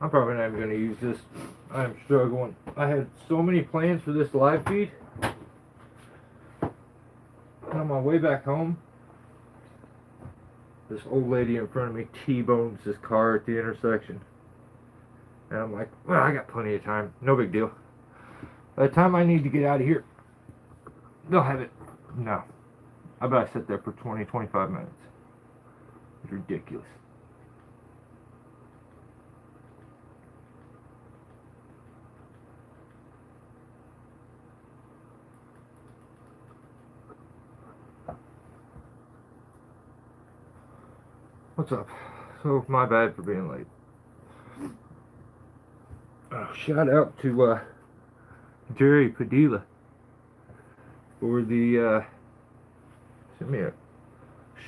I'm probably not even going to use this. I'm struggling. I had so many plans for this live feed. And on my way back home, this old lady in front of me T-bones this car at the intersection. And I'm like, well, I got plenty of time. No big deal. By the time I need to get out of here, they'll have it. No. I bet I sit there for 20, 25 minutes. It's ridiculous. What's up? So, my bad for being late. Shout out to Jerry Padilla for the sent me a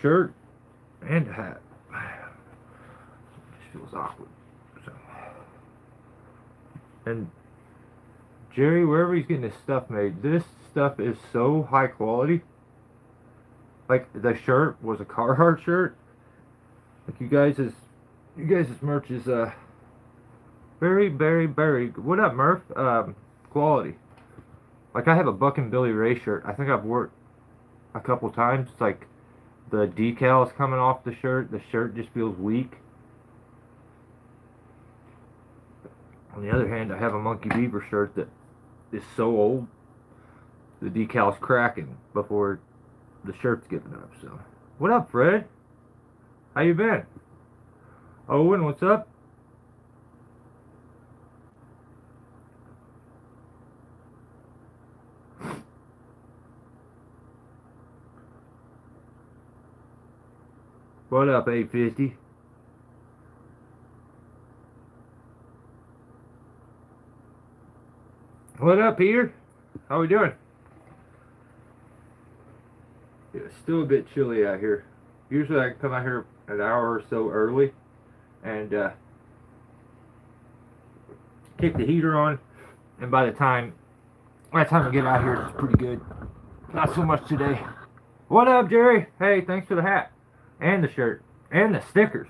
shirt and a hat. This feels awkward. So. And Jerry, wherever he's getting his stuff made, this stuff is so high quality. Like the shirt was a Carhartt shirt. Like you guys' merch is very, very, very good. What up, Murph? Quality. Like I have a Buck and Billy Ray shirt. I think I've worn a couple times. It's like the decals coming off the shirt. The shirt just feels weak. On the other hand, I have a Monkey Beaver shirt that is so old, the decal's cracking before the shirt's giving up. So, what up, Fred? How you been? Owen, what's up? What up, 850? What up, Peter? How we doing? Yeah, it's still a bit chilly out here. Usually I come out here an hour or so early and kick the heater on, and by the time I get out here, it's pretty good. Not so much today. What up, Jerry? Hey, thanks for the hat and the shirt and the stickers.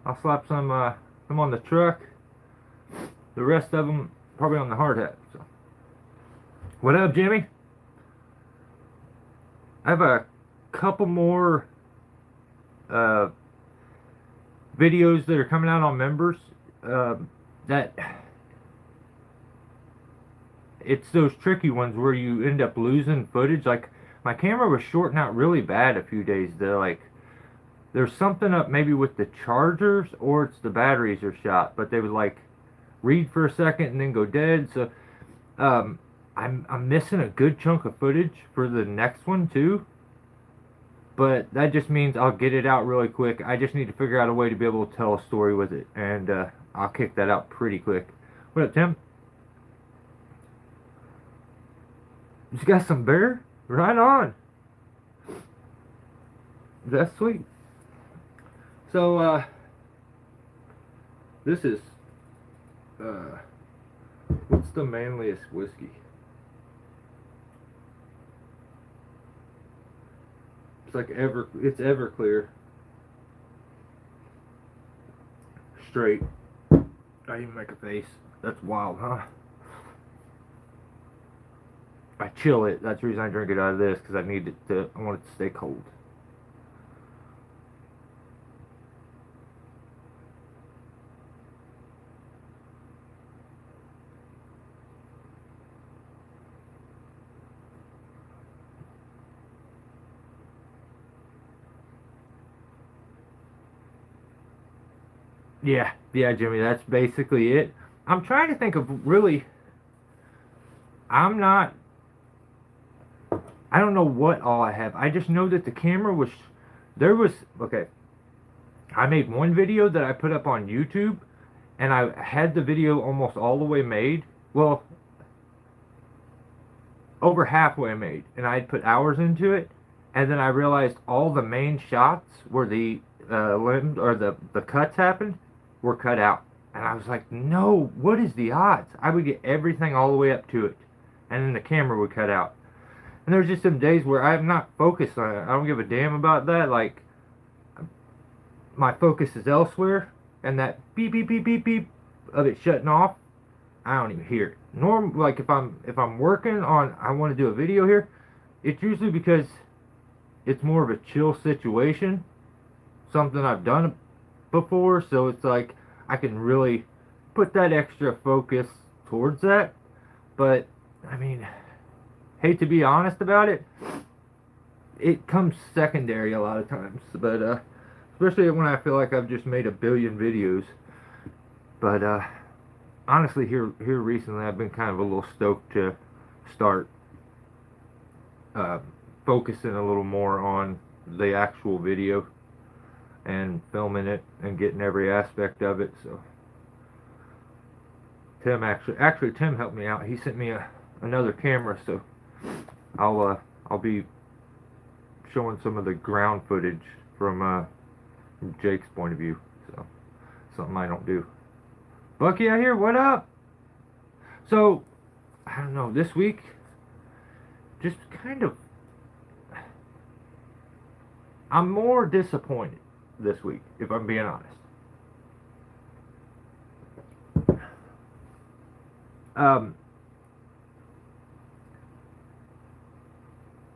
I'll slap some on the truck. The rest of them probably on the hard hat. So, what up, Jimmy? I have a couple more videos that are coming out on members that it's those tricky ones where you end up losing footage. Like my camera was shorting out really bad a few days though. Like there's something up maybe with the chargers or it's the batteries are shot, but they would like read for a second and then go dead. So I'm missing a good chunk of footage for the next one too. But that just means I'll get it out really quick. I just need to figure out a way to be able to tell a story with it. And I'll kick that out pretty quick. What up, Tim? You got some beer? Right on. That's sweet. So, this is, what's the manliest whiskey? It's like it's Everclear. Straight. I even make a face. That's wild, huh? I chill it. That's the reason I drink it out of this, because I need it to, I want it to stay cold. Yeah, Jimmy, that's basically it. I'm trying to think of really, I don't know what all I have. I just know that the camera was, okay, I made one video that I put up on YouTube, and I had the video almost all the way made. Well, over halfway made, and I had put hours into it, and then I realized all the main shots where the limbs or the cuts happened were cut out. And I was like, no, what is the odds? I would get everything all the way up to it, and then the camera would cut out. And there's just some days where I'm not focused on it. I don't give a damn about that. Like my focus is elsewhere, and that beep beep beep beep beep of it shutting off, I don't even hear it. Like if I'm working on, I want to do a video here, it's usually because it's more of a chill situation, something I've done before, so it's like I can really put that extra focus towards that. But I mean, hate to be honest about it, it comes secondary a lot of times. But especially when I feel like I've just made a billion videos. But honestly, here recently, I've been kind of a little stoked to start focusing a little more on the actual video and filming it and getting every aspect of it. So Tim actually Tim helped me out. He sent me another camera, so I'll be showing some of the ground footage from Jake's point of view. So something I don't do. Bucky out here, what up? So I don't know, this week just kind of, I'm more disappointed this week, if I'm being honest.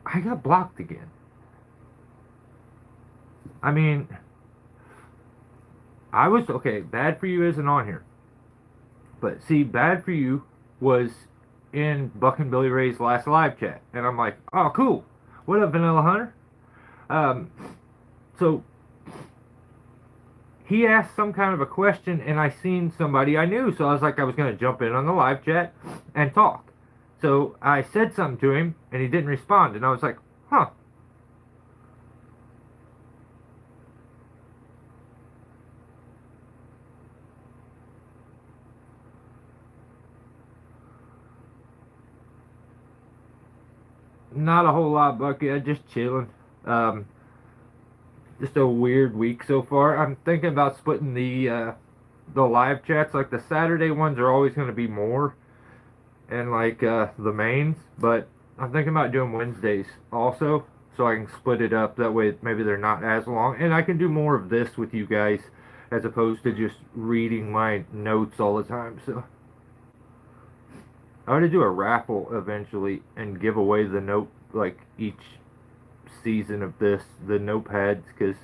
I got blocked again. I mean, I was, okay, Bad For You isn't on here. But see, Bad For You was in Buck and Billy Ray's last live chat. And I'm like, oh, cool. What up, Vanilla Hunter? So he asked some kind of a question, and I seen somebody I knew, so I was like, I was going to jump in on the live chat and talk. So I said something to him, and he didn't respond, and I was like, huh. Not a whole lot, Bucky. I'm just chilling. Just a weird week so far. I'm thinking about splitting the live chats. Like the Saturday ones are always going to be more, and like the mains. But I'm thinking about doing Wednesdays also, so I can split it up. That way, maybe they're not as long, and I can do more of this with you guys, as opposed to just reading my notes all the time. So I want to do a raffle eventually and give away the note, like each season of this, the notepads, because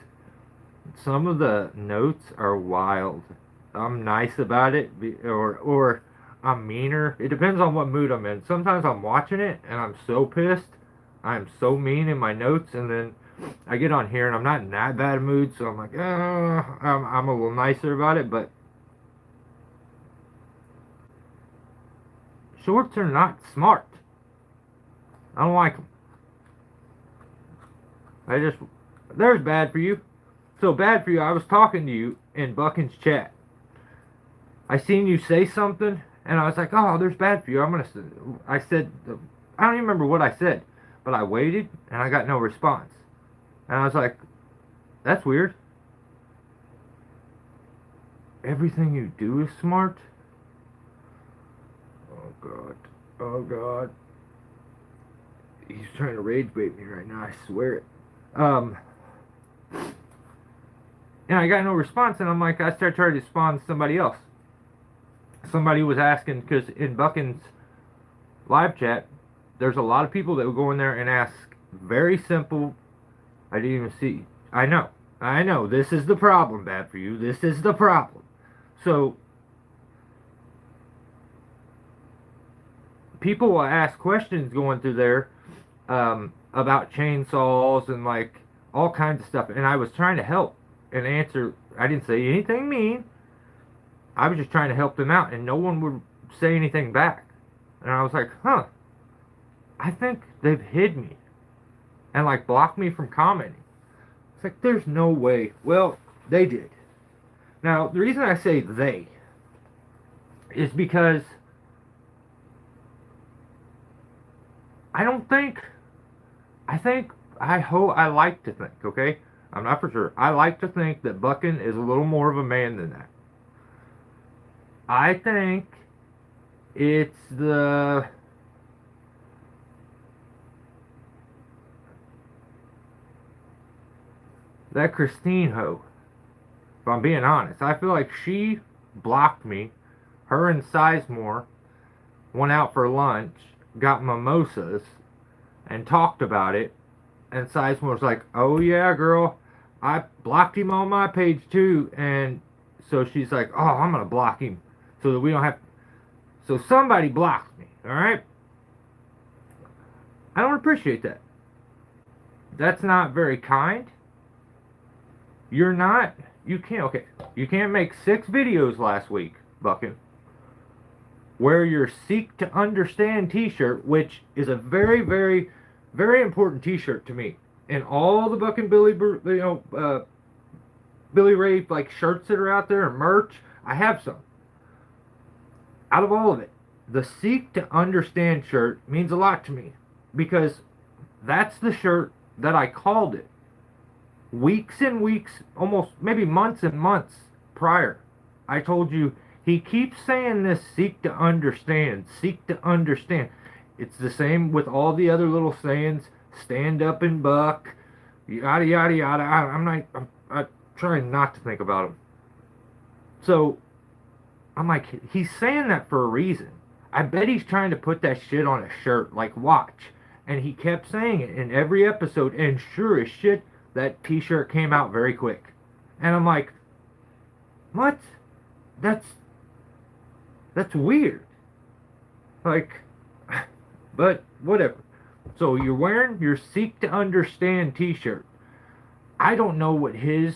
some of the notes are wild. I'm nice about it, or I'm meaner. It depends on what mood I'm in. Sometimes I'm watching it and I'm so pissed, I'm so mean in my notes, and then I get on here and I'm not in that bad a mood, so I'm like, I'm a little nicer about it. But shorts are not smart. I don't like them. There's Bad For You. So Bad For You, I was talking to you in Buckin's chat. I seen you say something, and I was like, oh, there's Bad For You. I said, I don't even remember what I said, but I waited, and I got no response. And I was like, that's weird. Everything you do is smart? Oh, God. Oh, God. He's trying to rage bait me right now, I swear it. And I got no response, and I'm like, I started trying to respond to somebody else. Somebody was asking, because in Buckin's live chat, there's a lot of people that will go in there and ask very simple, I didn't even see, I know, this is the problem, Bad For You, this is the problem. So, people will ask questions going through there, about chainsaws and like all kinds of stuff, and I was trying to help and answer. I didn't say anything mean. I was just trying to help them out, and no one would say anything back. And I was like, huh, I think they've hid me and like blocked me from commenting. It's like, there's no way. Well, they did. Now, the reason I say they is because I like to think, okay? I'm not for sure. I like to think that Buckin is a little more of a man than that. I think it's that Christine hoe. If I'm being honest, I feel like she blocked me. Her and Sizemore went out for lunch, got mimosas, and talked about it. And Sizemore's like, "Oh yeah, girl, I blocked him on my page too." And so she's like, "Oh, I'm gonna block him so that we don't have." So somebody blocked me. All right. I don't appreciate that. That's not very kind. You're not. You can't. Okay. You can't make 6 videos last week, Bucket. Wear your Seek to Understand t-shirt, which is a very, very, very important t-shirt to me. And all the Buck and Billy, Billy Ray like shirts that are out there and merch, I have some. Out of all of it, the Seek to Understand shirt means a lot to me because that's the shirt that I called it weeks and weeks, almost maybe months and months prior. I told you, he keeps saying this, seek to understand, seek to understand. It's the same with all the other little sayings, stand up and buck, yada yada yada. I'm trying not to think about them. So I'm like, he's saying that for a reason. I bet he's trying to put that shit on a shirt, like watch. And he kept saying it in every episode, and sure as shit, that t-shirt came out very quick. And I'm like, what? That's weird. Like, but whatever. So you're wearing your Seek to Understand t-shirt. I don't know what his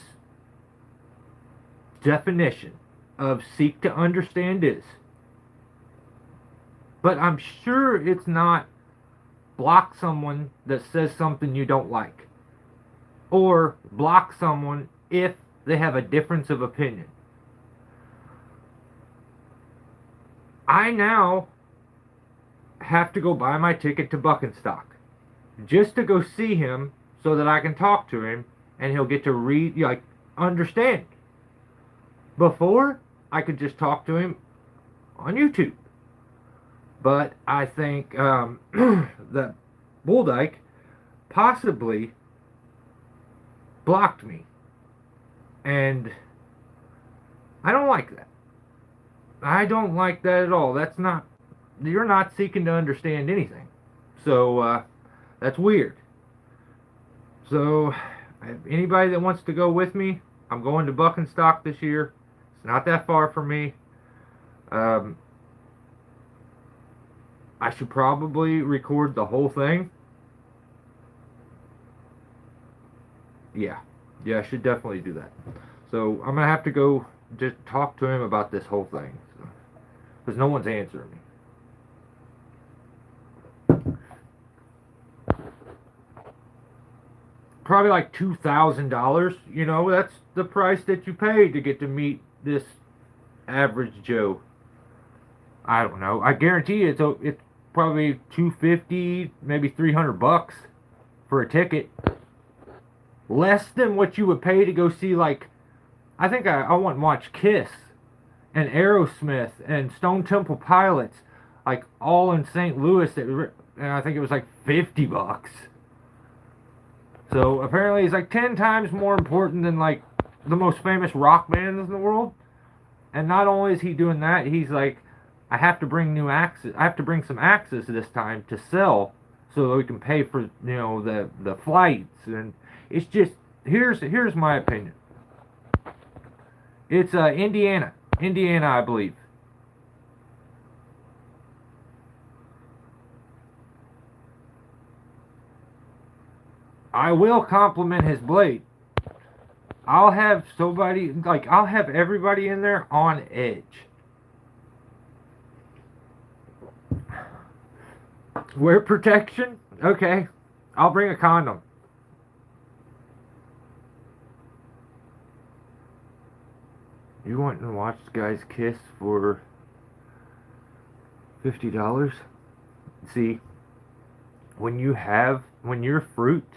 definition of Seek to Understand is. But I'm sure it's not block someone that says something you don't like. Or block someone if they have a difference of opinion. I now have to go buy my ticket to Buckenstock just to go see him so that I can talk to him and he'll get to read, like, understand. Before, I could just talk to him on YouTube. But I think that Bulldyke possibly blocked me. And I don't like that. I don't like that at all. That's not, you're not seeking to understand anything. So, that's weird. So, anybody that wants to go with me, I'm going to Buckenstock this year. It's not that far from me. I should probably record the whole thing. Yeah, I should definitely do that. So, I'm going to have to go just talk to him about this whole thing. Because no one's answering me. Probably like $2,000. You know, that's the price that you pay to get to meet this average Joe. I don't know. I guarantee it's probably $250, maybe $300 for a ticket. Less than what you would pay to go see, like, I think I want to watch Kiss and Aerosmith and Stone Temple Pilots, like, all in St. Louis. And I think it was like $50. So apparently he's like 10 times more important than, like, the most famous rock bands in the world. And not only is he doing that, he's like, I have to bring new axes. I have to bring some axes this time to sell so that we can pay for, the flights. And it's just, here's my opinion. It's Indiana, I believe. I will compliment his blade. I'll have everybody in there on edge. Wear protection? Okay. I'll bring a condom. You want to watch guys kiss for $50? See, when you're fruit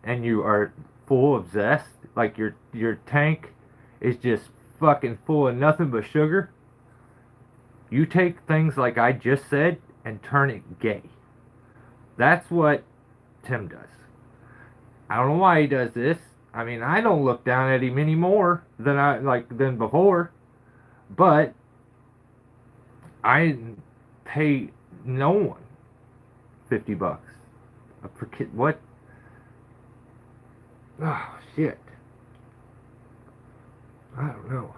and you are full of zest, like your tank is just fucking full of nothing but sugar, you take things like I just said and turn it gay. That's what Tim does. I don't know why he does this. I mean, I don't look down at him anymore than before, but I pay no one $50. For kid, what? Oh shit! I don't know.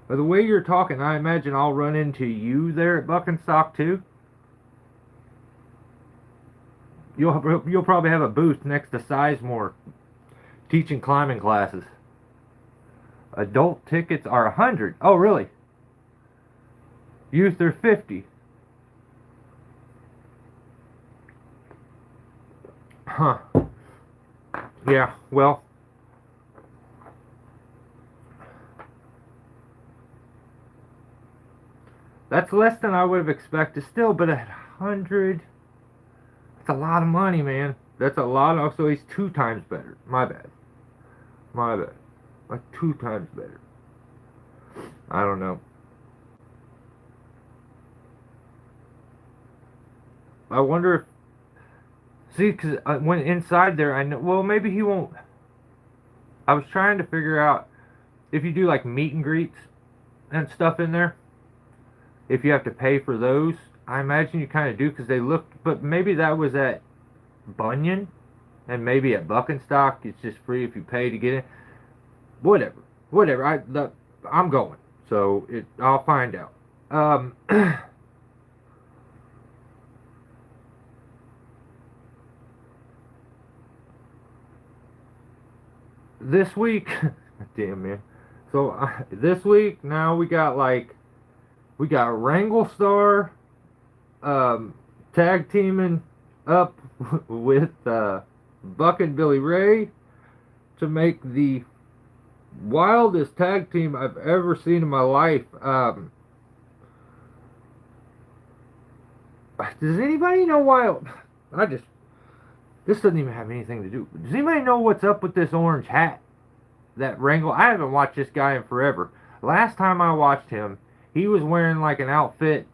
But the way you're talking, I imagine I'll run into you there at Buckenstock too. You'll probably have a booth next to Sizemore teaching climbing classes. Adult tickets are 100. Oh, really? Youth are 50. Huh. Yeah, well. That's less than I would have expected still, but at 100, that's a lot of money, man. That's a lot of, so he's 2 times better. My bad. My bad. Like 2 times better. I don't know. I wonder if, see, because when inside there, I know, well, maybe he won't. I was trying to figure out if you do like meet and greets and stuff in there, if you have to pay for those. I imagine you kind of do because they look, but maybe that was at Bunyan, and maybe at Buckenstock it's just free if you pay to get in. Whatever. I'm going, so I'll find out. This week, damn man. So this week now we got Wrangle Star tag teaming up with Buck and Billy Ray to make the wildest tag team I've ever seen in my life. Does anybody know why? This doesn't even have anything to do. Does anybody know what's up with this orange hat? That Wrangle? I haven't watched this guy in forever. Last time I watched him, he was wearing like an outfit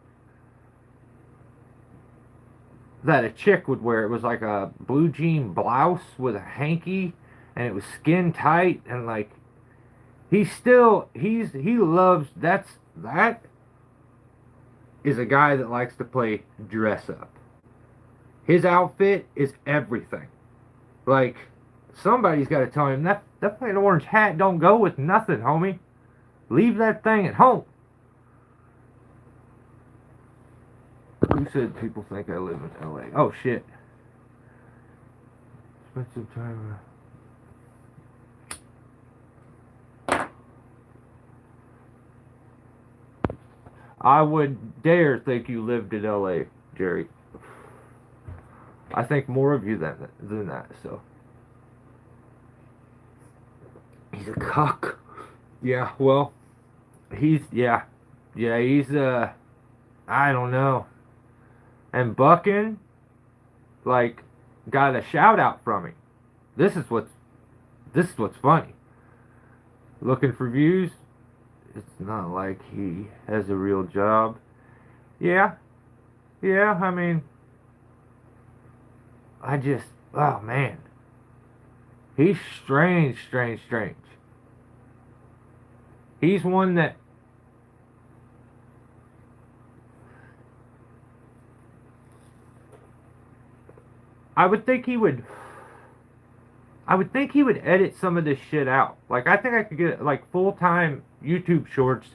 that a chick would wear. It was like a blue jean blouse with a hanky, and it was skin tight, and like he loves that is a guy that likes to play dress up. His outfit is everything. Like somebody's got to tell him that fucking orange hat don't go with nothing, homie. Leave that thing at home. Who said people think I live in LA? Oh shit. Spent some time. I would dare think you lived in LA, Jerry. I think more of you than that. So he's a cuck. Yeah. Well, he's I don't know. And Buckin, like, got a shout out from me. This is what's funny. Looking for views. It's not like he has a real job. Yeah. I mean, oh man, he's strange. He's one that I would think he would edit some of this shit out. Like, I think I could get like full-time YouTube shorts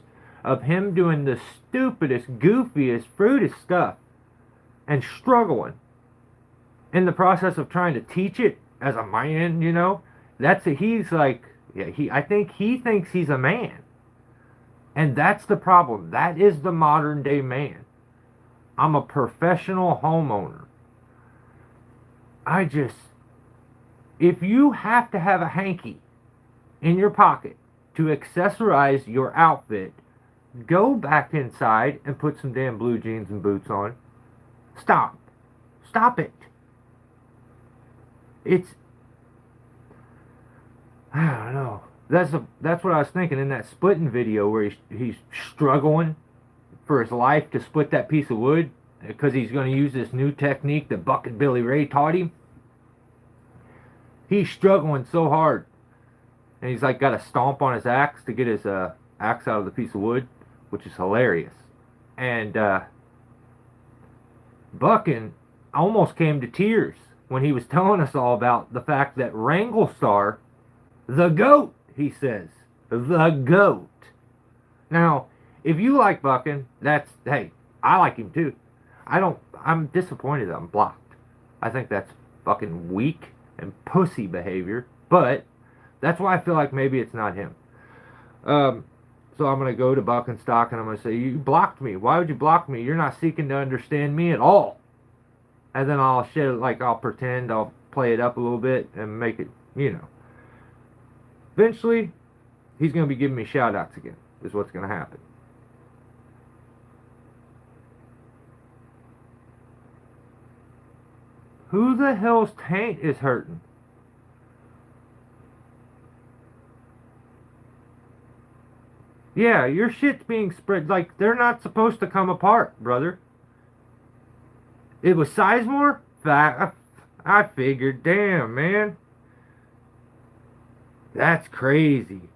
of him doing the stupidest, goofiest, fruitest stuff and struggling in the process of trying to teach it as a man, you know. I think he thinks he's a man. And that's the problem. That is the modern day man. I'm a professional homeowner. If you have to have a hanky in your pocket to accessorize your outfit, go back inside and put some damn blue jeans and boots on. Stop it. I don't know. That's what I was thinking in that splitting video where he's struggling for his life to split that piece of wood because he's going to use this new technique that Buck and Billy Ray taught him. He's struggling so hard. And he's like got to stomp on his axe to get his axe out of the piece of wood, which is hilarious. And Buckin almost came to tears when he was telling us all about the fact that Wranglestar, the goat, he says, the goat. Now, if you like Buckin, hey, I like him too. I'm disappointed that I'm blocked. I think that's fucking weak and pussy behavior, but that's why I feel like maybe it's not him. So I'm going to go to Buckenstock and I'm going to say, you blocked me. Why would you block me? You're not seeking to understand me at all. And then I'll I'll pretend, I'll play it up a little bit and make it, Eventually, he's going to be giving me shoutouts again, is what's going to happen. Who the hell's taint is hurting? Yeah, your shit's being spread. Like, they're not supposed to come apart, brother. It was Sizemore? I figured. Damn, man. That's crazy.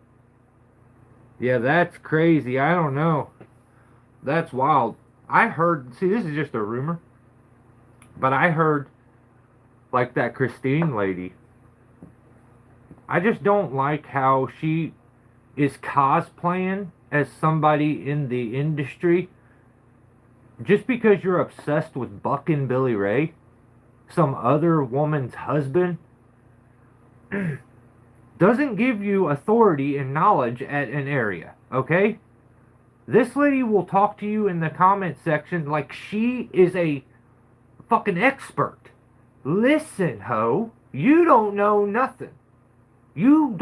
Yeah, that's crazy. I don't know. That's wild. I heard, see, this is just a rumor, but I heard, like, that Christine lady, I just don't like how she is cosplaying as somebody in the industry. Just because you're obsessed with Buck and Billy Ray, some other woman's husband, doesn't give you authority and knowledge at an area, okay? This lady will talk to you in the comment section like she is a fucking expert. Listen, ho, you don't know nothing. You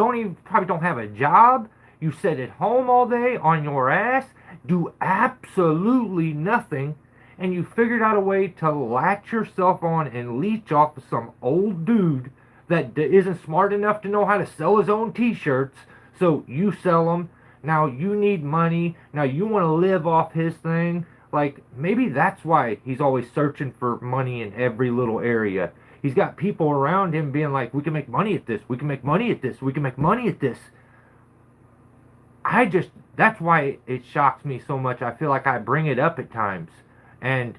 probably don't have a job. You sit at home all day on your ass, do absolutely nothing, and you figured out a way to latch yourself on and leech off of some old dude that isn't smart enough to know how to sell his own t-shirts, so you sell them. Now you need money. Now you want to live off his thing. Like, maybe that's why he's always searching for money in every little area. He's got people around him being like, we can make money at this. We can make money at this. We can make money at this. That's why it shocks me so much. I feel like I bring it up at times. And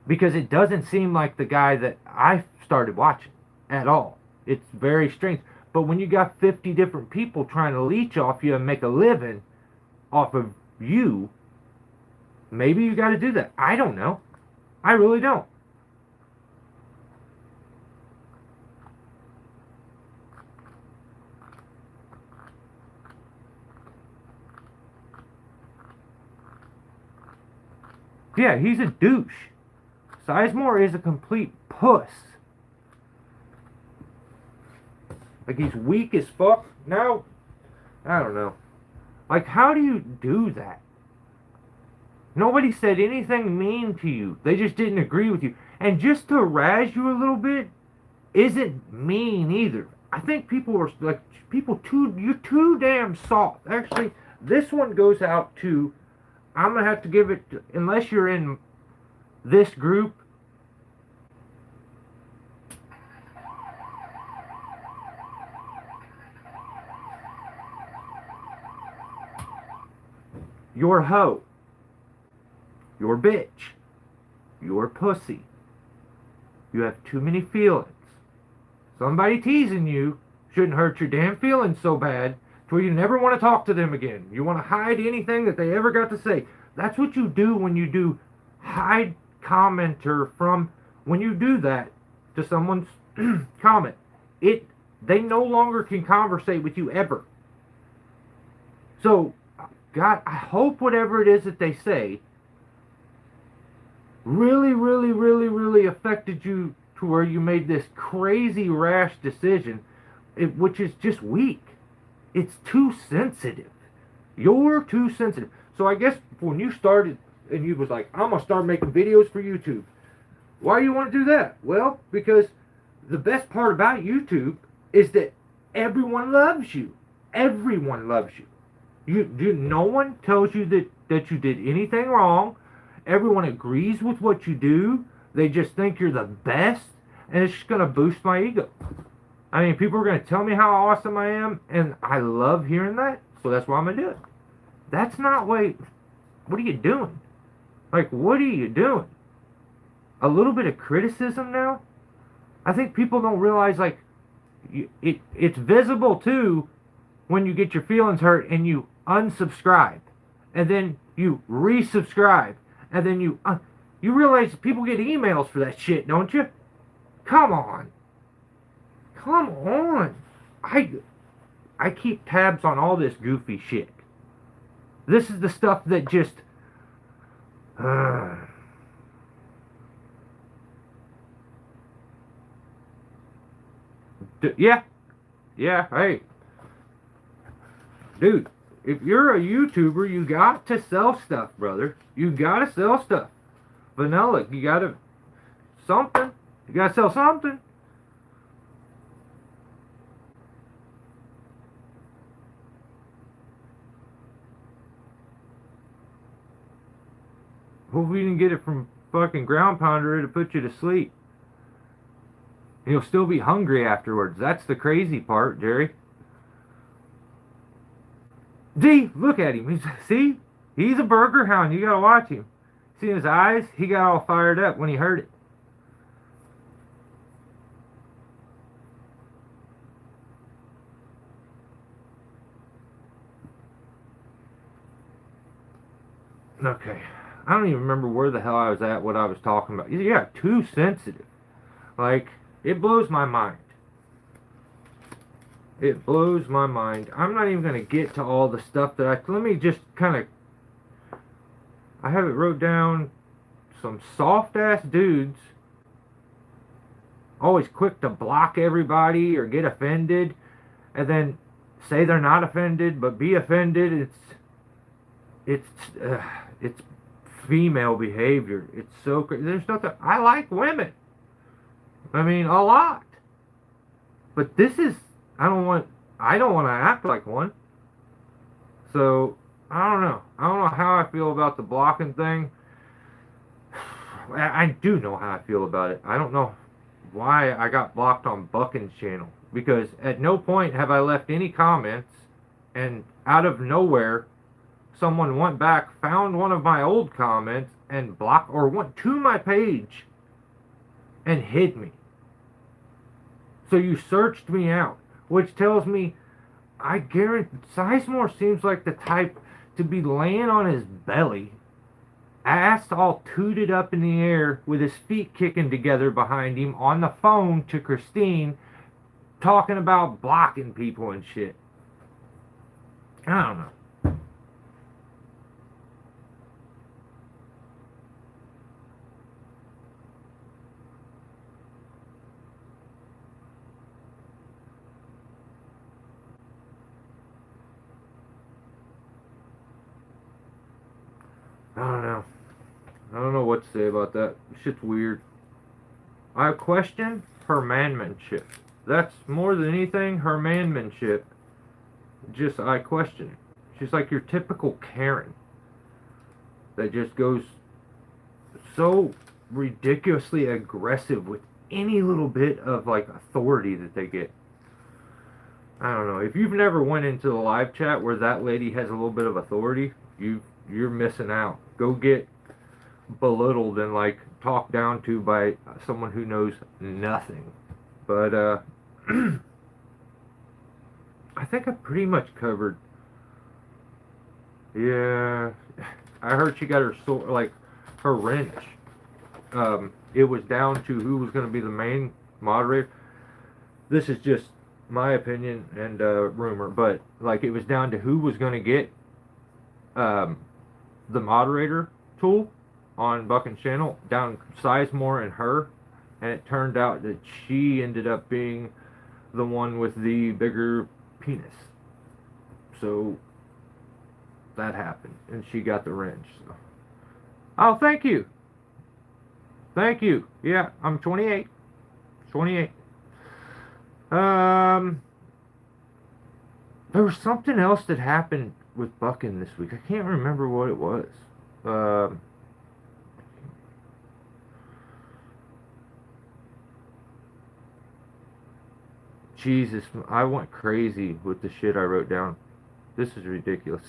because it doesn't seem like the guy that I started watching at all. It's very strange. But when you got 50 different people trying to leech off you and make a living off of you, maybe you got to do that. I don't know. I really don't. Yeah, he's a douche. Sizemore is a complete puss. Like, he's weak as fuck. Now, I don't know. Like, how do you do that? Nobody said anything mean to you. They just didn't agree with you. And just to razz you a little bit isn't mean either. I think people are like, you're too damn soft. Actually, this one goes out to, I'm going to have to give it, unless you're in this group. You're hoe. You're bitch. You're pussy. You have too many feelings. Somebody teasing you shouldn't hurt your damn feelings so bad to where you never want to talk to them again. You want to hide anything that they ever got to say. That's what you do when you do hide commenter from, when you do that to someone's comment. They no longer can conversate with you ever. So, God, I hope whatever it is that they say really, really, really, really affected you to where you made this crazy rash decision, which is just weak. It's too sensitive. You're too sensitive. So I guess when you started and you was like, I'm going to start making videos for YouTube. Why do you want to do that? Well, because the best part about YouTube is that everyone loves you. Everyone loves you. No one tells you that you did anything wrong. Everyone agrees with what you do. They just think you're the best, and it's just going to boost my ego. I mean, people are going to tell me how awesome I am, and I love hearing that, so that's why I'm going to do it. That's not what are you doing? Like, what are you doing? A little bit of criticism now? I think people don't realize, like, it's visible too when you get your feelings hurt and you unsubscribe, and then you resubscribe, and then you realize people get emails for that shit, don't you? Come on. Come on. I I keep tabs on all this goofy shit. This is the stuff that just uh, yeah, yeah, hey, dude, if you're a YouTuber, you got to sell stuff, brother. You gotta sell stuff. Vanilla, you gotta something. You gotta sell something. Hope we didn't get it from fucking ground pounder to put you to sleep. And you'll still be hungry afterwards. That's the crazy part, Jerry. D, look at him. See? He's a burger hound. You gotta watch him. See his eyes? He got all fired up when he heard it. Okay. I don't even remember where the hell I was at, what I was talking about. Yeah, too sensitive. Like, it blows my mind. It blows my mind. I'm not even going to get to all the stuff that let me just kind of, I have it wrote down, some soft-ass dudes, always quick to block everybody or get offended, and then say they're not offended, but be offended. It's female behavior. It's so crazy. There's nothing. I like women. I mean, a lot. But this is. I don't want to act like one. So I don't know. I don't know how I feel about the blocking thing. I do know how I feel about it. I don't know why I got blocked on Buckin's channel, because at no point have I left any comments, and out of nowhere someone went back, found one of my old comments, and blocked, or went to my page and hid me. So you searched me out, which tells me, I guarantee Sizemore seems like the type to be laying on his belly, ass all tooted up in the air, with his feet kicking together behind him, on the phone to Christine, talking about blocking people and shit. I don't know. I don't know. I don't know what to say about that. Shit's weird. I question her manmanship. That's more than anything, her manmanship. Just, I question it. She's like your typical Karen that just goes so ridiculously aggressive with any little bit of, like, authority that they get. I don't know. If you've never went into the live chat where that lady has a little bit of authority, you're missing out. Go get belittled and, like, talked down to by someone who knows nothing. But I think I pretty much covered. Yeah, I heard she got her like her wrench. It was down to who was going to be the main moderator. This is just my opinion and rumor, but like it was down to who was going to get the moderator tool on Buckin's channel, down Sizemore and her, and it turned out that she ended up being the one with the bigger penis. So that happened, and she got the wrench. So. Oh, thank you. Thank you. Yeah, I'm 28. 28. There was something else that happened with Buckin this week. I can't remember what it was. Jesus, I went crazy with the shit I wrote down. This is ridiculous.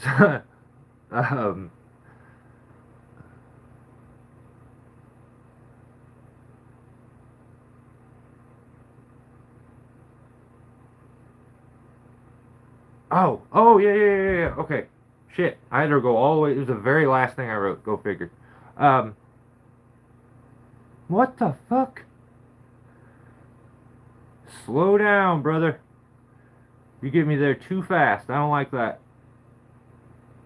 um, oh, yeah. Okay. Shit, I had to go all the way. It was the very last thing I wrote. Go figure. Um, what the fuck? Slow down, brother. You get me there too fast. I don't like that.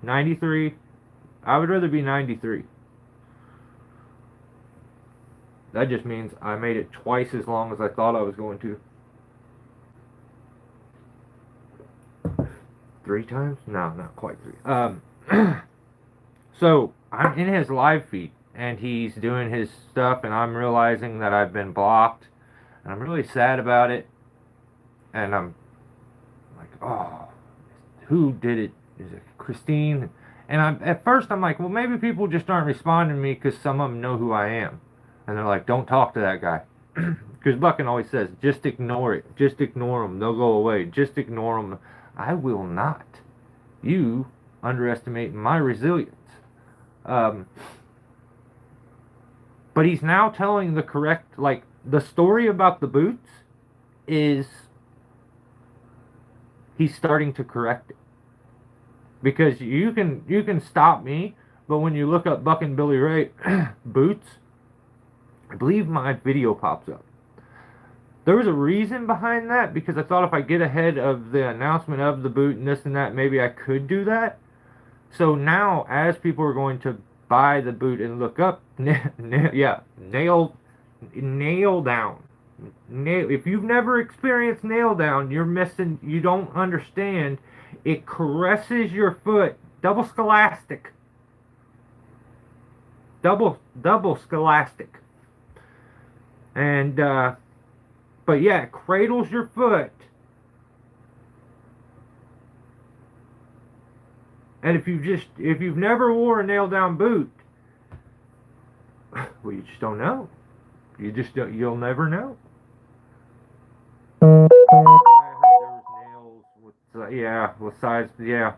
93. I would rather be 93. That just means I made it twice as long as I thought I was going to. 3 times? No, not quite 3. So I'm in his live feed and he's doing his stuff and I'm realizing that I've been blocked and I'm really sad about it. And I'm like, oh, who did it? Is it Christine? And at first I'm like, well, maybe people just aren't responding to me because some of them know who I am. And they're like, don't talk to that guy. Because Buckin always says, just ignore it. Just ignore them. They'll go away. Just ignore them. I will not. You underestimate my resilience. But he's now telling the correct, like, the story about the boots is he's starting to correct it. Because you can stop me, but when you look up Buckin' Billy Ray boots, I believe my video pops up. There was a reason behind that because I thought if I get ahead of the announcement of the boot and this and that, maybe I could do that. So now, as people are going to buy the boot and look up, nail down. If you've never experienced nail down, you're missing. You don't understand. It caresses your foot. Double scholastic. Double scholastic. And but yeah, it cradles your foot. And if you've never wore a nail down boot, well, you just don't know. You'll never know. I heard there was nails with size, yeah.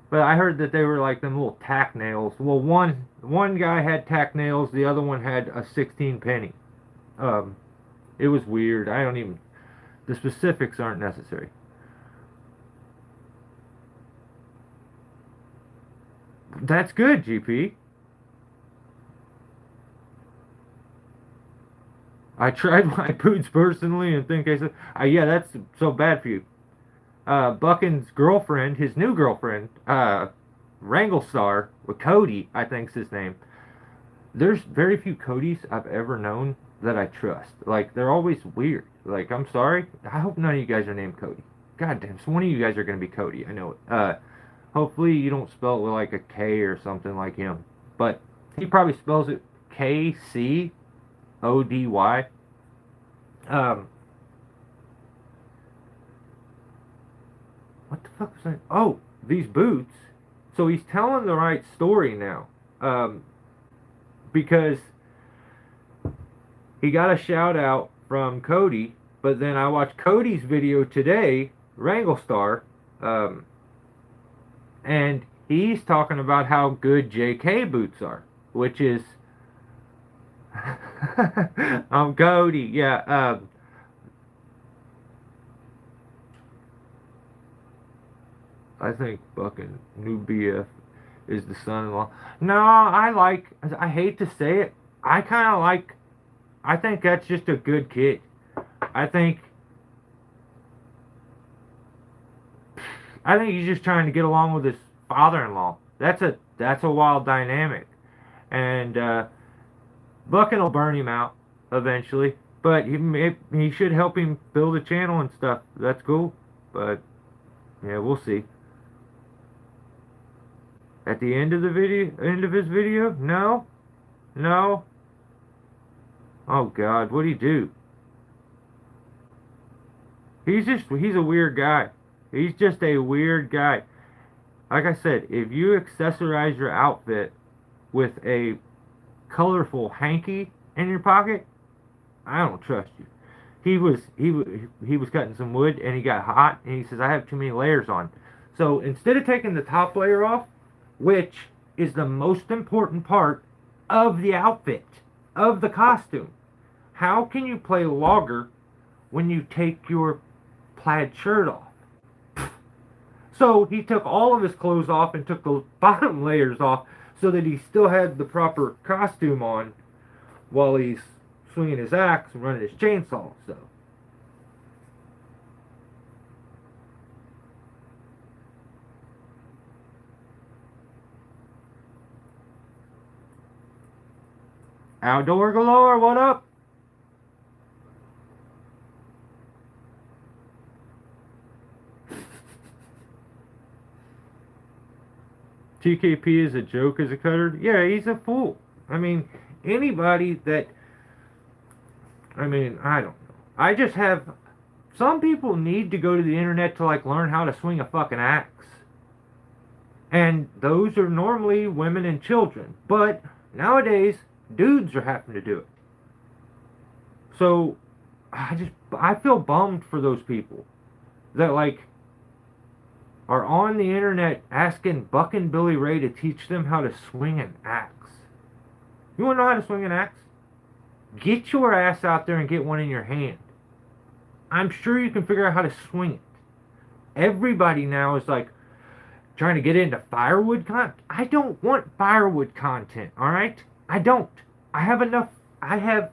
But I heard that they were like them little tack nails. Well, one guy had tack nails, the other one had a 16 penny. It was weird. The specifics aren't necessary. That's good, GP. I tried my boots personally and think I said, yeah, that's so bad for you. Buckin's girlfriend, his new girlfriend, Wrangle Star, with Cody, I think's his name. There's very few Codys I've ever known that I trust. Like, they're always weird. Like, I'm sorry. I hope none of you guys are named Cody. God damn, so one of you guys are going to be Cody. I know it. Hopefully you don't spell it with like a K or something like him. But he probably spells it Kcody. What the fuck was that? Oh, these boots. So he's telling the right story now. Because he got a shout out from Cody, but then I watched Cody's video today, Wrangle Star, and he's talking about how good JK boots are, which is I'm Cody, yeah. I think fucking new BF is the son-in-law. No, I hate to say it, I think that's just a good kid. I think he's just trying to get along with his father-in-law. That's a wild dynamic. And Buckin will burn him out eventually, but he should help him build a channel and stuff. That's cool. But yeah, we'll see. At the end of his video? No. Oh God, what'd he do? He's a weird guy. He's just a weird guy. Like I said, if you accessorize your outfit with a colorful hanky in your pocket, I don't trust you. he was cutting some wood and he got hot and he says I have too many layers on. So instead of taking the top layer off, which is the most important part of the outfit, of the costume, how can you play logger when you take your plaid shirt off? So he took all of his clothes off and took the bottom layers off so that he still had the proper costume on while he's swinging his axe and running his chainsaw. So outdoor galore, what up? TKP is a joke as a cutter? Yeah, he's a fool. I mean, anybody that, I mean, I don't know. I just have, some people need to go to the internet to like learn how to swing a fucking axe. And those are normally women and children. But nowadays, dudes are having to do it. So, I feel bummed for those people that like are on the internet asking Buck and Billy Ray to teach them how to swing an axe. You want to know how to swing an axe? Get your ass out there and get one in your hand. I'm sure you can figure out how to swing it. Everybody now is like trying to get into firewood content. I don't want firewood content, alright? I don't. I have enough. I have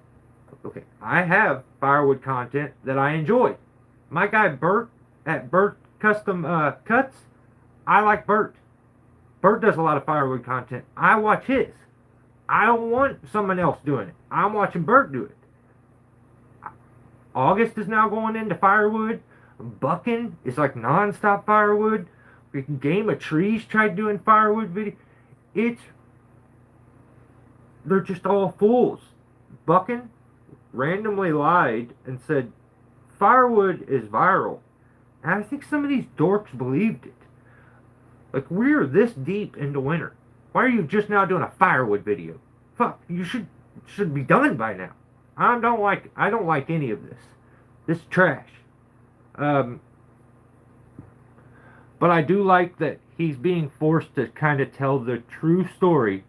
firewood content that I enjoy. My guy Bert at Bert Custom Cuts, I like Bert. Bert does a lot of firewood content. I watch his. I don't want someone else doing it. I'm watching Bert do it. August is now going into firewood. Bucking is like non-stop firewood. Game of Trees tried doing firewood video. They're just all fools. Bucking randomly lied and said firewood is viral. And I think some of these dorks believed it. Like, we're this deep into winter. Why are you just now doing a firewood video? Fuck, you should be done by now. I don't like any of this. This is trash. But I do like that he's being forced to kind of tell the true story.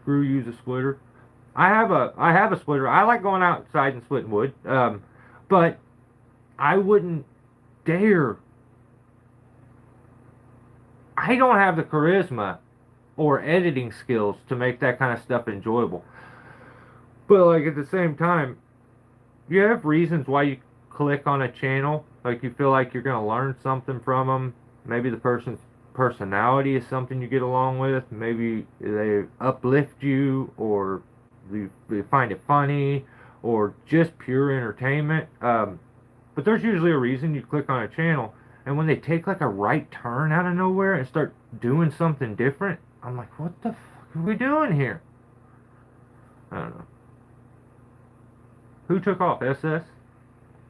Screw use a splitter. I have a splitter. I like going outside and splitting wood. But I wouldn't dare. I don't have the charisma or editing skills to make that kind of stuff enjoyable. But like at the same time, you have reasons why you click on a channel. Like you feel like you're going to learn something from them. Maybe the person's personality is something you get along with. Maybe they uplift you, or you find it funny, or just pure entertainment. But there's usually a reason you click on a channel. And when they take like a right turn out of nowhere and start doing something different, I'm like, what the fuck are we doing here? I don't know. Who took off? SS?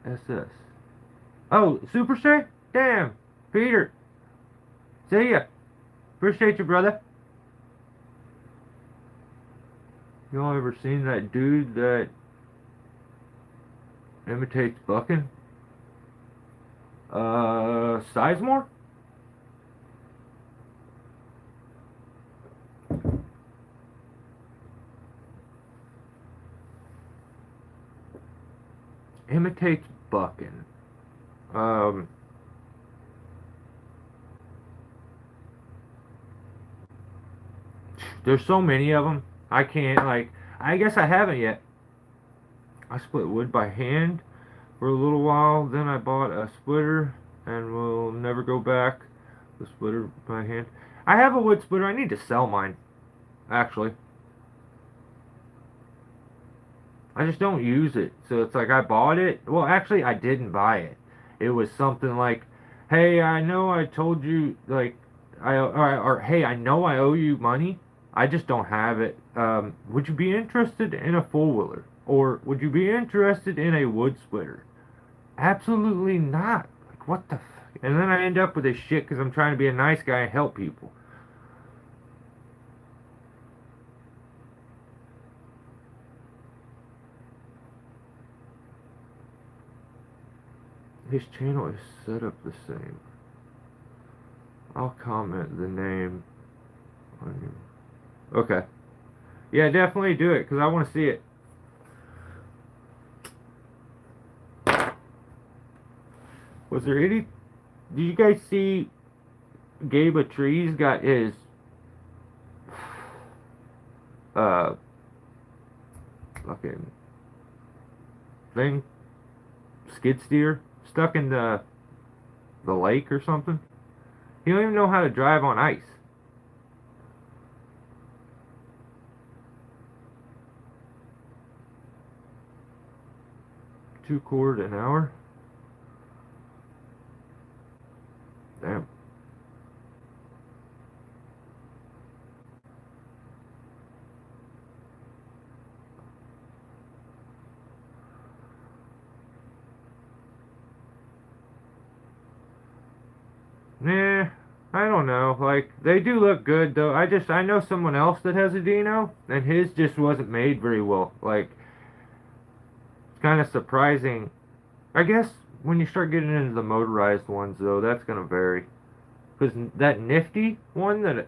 SS. Oh, Super Stray? Damn. Peter. See ya. Appreciate you, brother. Y'all ever seen that dude that imitates bucking? Sizemore? Imitates bucking. There's so many of them. I can't, like, I guess I haven't yet. I split wood by hand for a little while, then I bought a splitter and will never go back. The splitter by hand. I have a wood splitter. I need to sell mine, actually. I just don't use it. So it's like I bought it. Well, actually, I didn't buy it. It was something like, hey, I know I told you, like, or hey, I know I owe you money. I just don't have it. Would you be interested in a four-wheeler? Or would you be interested in a wood splitter? Absolutely not. Like, what the fuck? And then I end up with this shit because I'm trying to be a nice guy and help people. his channel is set up the same. I'll comment the name on you. Okay. Yeah, definitely do it because I want to see it. Was there any? Did you guys see Gabe Trees got his fucking thing, skid steer, stuck in the lake or something? He don't even know how to drive on ice. $2 an hour? Damn. Nah, I don't know. Like, they do look good though. I know someone else that has a Dino, and his just wasn't made very well. Like, it's kind of surprising. I guess when you start getting into the motorized ones though, that's gonna vary. Because that nifty one that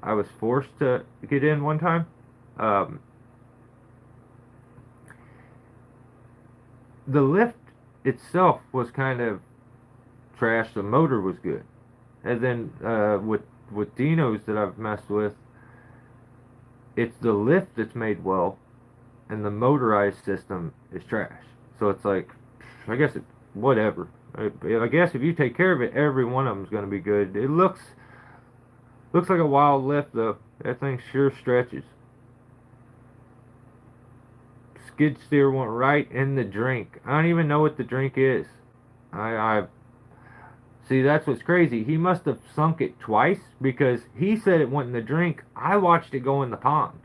I was forced to get in one time, um, the lift itself was kind of trash. The motor was good, and then with Dinos that I've messed with, it's the lift that's made well, and the motorized system is trash. So it's like, I guess whatever. I guess if you take care of it, every one of them's gonna be good. It looks like a wild lift though. That thing sure stretches. Skid steer went right in the drink. I don't even know what the drink is. I see, that's what's crazy. He must have sunk it twice because he said it went in the drink. I watched it go in the pond.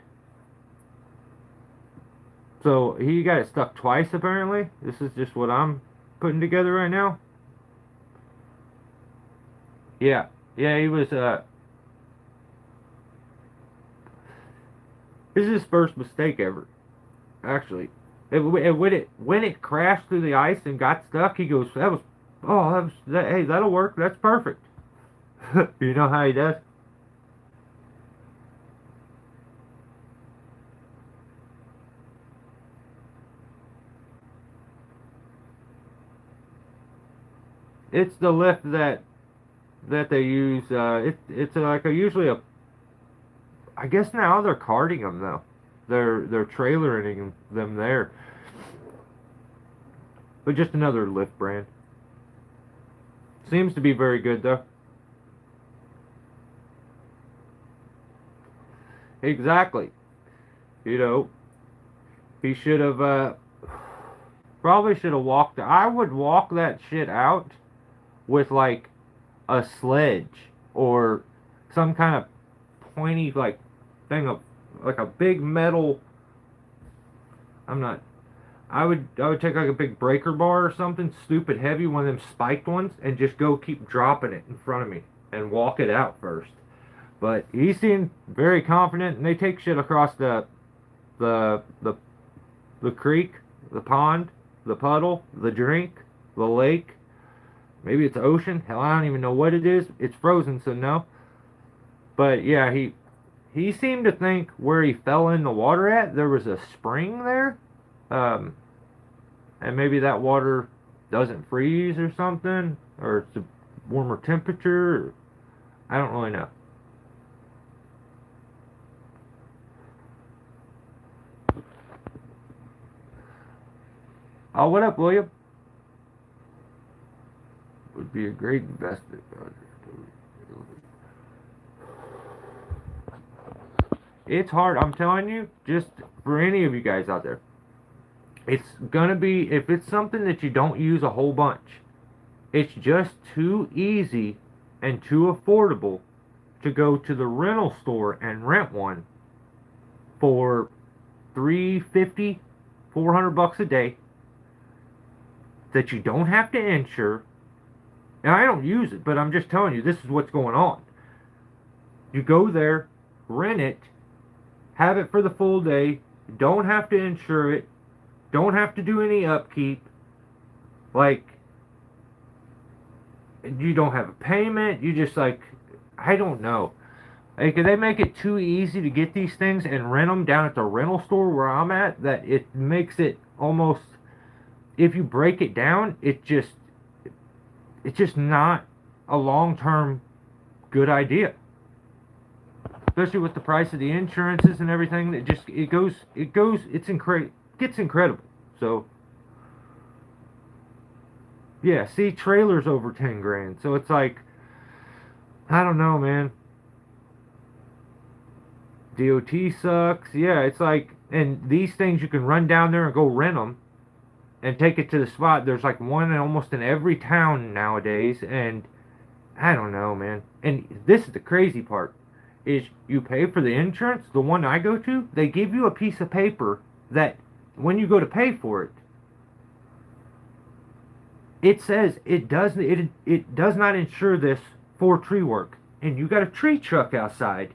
So he got it stuck twice apparently. This is just what I'm putting together right now. Yeah. Yeah, he was this is his first mistake ever. Actually. When it crashed through the ice and got stuck, he goes, hey, that'll work. That's perfect. You know how he does? It's the lift that they use. It's like usually a. I guess now they're carting them though. They're trailering them there. But just another lift brand. Seems to be very good though. Exactly. You know, he should have probably should have walked. I would walk that shit out with like a sledge or some kind of pointy like thing of like a big metal. I'm not. I would take like a big breaker bar or something stupid heavy, one of them spiked ones, and just go keep dropping it in front of me and walk it out first. But he seemed very confident, and they take shit across the the the creek, the pond, the puddle, the drink, the lake. Maybe it's ocean. Hell, I don't even know what it is. It's frozen, so no. But yeah, he seemed to think where he fell in the water at, there was a spring there. And maybe that water doesn't freeze or something, or it's a warmer temperature. Or, I don't really know. Oh, what up, William? Would be a great investment. It's hard, I'm telling you, just for any of you guys out there. It's gonna be, if it's something that you don't use a whole bunch, it's just too easy and too affordable to go to the rental store and rent one for $350, $400 a day that you don't have to insure. And I don't use it, but I'm just telling you, this is what's going on. You go there, rent it, have it for the full day, don't have to insure it, don't have to do any upkeep, Like, you don't have a payment. You just like, I don't know. Like, they make it too easy to get these things and rent them down at the rental store where I'm at, that it makes it almost, if you break it down, it's just not a long-term good idea. Especially with the price of the insurances and everything, gets incredible. So, yeah, see, trailers over 10 grand. So it's like, I don't know, man. DOT sucks. Yeah, it's like, and these things you can run down there and go rent them and take it to the spot. There's like one in almost in every town nowadays, and I don't know, man. And this is the crazy part: is you pay for the insurance. The one I go to, they give you a piece of paper that when you go to pay for it, it says it does not insure this for tree work, and you got a tree truck outside,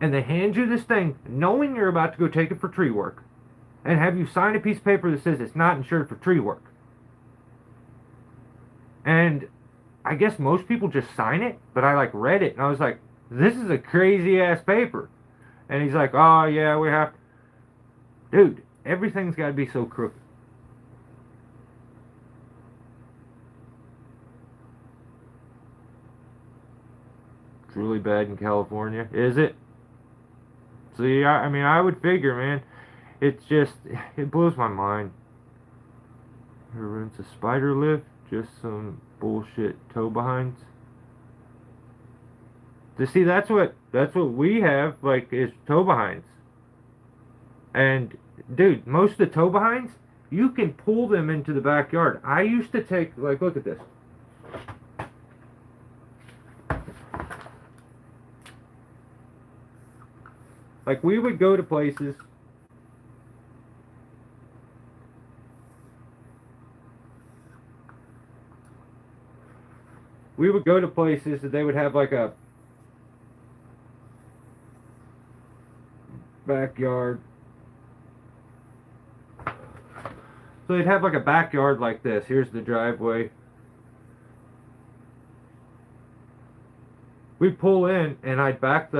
and they hand you this thing knowing you're about to go take it for tree work, and have you sign a piece of paper that says it's not insured for tree work. And I guess most people just sign it, but I like read it and I was like, this is a crazy ass paper. And he's like, oh yeah, we have to. Dude, everything's got to be so crooked. It's really bad in California, is it? See, I mean, I would figure, man. It's just, it blows my mind. Who rents a spider lift? Just some bullshit tow behinds. To see, that's what we have, like, is tow behinds. And dude, most of the tow behinds, you can pull them into the backyard. I used to take, like, look at this. Like, we would go to places. We would go to places that they would have like a backyard. So they'd have like a backyard like this. Here's the driveway. We'd pull in and I'd back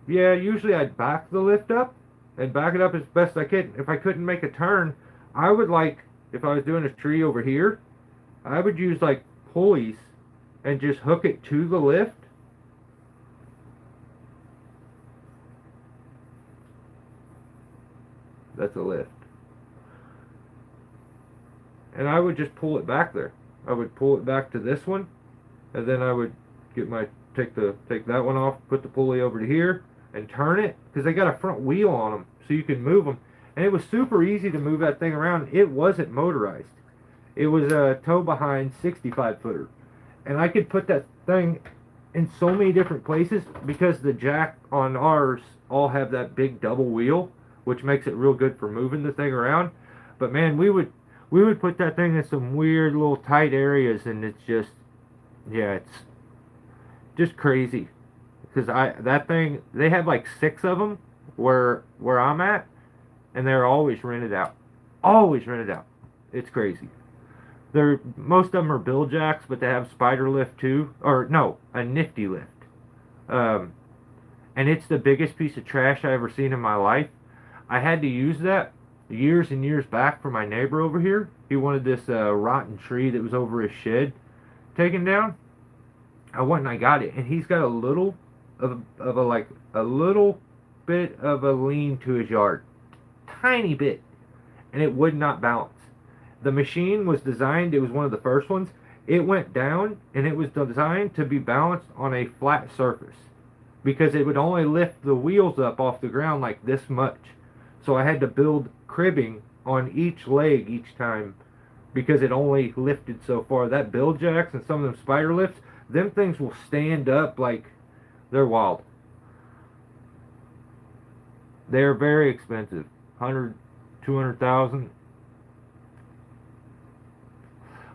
usually I'd back the lift up and back it up as best I could. If I couldn't make a turn, I would, like, if I was doing a tree over here, I would use like pulleys and just hook it to the lift. That's a lift. And I would just pull it back there. I would pull it back to this one, and then I would get take that one off, put the pulley over to here, and turn it, because they got a front wheel on them, so you can move them. And it was super easy to move that thing around. It wasn't motorized. It was a tow behind 65 footer. And I could put that thing in so many different places, because the jack on ours all have that big double wheel, which makes it real good for moving the thing around. But man, we would put that thing in some weird little tight areas, and it's just, yeah, it's just crazy. Because that thing, they have like 6 of them where I'm at, and they're always rented out. Always rented out. It's crazy. Most of them are bill jacks, but they have spider lift too, or no, a nifty lift. And it's the biggest piece of trash I ever seen in my life. I had to use that years and years back for my neighbor over here. He wanted this rotten tree that was over his shed taken down. I went and I got it, and he's got a little bit of a lean to his yard, tiny bit, and it would not balance. The machine was designed, it was one of the first ones, it went down, and it was designed to be balanced on a flat surface, because it would only lift the wheels up off the ground like this much. So I had to build cribbing on each leg each time, because it only lifted so far. That bill jacks and some of them spider lifts, them things will stand up like they're wild. They're very expensive. 100, 200,000.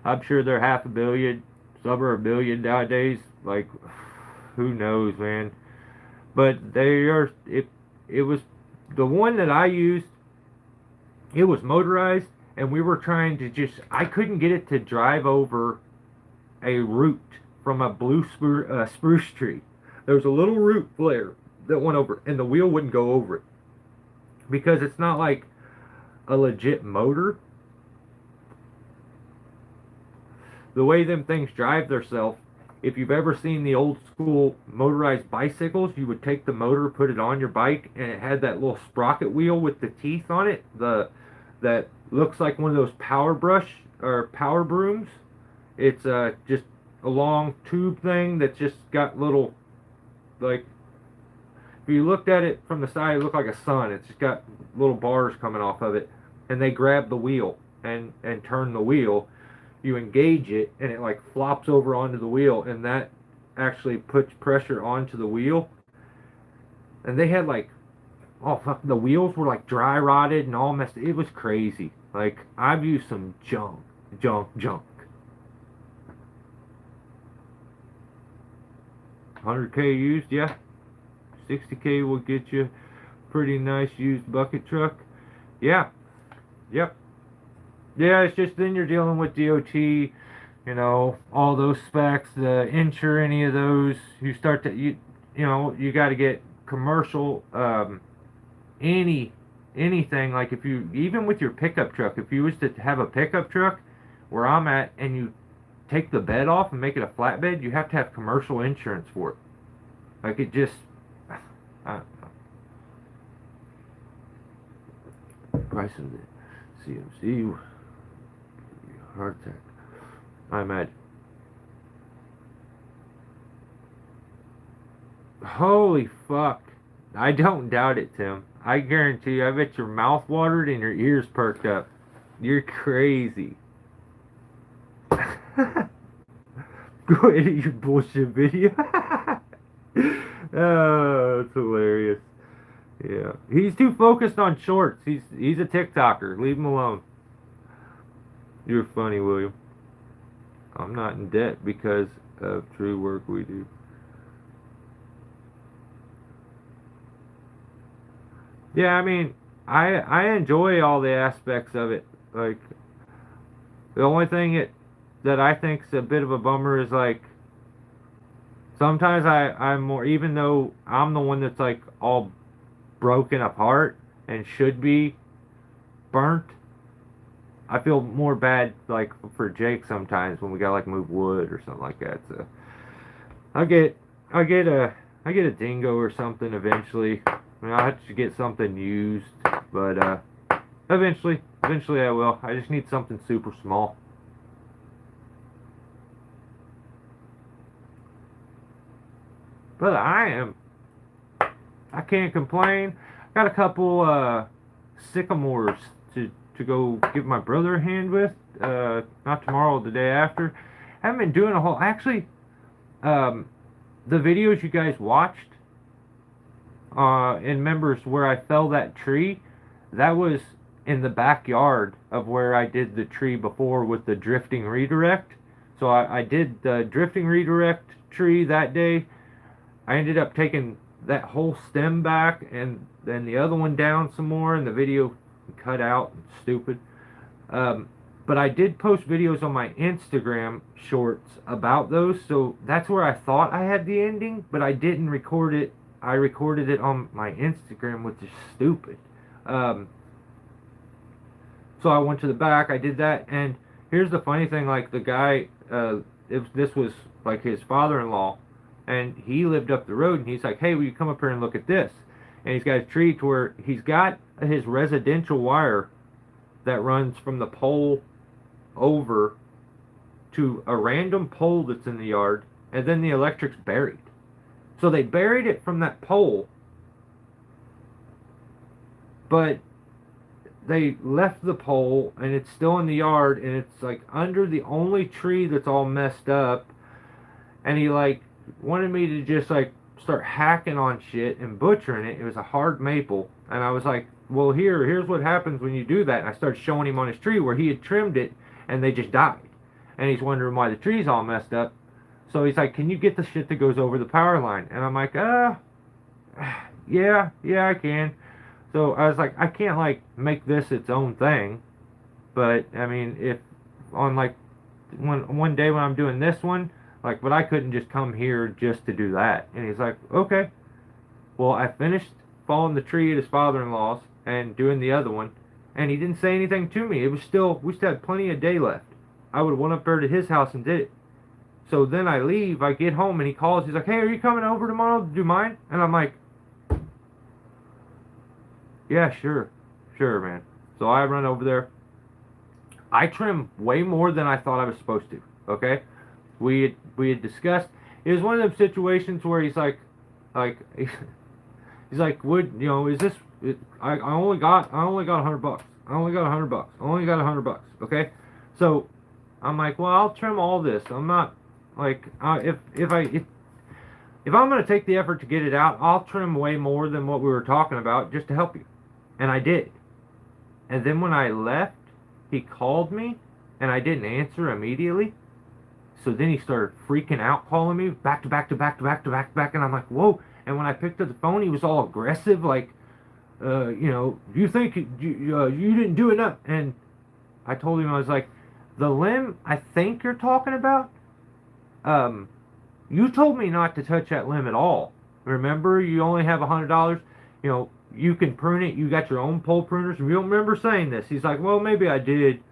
I'm sure they're $500 million. Some are $1 billion nowadays. Like, who knows, man? But they are. It was the one that I used. It was motorized, and we were trying to I couldn't get it to drive over a root from a spruce tree. There was a little root flare that went over, and the wheel wouldn't go over it because it's not like a legit motor. The way them things drive themselves, if you've ever seen the old school motorized bicycles, you would take the motor, put it on your bike, and it had that little sprocket wheel with the teeth on it, that looks like one of those power brush or power brooms. It's just a long tube thing that's just got little, like, if you looked at it from the side, it looked like a sun. It's just got little bars coming off of it, and they grab the wheel and turn the wheel. You engage it, and it like flops over onto the wheel, and that actually puts pressure onto the wheel. And they had like, oh fuck, the wheels were like dry rotted and all messed. It was crazy. Like, I've used some junk. 100K used, yeah. 60K will get you pretty nice used bucket truck. Yeah. Yep. Yeah, it's just then you're dealing with DOT, you know, all those specs, the insure any of those. You start to you know, you got to get commercial anything, like if you, even with your pickup truck, if you was to have a pickup truck where I'm at and you take the bed off and make it a flatbed, you have to have commercial insurance for it. Like, it just, I don't know. Price of the CMC, heart attack. I'm at, holy fuck. I don't doubt it, Tim. I guarantee you, I bet your mouth watered and your ears perked up. You're crazy. Go edit your bullshit video. Oh, it's hilarious. Yeah. He's too focused on shorts. He's a TikToker. Leave him alone. You're funny, William. I'm not in debt because of true work we do. Yeah, I mean, I enjoy all the aspects of it. Like, the only thing that I think's a bit of a bummer is, like, sometimes I'm more, even though I'm the one that's like all broken apart and should be burnt, I feel more bad like for Jake sometimes when we gotta like move wood or something like that. So I get a dingo or something eventually. I mean, I'll have to get something used, but eventually I will. I just need something super small. But I can't complain. Got a couple sycamores to go give my brother a hand with. Not tomorrow, the day after. I haven't been doing a whole. Actually, the videos you guys watched in members where I fell that tree, that was in the backyard of where I did the tree before with the drifting redirect. So I did the drifting redirect tree that day. I ended up taking that whole stem back and then the other one down some more, and the video cut out. Stupid. But I did post videos on my Instagram shorts about those, so that's where I thought I had the ending, but I didn't record it. I recorded it on my Instagram, which is stupid. So I went to the back, I did that, and here's the funny thing, like the guy, this was like his father-in-law, and he lived up the road, and he's like, hey, will you come up here and look at this? And he's got a tree to where he's got his residential wire that runs from the pole over to a random pole that's in the yard, and then the electric's buried. So they buried it from that pole, but they left the pole, and it's still in the yard, and it's like under the only tree that's all messed up, and he like wanted me to just like start hacking on shit and butchering it. It was a hard maple, and I was like, well, here's what happens when you do that. And I started showing him on his tree where he had trimmed it and they just died, and he's wondering why the tree's all messed up. So he's like, can you get the shit that goes over the power line? And I'm like, yeah, I can. So I was like, I can't like make this its own thing, But I mean, if on like one day when I'm doing this one, like, but I couldn't just come here just to do that. And he's like, okay. Well, I finished falling the tree at his father-in-law's and doing the other one, and he didn't say anything to me. It was still, we still had plenty of day left. I would have went up there to his house and did it. So then I leave, I get home, and he calls. He's like, hey, are you coming over tomorrow to do mine? And I'm like, yeah, sure. Sure, man. So I run over there. I trim way more than I thought I was supposed to, okay? We had discussed. It was one of those situations where he's like, would, you know, is this, I only got $100. I only got $100. I only got $100, okay? So I'm like, well, I'll trim all this. I'm not, like, if I'm going to take the effort to get it out, I'll trim way more than what we were talking about just to help you. And I did. And then when I left, he called me, and I didn't answer immediately. So then he started freaking out, calling me back to back to back to back to back to back, and I'm like, whoa. And when I picked up the phone, he was all aggressive, like, you know, you think you didn't do enough. And I told him, I was like, the limb I think you're talking about, you told me not to touch that limb at all. Remember, you only have $100. You know, you can prune it. You got your own pole pruners. You don't remember saying this. He's like, well, maybe I did.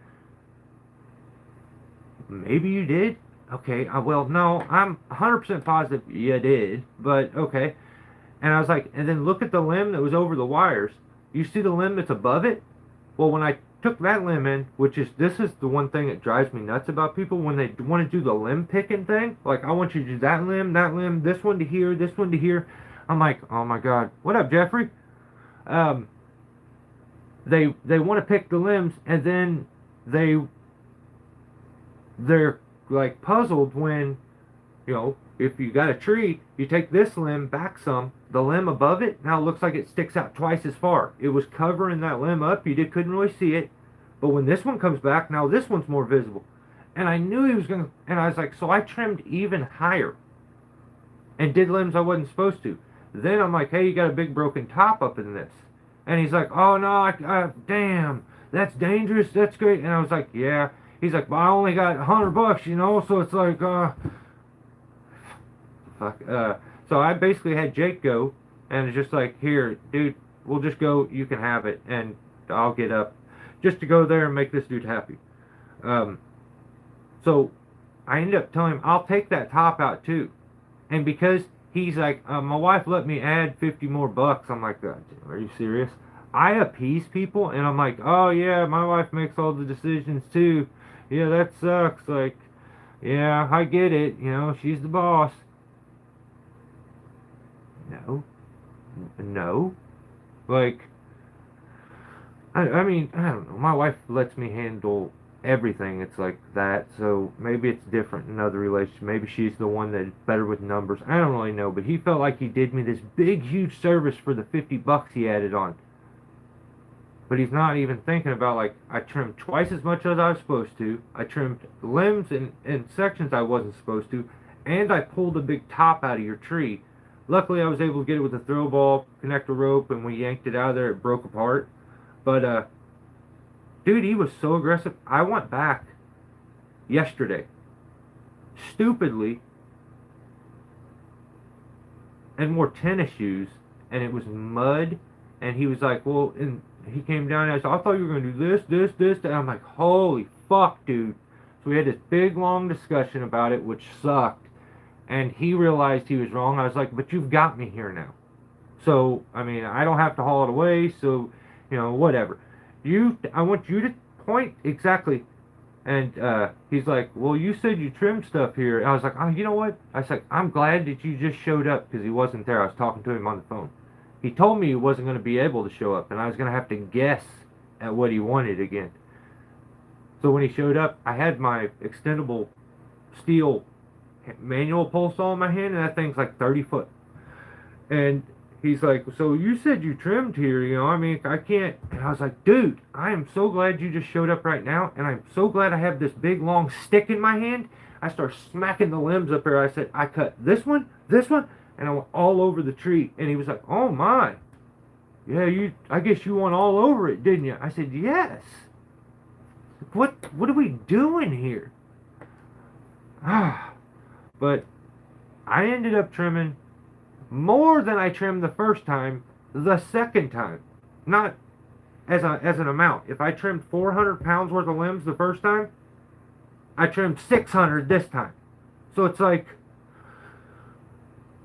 Maybe you did? Okay, well, no, I'm 100% positive you did, but okay. And I was like, and then look at the limb that was over the wires. You see the limb that's above it? Well, when I took that limb in, this is the one thing that drives me nuts about people when they want to do the limb picking thing. Like, I want you to do that limb, this one to here, this one to here. I'm like, oh my God. What up, Jeffrey? They want to pick the limbs, and then they're like puzzled when, you know, if you got a tree, you take this limb back some, the limb above it now looks like it sticks out twice as far. It was covering that limb up, couldn't really see it, but when this one comes back, now this one's more visible. And I knew he was gonna, and I was like, so I trimmed even higher and did limbs I wasn't supposed to. Then I'm like, hey, you got a big broken top up in this. And he's like, oh no, damn, that's dangerous, that's great. And I was like, yeah. He's like, but I only got $100, you know, so it's like, fuck. So I basically had Jake go, and it's just like, here, dude, we'll just go, you can have it, and I'll get up, just to go there and make this dude happy. So I ended up telling him, I'll take that top out too. And because he's like, my wife let me add 50 more bucks, I'm like, God damn, are you serious? I appease people, and I'm like, oh yeah, my wife makes all the decisions too. Yeah, that sucks. Like, yeah, I get it. You know, she's the boss. No. Like, I mean, I don't know. My wife lets me handle everything. It's like that. So maybe it's different in other relationships. Maybe she's the one that's better with numbers. I don't really know. But he felt like he did me this big, huge service for the 50 bucks he added on. But he's not even thinking about, like, I trimmed twice as much as I was supposed to. I trimmed limbs and sections I wasn't supposed to. And I pulled a big top out of your tree. Luckily, I was able to get it with a throw ball, connect a rope, and we yanked it out of there. It broke apart. But, dude, he was so aggressive. I went back yesterday. Stupidly. And wore tennis shoes. And it was mud. And he was like, well, and he came down and I said, I thought you were going to do this. And I'm like, holy fuck, dude. So we had this big, long discussion about it, which sucked. And he realized he was wrong. I was like, but you've got me here now. So, I mean, I don't have to haul it away. So, you know, whatever. I want you to point exactly. And he's like, well, you said you trimmed stuff here. And I was like, oh, you know what? I was like, I'm glad that you just showed up because he wasn't there. I was talking to him on the phone. He told me he wasn't going to be able to show up, and I was going to have to guess at what he wanted again. So when he showed up, I had my extendable steel manual pole saw in my hand, and that thing's like 30 foot. And he's like, so you said you trimmed here, you know, I mean, I can't. And I was like, dude, I am so glad you just showed up right now, and I'm so glad I have this big, long stick in my hand. I start smacking the limbs up there. I said, I cut this one, and I went all over the tree. And he was like, oh my. Yeah, I guess you went all over it, didn't you? I said, yes. What are we doing here? But I ended up trimming more than I trimmed the first time, the second time. Not as an amount. If I trimmed 400 pounds worth of limbs the first time, I trimmed 600 this time. So it's like,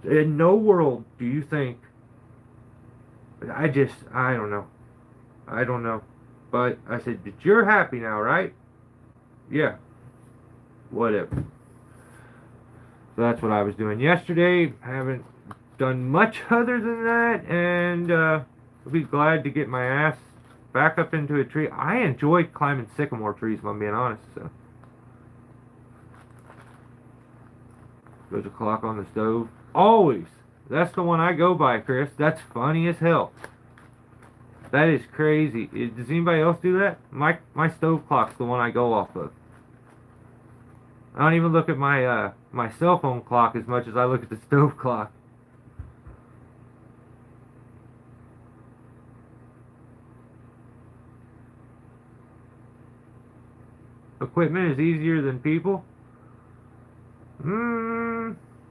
in no world do you think, I don't know. I don't know. But I said, but you're happy now, right? Yeah. Whatever. So that's what I was doing yesterday. I haven't done much other than that, and I'll be glad to get my ass back up into a tree. I enjoy climbing sycamore trees, if I'm being honest. So. There's a clock on the stove. Always. That's the one I go by, Chris. That's funny as hell. That is crazy. Does anybody else do that? My stove clock's the one I go off of. I don't even look at my my cell phone clock as much as I look at the stove clock. Equipment is easier than people?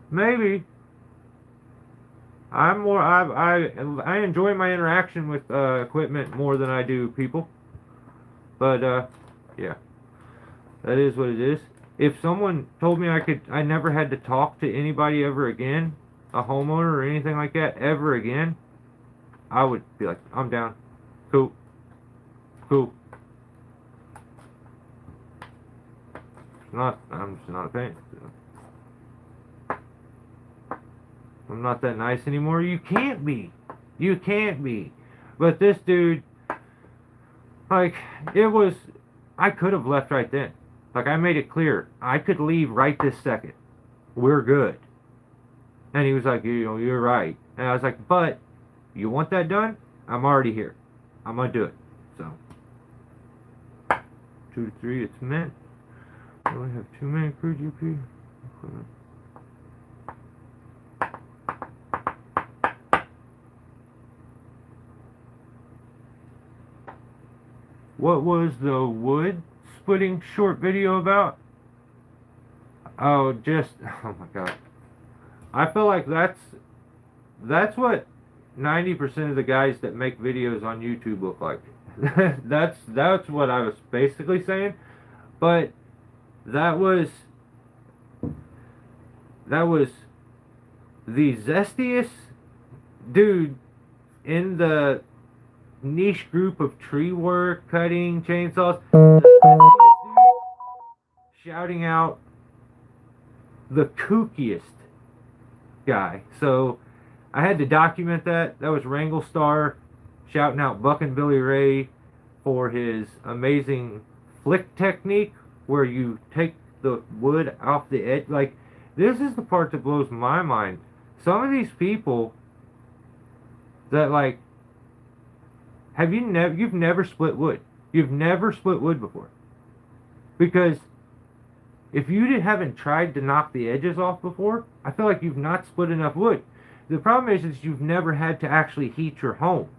Maybe. I enjoy my interaction with equipment more than I do people. But yeah, that is what it is. If someone told me I never had to talk to anybody ever again, a homeowner or anything like that ever again, I would be like, I'm down. Cool. Cool. I'm just not a fan. I'm not that nice anymore. You can't be. You can't be. But this dude, like, I could have left right then. Like, I made it clear. I could leave right this second. We're good. And he was like, you're right. And I was like, but, you want that done? I'm already here. I'm going to do it. So, 2 to 3, it's meant. I only have 2 minute crew GP. What was the wood splitting short video about? Oh my god. I feel like that's what 90% of the guys that make videos on YouTube look like. that's what I was basically saying. But that was the zestiest dude in the niche group of tree work, cutting, chainsaws, shouting out the kookiest guy. So I had to document that. That was Wrangle Star shouting out Buck and Billy Ray for his amazing flick technique where you take the wood off the edge. Like, this is the part that blows my mind. Some of these people that, like, you've never split wood. You've never split wood before. Because if you haven't tried to knock the edges off before, I feel like you've not split enough wood. The problem is you've never had to actually heat your home.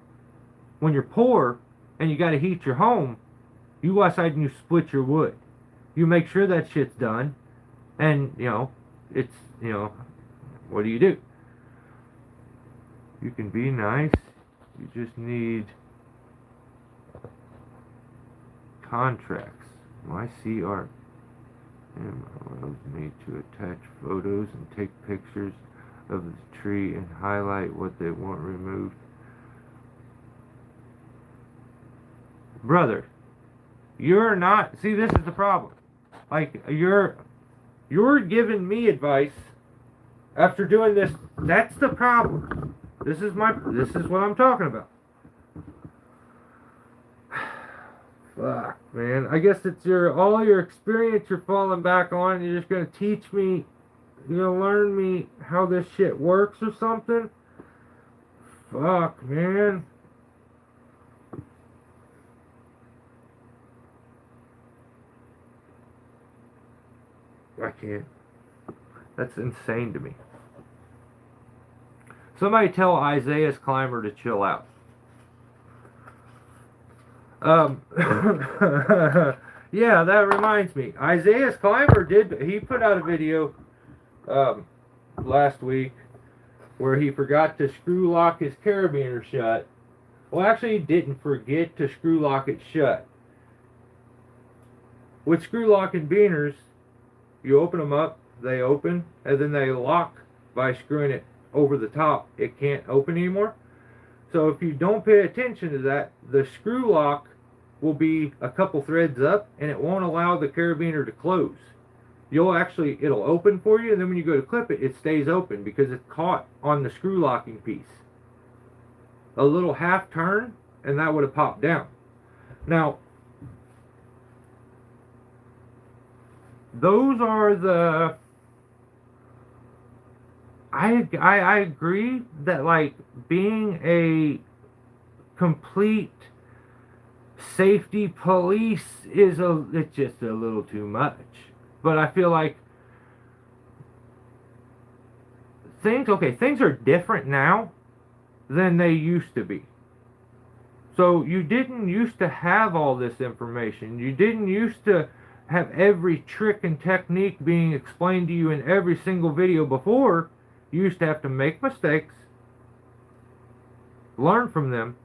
When you're poor and you got to heat your home, you go outside and you split your wood. You make sure that shit's done, and it's what do? You can be nice. You just need contracts. My CR. And allows me to attach photos and take pictures of the tree and highlight what they want removed. Brother, you're not. See, this is the problem. Like, you're giving me advice after doing this. That's the problem. This is what I'm talking about. Fuck, man. I guess it's all your experience you're falling back on. You're just gonna teach me, learn me how this shit works or something. Fuck, man. I can't. That's insane to me. Somebody tell Isaiah's climber to chill out. Yeah, that reminds me. Isaiah's Climber he put out a video last week where he forgot to screw lock his carabiner shut. Well, actually, he didn't forget to screw lock it shut. With screw locking beaners, you open them up, they open, and then they lock by screwing it over the top. It can't open anymore. So if you don't pay attention to that, the screw lock will be a couple threads up, and it won't allow the carabiner to close. It'll open for you, and then when you go to clip it, it stays open because it's caught on the screw locking piece. A little half turn, and that would have popped down. Now, those are the... I agree that, like, being a complete safety police it's just a little too much. But I feel like things are different now than they used to be. So you didn't used to have all this information. You didn't used to have every trick and technique being explained to you in every single video before. You used to have to make mistakes, learn from them,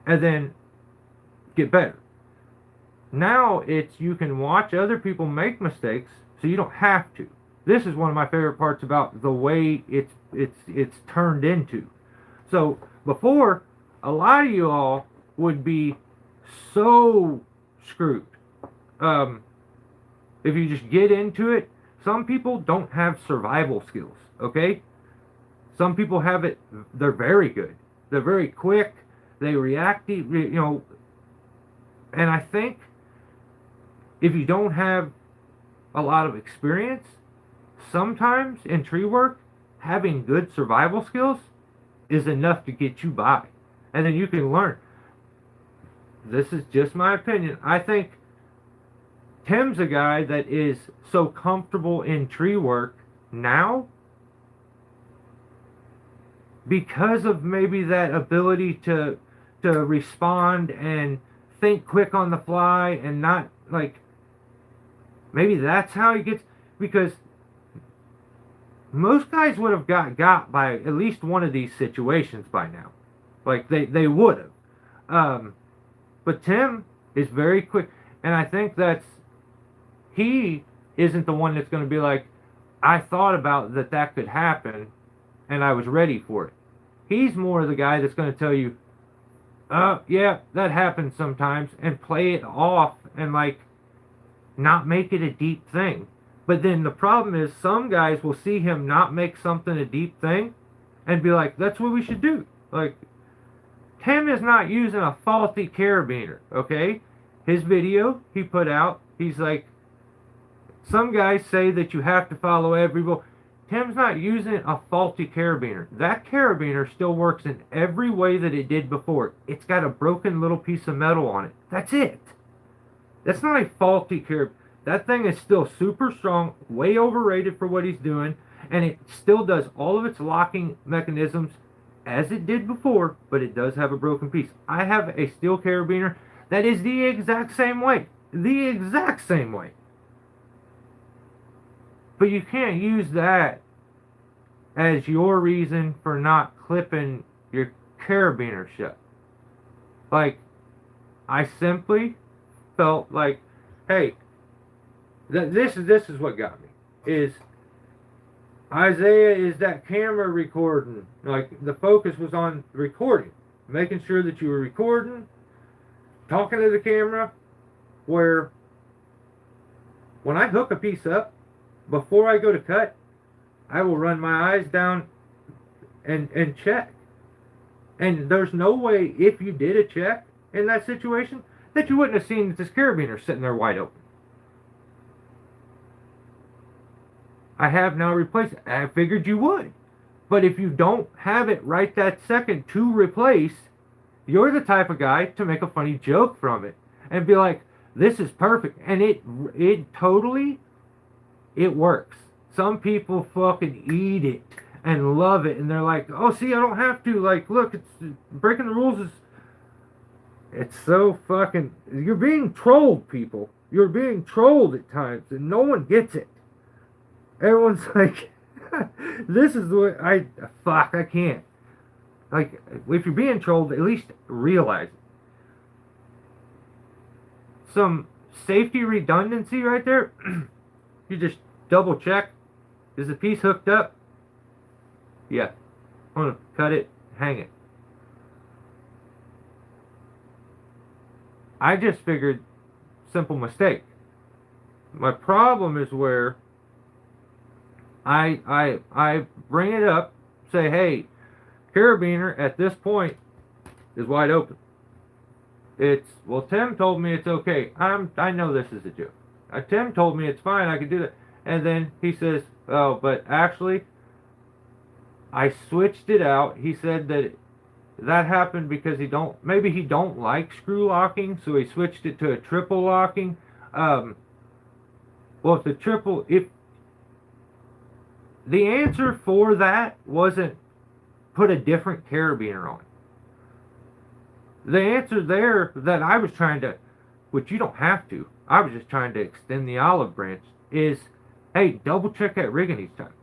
and then get better. Now you can watch other people make mistakes, so you don't have to. This is one of my favorite parts about the way it's turned into. So before, a lot of you all would be so screwed. If you just get into it, some people don't have survival skills, okay? Some people have it, they're very good. They're very quick, they react, and I think if you don't have a lot of experience, sometimes in tree work, having good survival skills is enough to get you by. And then you can learn. This is just my opinion. I think Tim's a guy that is so comfortable in tree work now because of maybe that ability to respond and think quick on the fly and not, like, maybe that's how he gets, because most guys would have got by at least one of these situations by now. Like, they would have. But Tim is very quick, and I think he isn't the one that's going to be like, I thought about that could happen, and I was ready for it. He's more the guy that's going to tell you, yeah, that happens sometimes, and play it off and, like, not make it a deep thing. But then the problem is some guys will see him not make something a deep thing and be like, that's what we should do. Like, Tim is not using a faulty carabiner, okay? His video he put out, he's like, some guys say that you have to follow every rule. Tim's not using a faulty carabiner. That carabiner still works in every way that it did before. It's got a broken little piece of metal on it. That's it. That's not a faulty carabiner. That thing is still super strong, way overrated for what he's doing, and it still does all of its locking mechanisms as it did before, but it does have a broken piece. I have a steel carabiner that is the exact same way. The exact same way. But you can't use that as your reason for not clipping your carabiner shut. Like, I simply felt like, hey, this is what got me. Is Isaiah is that camera recording. Like, the focus was on recording. Making sure that you were recording, talking to the camera, where when I hook a piece up, before I go to cut, I will run my eyes down and check. And there's no way, if you did a check in that situation, that you wouldn't have seen that this carabiner sitting there wide open. I have now replaced it. I figured you would. But if you don't have it right that second to replace, you're the type of guy to make a funny joke from it and be like, this is perfect. And it totally, it works. Some people fucking eat it and love it, and they're like, oh, see, I don't have to. Like, look, it's breaking the rules is, it's so fucking, you're being trolled, people. you're being trolled at times, and no one gets it. Everyone's like, this is what I can't. Like, if you're being trolled, at least realize it. Some safety redundancy right there. You just double check. Is the piece hooked up? Yeah. I'm going to cut it, hang it. I just figured, simple mistake. My problem is where I bring it up, say, hey, carabiner at this point is wide open. Well, Tim told me it's okay. I know this is a joke. Tim told me it's fine, I could do that. And then he says, oh, but actually, I switched it out. He said that happened because maybe he don't like screw locking, so he switched it to a triple locking. Well, if the answer for that wasn't put a different carabiner on. The answer there that I was trying to, which you don't have to, I was just trying to extend the olive branch, is, hey, double check that rigging each time.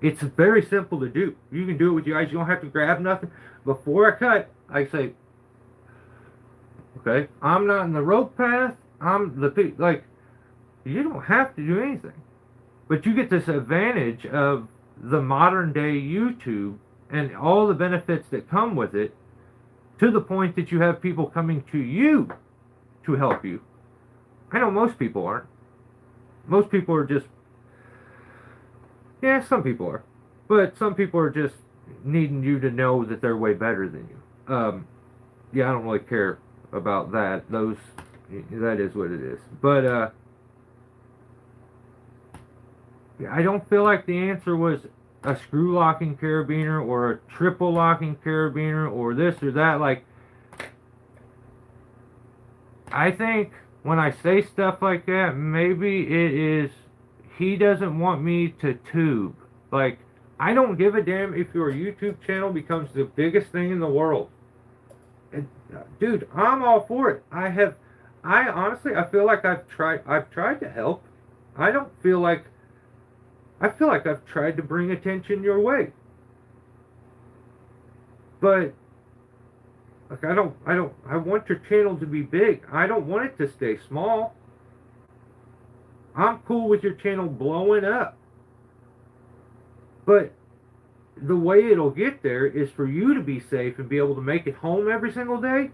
It's very simple to do. You can do it with your eyes. You don't have to grab nothing. Before I cut, I say, okay, I'm not in the rope path. You don't have to do anything. But you get this advantage of the modern day YouTube and all the benefits that come with it, to the point that you have people coming to you to help you. I know most people aren't. Most people are just, yeah, some people are. But some people are just needing you to know that they're way better than you. Yeah, I don't really care about that. That is what it is. But, I don't feel like the answer was a screw locking carabiner or a triple locking carabiner or this or that. Like, I think when I say stuff like that, maybe it is he doesn't want me to tube. Like, I don't give a damn if your YouTube channel becomes the biggest thing in the world. And, dude, I'm all for it. I honestly feel like I've tried to help. I feel like I've tried to bring attention your way. But like I want your channel to be big. I don't want it to stay small. I'm cool with your channel blowing up. But the way it'll get there is for you to be safe and be able to make it home every single day.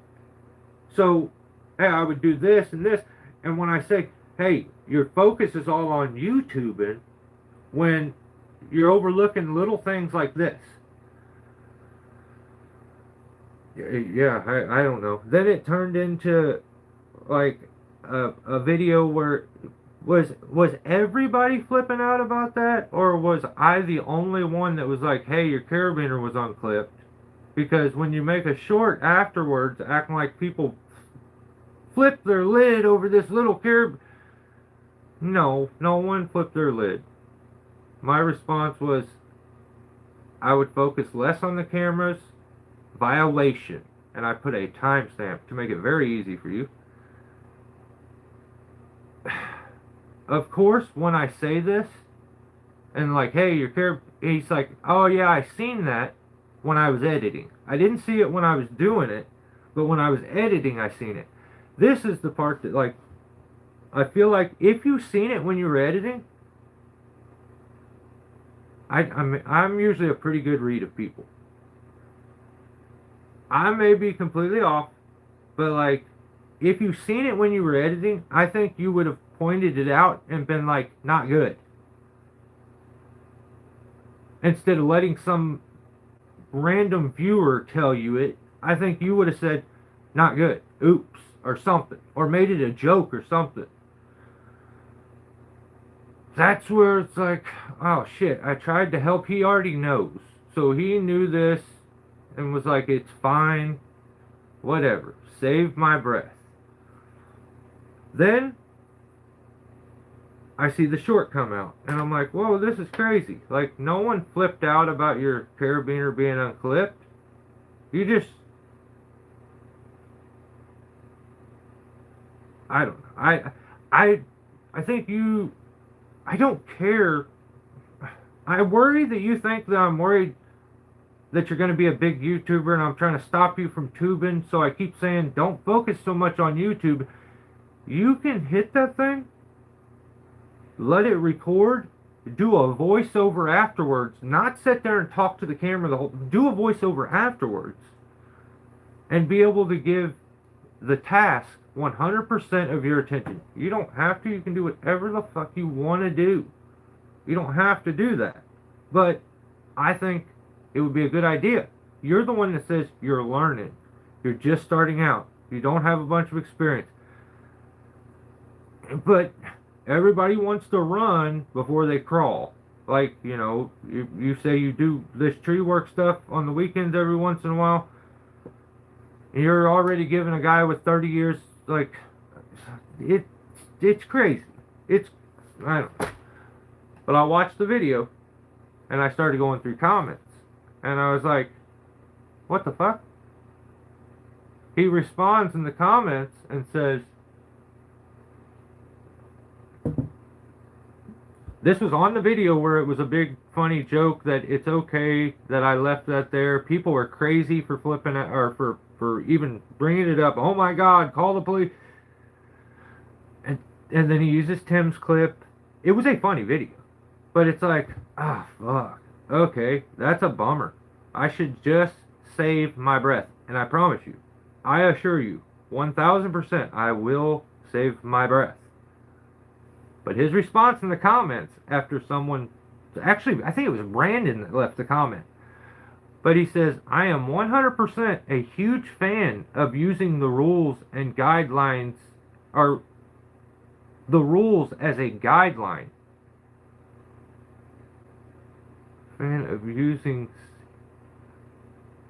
So, hey, I would do this and this. And when I say, hey, your focus is all on YouTubing, when you're overlooking little things like this. Yeah, I don't know. Then it turned into like a video where was everybody flipping out about that, or was I the only one that was like, hey, your carabiner was unclipped? Because when you make a short afterwards acting like people flip their lid over this little carabiner, no one flipped their lid. My response was, I would focus less on the camera's violation, and I put a timestamp to make it very easy for you. Of course, when I say this, and like, hey, he's like, oh yeah, I seen that when I was editing. I didn't see it when I was doing it, but when I was editing, I seen it. This is the part that, like, I feel like if you seen it when you were editing, I'm usually a pretty good read of people. I may be completely off, but like, if you've seen it when you were editing, I think you would have pointed it out and been like, not good. Instead of letting some random viewer tell you it, I think you would have said, not good, oops, or something, or made it a joke or something. That's where it's like, oh shit, I tried to help. He already knows. So he knew this and was like, it's fine, whatever, save my breath. Then I see the short come out, and I'm like, whoa, this is crazy. Like, no one flipped out about your carabiner being unclipped. You just, I don't know. I think you. I don't care. I worry that you think that I'm worried that you're going to be a big YouTuber and I'm trying to stop you from tubing. So I keep saying don't focus so much on YouTube. You can hit that thing, let it record, do a voiceover afterwards, not sit there and talk to the camera the whole. Do a voiceover afterwards, and be able to give the task 100% of your attention. You don't have to. You can do whatever the fuck you want to do. You don't have to do that. But I think it would be a good idea. You're the one that says you're learning. You're just starting out. You don't have a bunch of experience. But everybody wants to run before they crawl. Like, you know, you say you do this tree work stuff on the weekends every once in a while. And you're already giving a guy with 30 years, like, it's crazy. I don't know. But I watched the video, and I started going through comments. And I was like, what the fuck? He responds in the comments and says, this was on the video where it was a big funny joke that it's okay that I left that there. People were crazy for flipping it, or for even bringing it up. Oh my God, call the police. And then he uses Tim's clip. It was a funny video. But it's like, fuck. Okay, that's a bummer. I should just save my breath. And I promise you, I assure you, 1000%, I will save my breath. But his response in the comments after someone, actually, I think it was Brandon that left the comment. But he says, I am 100% a huge fan of using the rules and guidelines, or the rules as a guideline. Fan of using,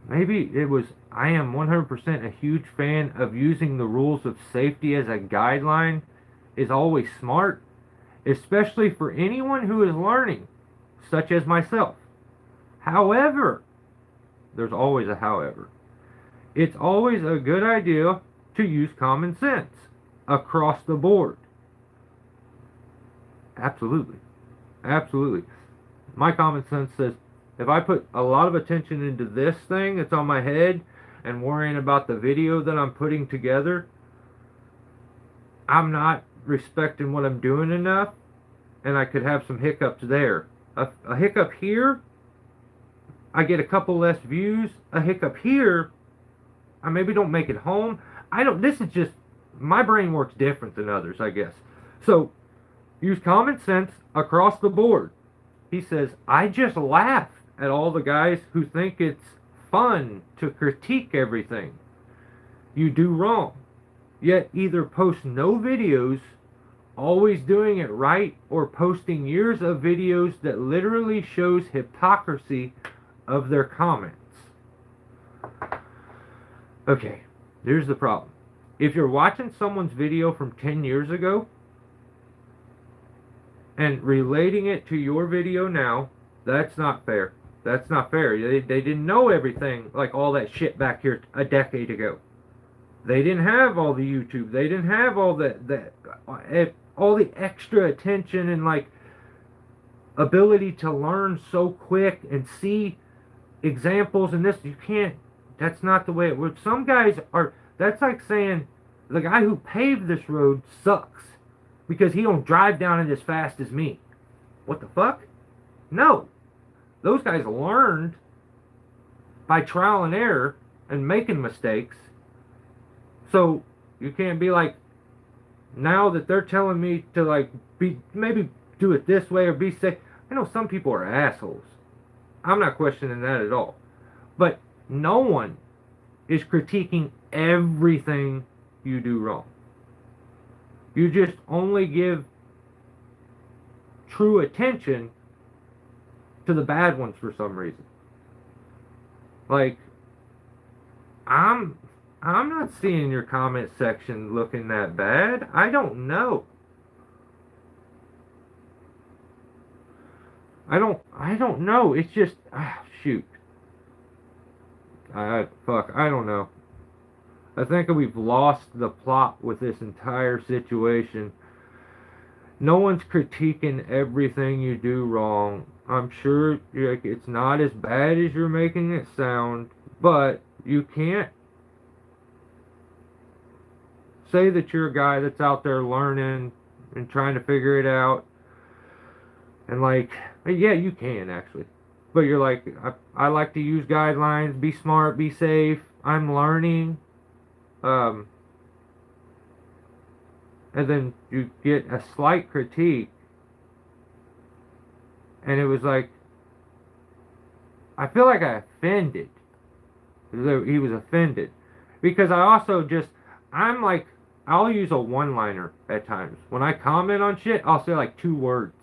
maybe it was, I am 100% a huge fan of using the rules of safety as a guideline is always smart, especially for anyone who is learning, such as myself. However, there's always a however. It's always a good idea to use common sense across the board. Absolutely. Absolutely. My common sense says, if I put a lot of attention into this thing that's on my head and worrying about the video that I'm putting together, I'm not respecting what I'm doing enough, and I could have some hiccups there. A hiccup here, I get a couple less views. A hiccup here, I maybe don't make it home. This is just, my brain works different than others, I guess. So, use common sense across the board. He says, I just laugh at all the guys who think it's fun to critique everything you do wrong, yet either post no videos, always doing it right, or posting years of videos that literally shows hypocrisy of their comments. Okay, here's the problem. If you're watching someone's video from 10 years ago and relating it to your video now, that's not fair. That's not fair. They didn't know everything, like all that shit back here a decade ago. They didn't have all the YouTube. They didn't have all all the extra attention and like ability to learn so quick and see examples and this. You can't. That's not the way it works. Some guys are. That's like saying the guy who paved this road sucks because he don't drive down it as fast as me. What the fuck? No. Those guys learned by trial and error and making mistakes. So you can't be like, now that they're telling me to like maybe do it this way or be safe. I know some people are assholes. I'm not questioning that at all. But no one is critiquing everything you do wrong. You just only give true attention to the bad ones for some reason. Like, I'm not seeing your comment section looking that bad. I don't know. I don't know. It's just, shoot. I don't know. I think we've lost the plot with this entire situation. No one's critiquing everything you do wrong. I'm sure like, it's not as bad as you're making it sound, but you can't say that you're a guy that's out there learning and trying to figure it out. And like, yeah, you can actually. But you're like, I like to use guidelines, be smart, be safe. I'm learning. Um, and then you get a slight critique, and it was like, I feel like I offended. He was offended. Because I also just, I'm like, I'll use a one liner at times. When I comment on shit, I'll say like 2 words.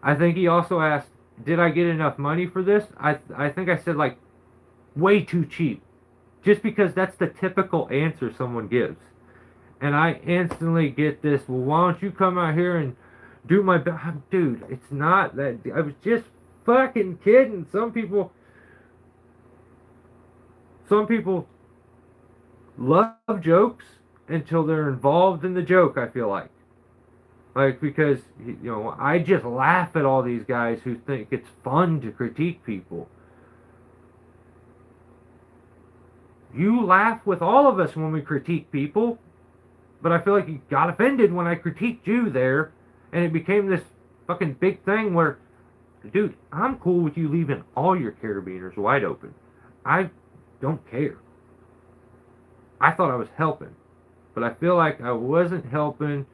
I think he also asked, did I get enough money for this? I think I said like way too cheap. Just because that's the typical answer someone gives. And I instantly get this, well, why don't you come out here and do my best? Dude, it's not that. I was just fucking kidding. Some people love jokes until they're involved in the joke, I feel like. Like, because, I just laugh at all these guys who think it's fun to critique people. You laugh with all of us when we critique people, but I feel like you got offended when I critiqued you there, and it became this fucking big thing where, dude, I'm cool with you leaving all your carabiners wide open. I don't care. I thought I was helping, but I feel like I wasn't helping.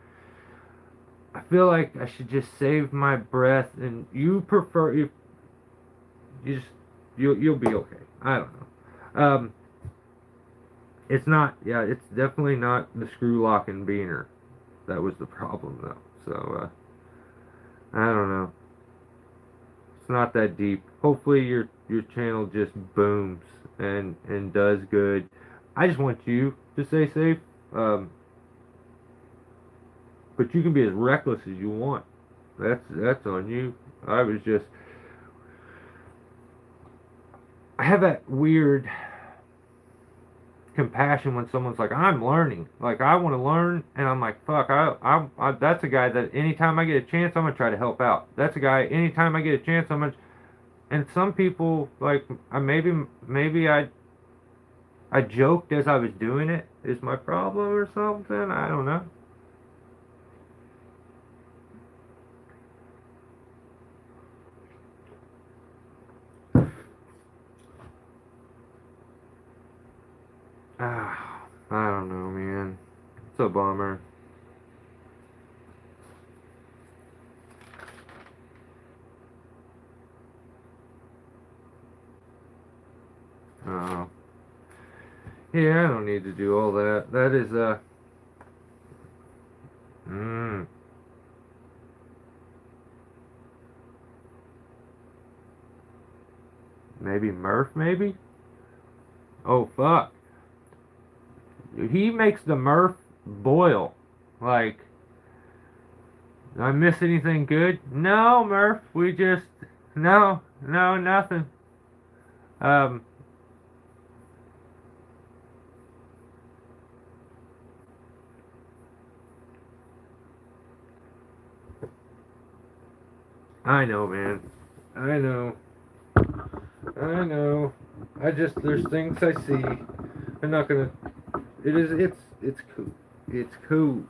I feel like I should just save my breath, and you prefer if you just you'll be okay. I don't know. It's not. Yeah, it's definitely not the screw lock and beaner. That was the problem though. So I don't know. It's not that deep. Hopefully your channel just booms and does good. I just want you to stay safe. But you can be as reckless as you want. That's on you. I have that weird compassion when someone's like, I'm learning. Like, I want to learn, and I'm like, fuck, that's a guy that anytime I get a chance, I'm going to try to help out. That's a guy, anytime I get a chance, and some people, like, maybe I joked as I was doing it, is my problem or something? I don't know. I don't know, man. It's a bummer. Oh. Yeah, I don't need to do all that. That is, mm, maybe Murph, maybe? Oh, fuck. He makes the Murph boil. Like, did I miss anything good? No, Murph. No, nothing. Um, I know, man. I know. I know. There's things I see. I'm not gonna, it's cool. It's cool.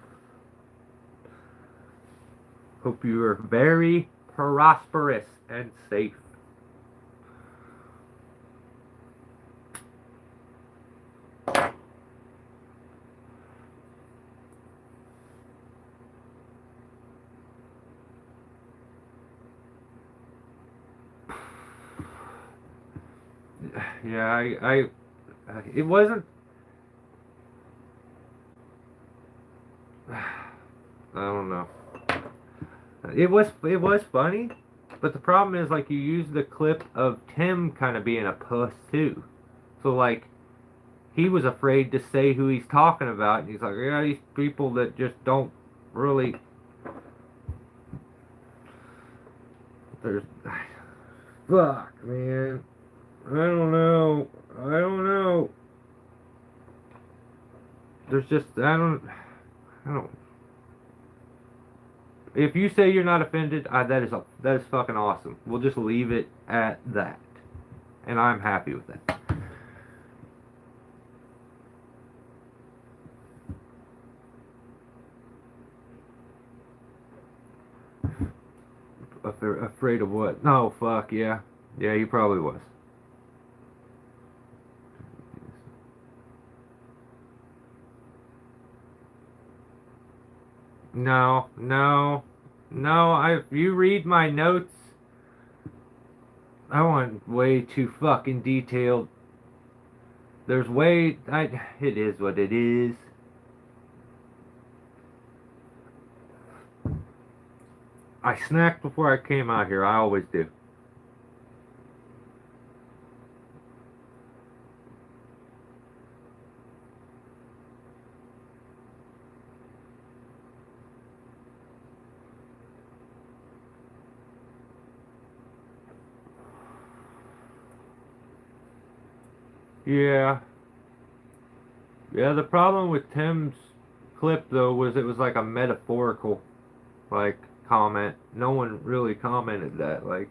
Hope you are very prosperous and safe. Yeah, it wasn't. I don't know. It was funny, but the problem is like you use the clip of Tim kind of being a puss too. So like he was afraid to say who he's talking about, and he's like, yeah, these people that just don't really. There's, fuck, man. I don't know. there's just, I don't. If you say you're not offended, that is fucking awesome. We'll just leave it at that, and I'm happy with that. Afraid of what? No, fuck yeah, yeah, he probably was. No, no, no. If you read my notes, I want way too fucking detailed. There's way. It is what it is. I snacked before I came out here. I always do. Yeah. Yeah, the problem with Tim's clip though was it was like a metaphorical like comment. No one really commented that. Like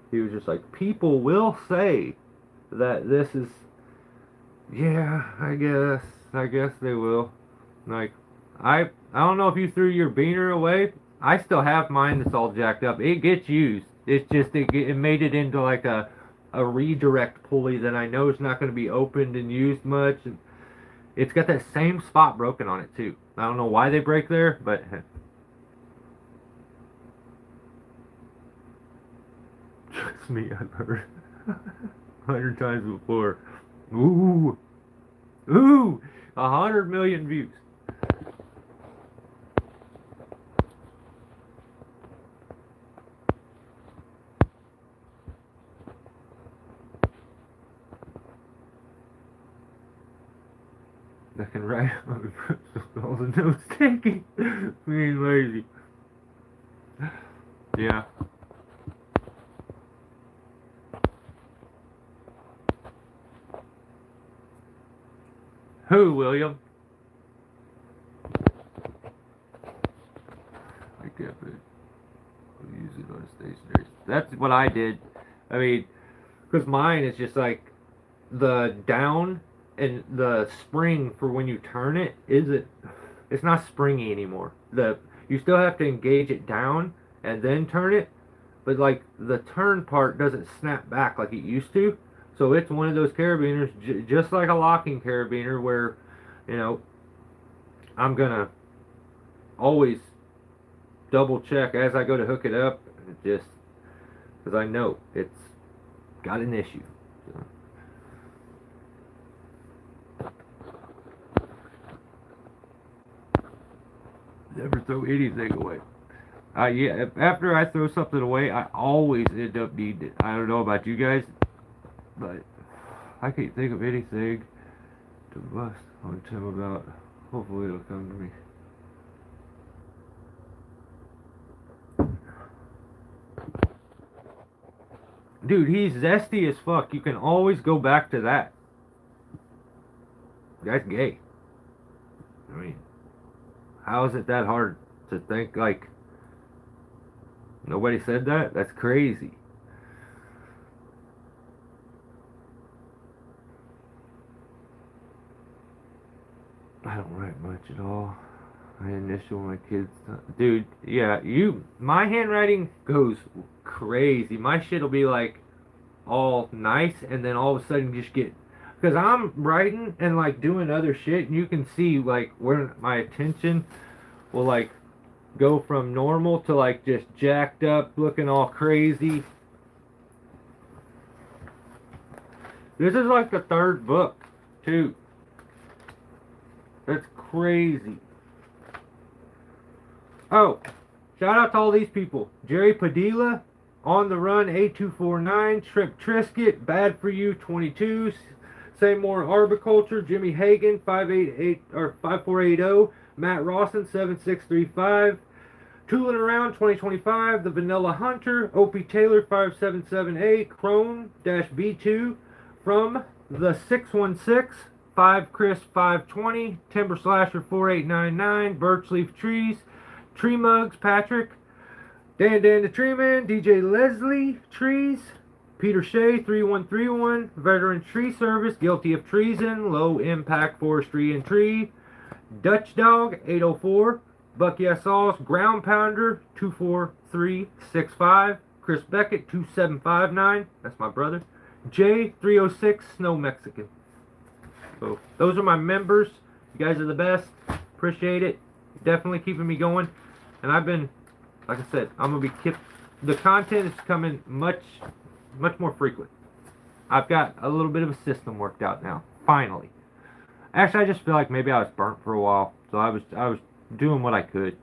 he was just like people will say that this is yeah, I guess they will. Like I don't know if you threw your beaner away. I still have mine that's all jacked up. It gets used. It's just it made it into like a redirect pulley that I know is not going to be opened and used much. And it's got that same spot broken on it too. I don't know why they break there, but trust me, I've heard 100 times before. Ooh, ooh, 100 million views. That can write all the notes taking. Being lazy. Yeah. Who, William? I can't use it on stationary. That's what I did. I mean, because mine is just like the down and the spring for when you turn it isn't. It's not springy anymore. You still have to engage it down and then turn it, but like the turn part doesn't snap back like it used to. So it's one of those carabiners, just like a locking carabiner, where, you know, I'm gonna always double check as I go to hook it up, just because I know it's got an issue. So. Never throw anything away. Yeah, after I throw something away, I always end up needing it. I don't know about you guys, but I can't think of anything to bust on Tim about. Hopefully it'll come to me. Dude, he's zesty as fuck. You can always go back to that. That's gay. I mean, how is it that hard to think, like, nobody said that? That's crazy. I don't write much at all. I initial my kids. Dude, yeah, my handwriting goes crazy. My shit'll be like all nice and then all of a sudden just get, because I'm writing and like doing other shit and you can see like where my attention will like go from normal to like just jacked up, looking all crazy. This is like the third book too. That's crazy. Oh, shout out to all these people. Jerry Padilla, On the Run A249, Shrimp Trisket, Bad For You 22, Seymour Arboriculture, Jimmy Hagan 588 or 5480, Matt Rawson 7635, Toolin' Around 2025, The Vanilla Hunter, OP Taylor 5778, Chrome-B2 from the 616 5 Chris 520, Timber Slasher 4899, Birch Leaf Trees, Tree Mugs Patrick, Dan the Tree Man, DJ Leslie Trees, Peter Shea 3131, Veteran Tree Service, Guilty of Treason, Low Impact Forestry and Tree, Dutch Dog 804, Bucky Sauce, Ground Pounder 24365, Chris Beckett 2759, that's my brother, J306 Snow Mexican. So those are my members. You guys are the best. Appreciate it. Definitely keeping me going. And I've been, like I said, I'm gonna be the content is coming much more frequent. I've got a little bit of a system worked out now. Finally. Actually, I just feel like maybe I was burnt for a while, so I was doing what I could.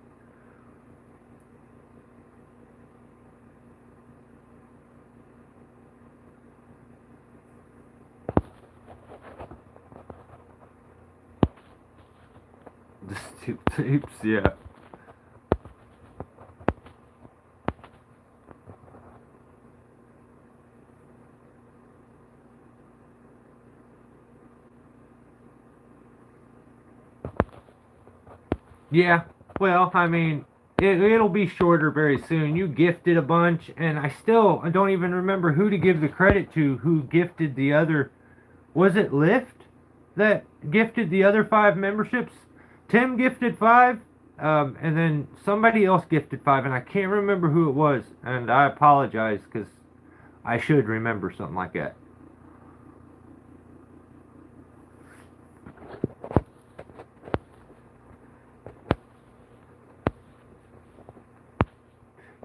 The stupid tapes, yeah. Yeah, well, I mean, it'll be shorter very soon. You gifted a bunch, and I don't even remember who to give the credit to who gifted the other. Was it Lyft that gifted the other 5 memberships? Tim gifted 5, and then somebody else gifted 5, and I can't remember who it was, and I apologize, because I should remember something like that.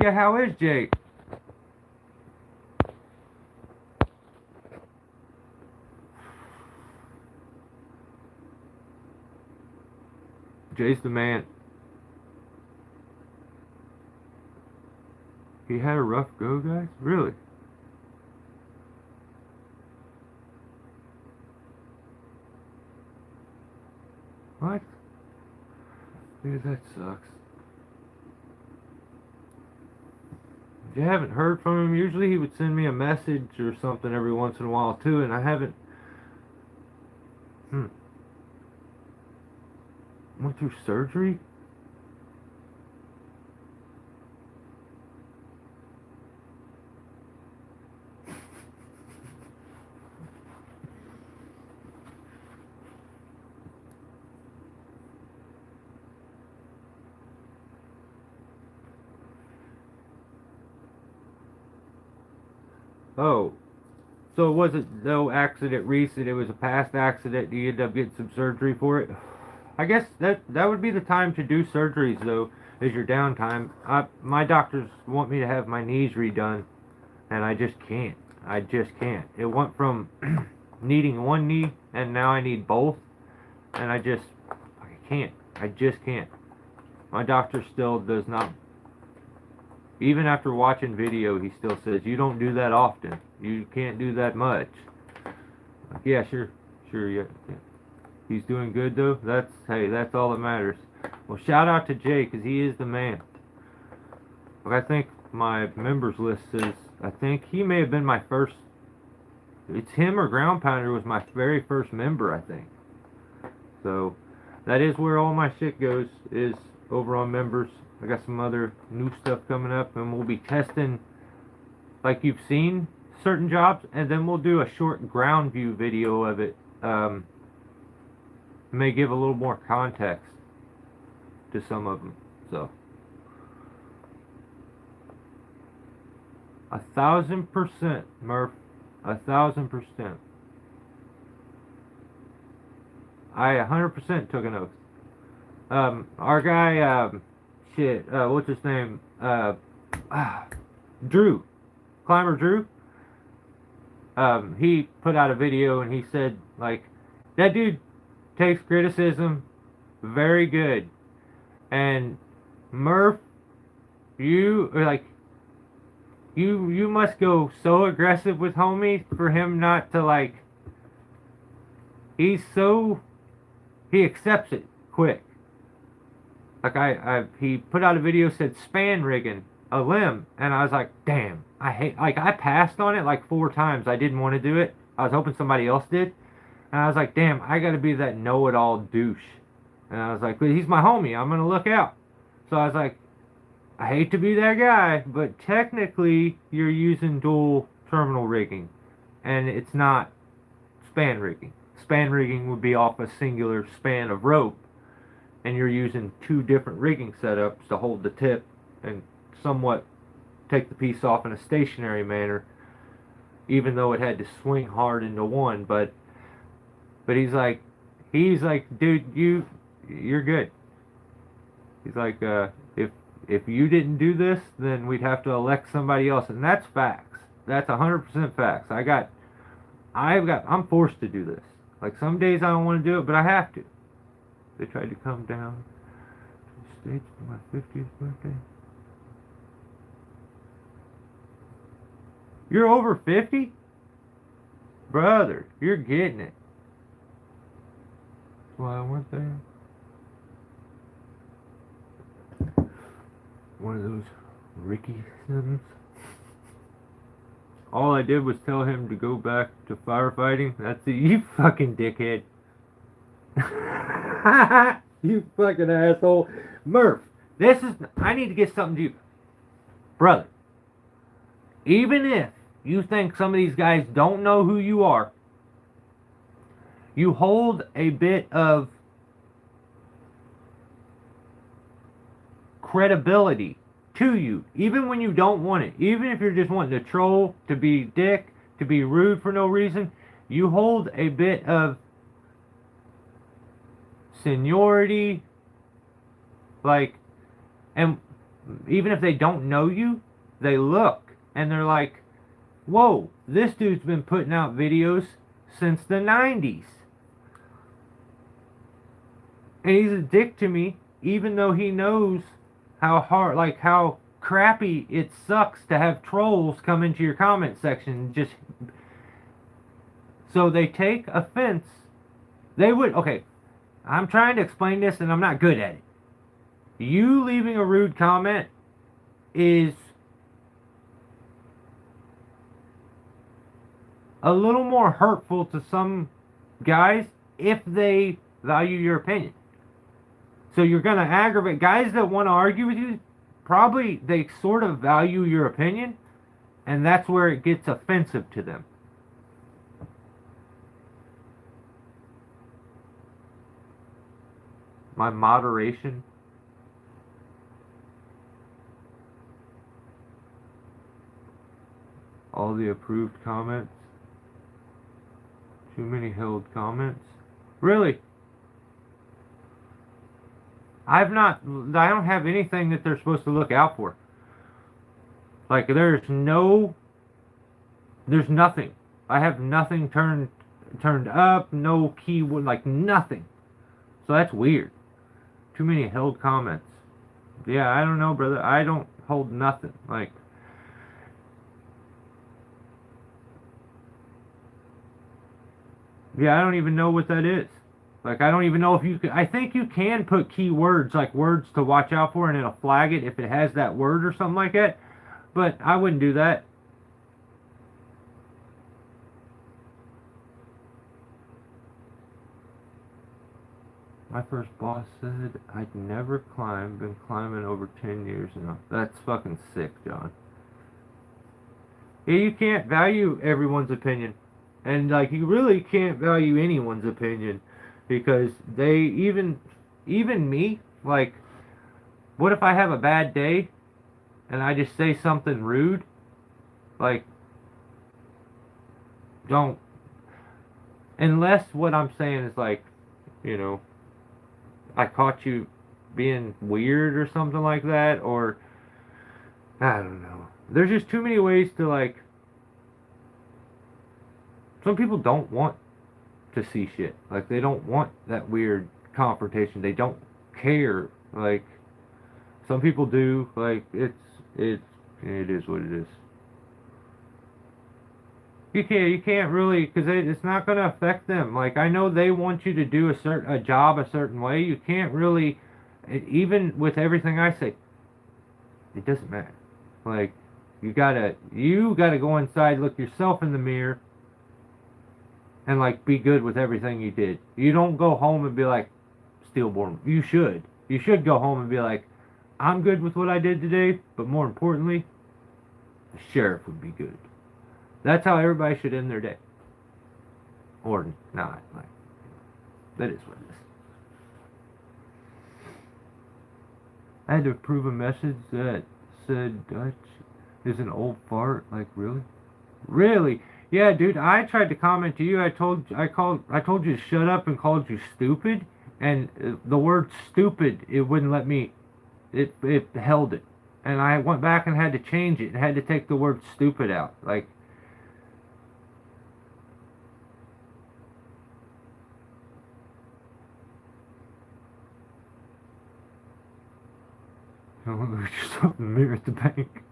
Yeah, how is Jake? Jay's the man. He had a rough go, guys? Really? What? Dude, that sucks. If you haven't heard from him, usually he would send me a message or something every once in a while too, and I haven't. Went through surgery? Oh, so was it no accident recent? It was a past accident. You end up getting some surgery for it. I guess that would be the time to do surgeries though, is your downtime. My doctors want me to have my knees redone, and I just can't. I just can't. It went from needing one knee, and now I need both, and I can't. I just can't. My doctor still does not. Even after watching video, he still says, you don't do that often. You can't do that much. Like, yeah, sure, yeah. He's doing good, though. That's all that matters. Well, shout out to Jay, because he is the man. Like, I think my members list says, I think he may have been my first, it's him or Ground Pounder was my very first member, I think. So, that is where all my shit goes, is over on members. I got some other new stuff coming up, and we'll be testing, like you've seen, certain jobs, and then we'll do a short ground view video of it. May give a little more context to some of them. So, 1,000%, Murph. 1,000%. I 100% took an oath. Our guy, what's his name? Drew. Climber Drew. He put out a video and he said, like, that dude takes criticism very good. And Murph, you must go so aggressive with homie for him not to, like, he accepts it quick. Like he put out a video, said span rigging a limb, and I was like, damn, I passed on it like 4 times. I didn't want to do it. I was hoping somebody else did, And I was like, damn, I gotta be that know-it-all douche. And I was like, but he's my homie. I'm gonna look out. So I was like, I hate to be that guy, but technically you're using dual terminal rigging, and it's not span rigging. Span rigging would be off a singular span of rope, and you're using two different rigging setups to hold the tip and somewhat take the piece off in a stationary manner, even though it had to swing hard into one. But he's like, dude, you're good. He's like, if you didn't do this, then we'd have to elect somebody else, and that's facts. That's 100% facts. I'm forced to do this. Like some days I don't want to do it, but I have to. They tried to come down to the States for my 50th birthday. You're over 50? Brother, you're getting it. That's why I went there. One of those Ricky Sims. All I did was tell him to go back to firefighting. That's it. You fucking dickhead. You fucking asshole. Murph, I need to get something to you. Brother, even if you think some of these guys don't know who you are, you hold a bit of credibility to you, even when you don't want it. Even if you're just wanting to troll, to be dick, to be rude for no reason, you hold a bit of seniority, like, and even if they don't know you, they look and they're like, whoa, this dude's been putting out videos since the 90s. And he's a dick to me, even though he knows how hard, like how crappy it sucks to have trolls come into your comment section. Just so they take offense. Okay, I'm trying to explain this and I'm not good at it. You leaving a rude comment is a little more hurtful to some guys if they value your opinion. So you're going to aggravate guys that want to argue with you. Probably they sort of value your opinion, and that's where it gets offensive to them. My moderation. All the approved comments. Too many held comments. Really? I don't have anything that they're supposed to look out for. Like there's nothing. I have nothing turned up, no keyword, like nothing. So that's weird. Too many held comments. Yeah, I don't know, brother. I don't hold nothing. Like, yeah, I don't even know what that is. Like, I don't even know if you can. I think you can put keywords, like words to watch out for, and it'll flag it if it has that word or something like that. But I wouldn't do that. My first boss said I'd never climb. Been climbing over 10 years now. That's fucking sick, John. Yeah, you can't value everyone's opinion. And, like, you really can't value anyone's opinion. Because even me, like, what if I have a bad day and I just say something rude? Like, don't, unless what I'm saying is like, you know, I caught you being weird or something like that, or, I don't know. There's just too many ways to, like, some people don't want to see shit. Like, they don't want that weird confrontation. They don't care. Like, some people do. Like, it is what it is. You can't really, because it's not going to affect them. Like, I know they want you to do a job a certain way. You can't really, even with everything I say, it doesn't matter. Like, you gotta go inside, look yourself in the mirror, and like be good with everything you did. You don't go home and be like stillborn. You should. You should go home and be like, I'm good with what I did today, but more importantly, the sheriff would be good. That's how everybody should end their day. Or not. Like, that is what it is. I had to approve a message that said Dutch is an old fart. Like, really? Really? Yeah, dude, I tried to comment to you. I told you to shut up and called you stupid, and the word stupid, it wouldn't let me. It held it, and I went back and had to change it and had to take the word stupid out. Like, don't look at yourself in the mirror at the bank.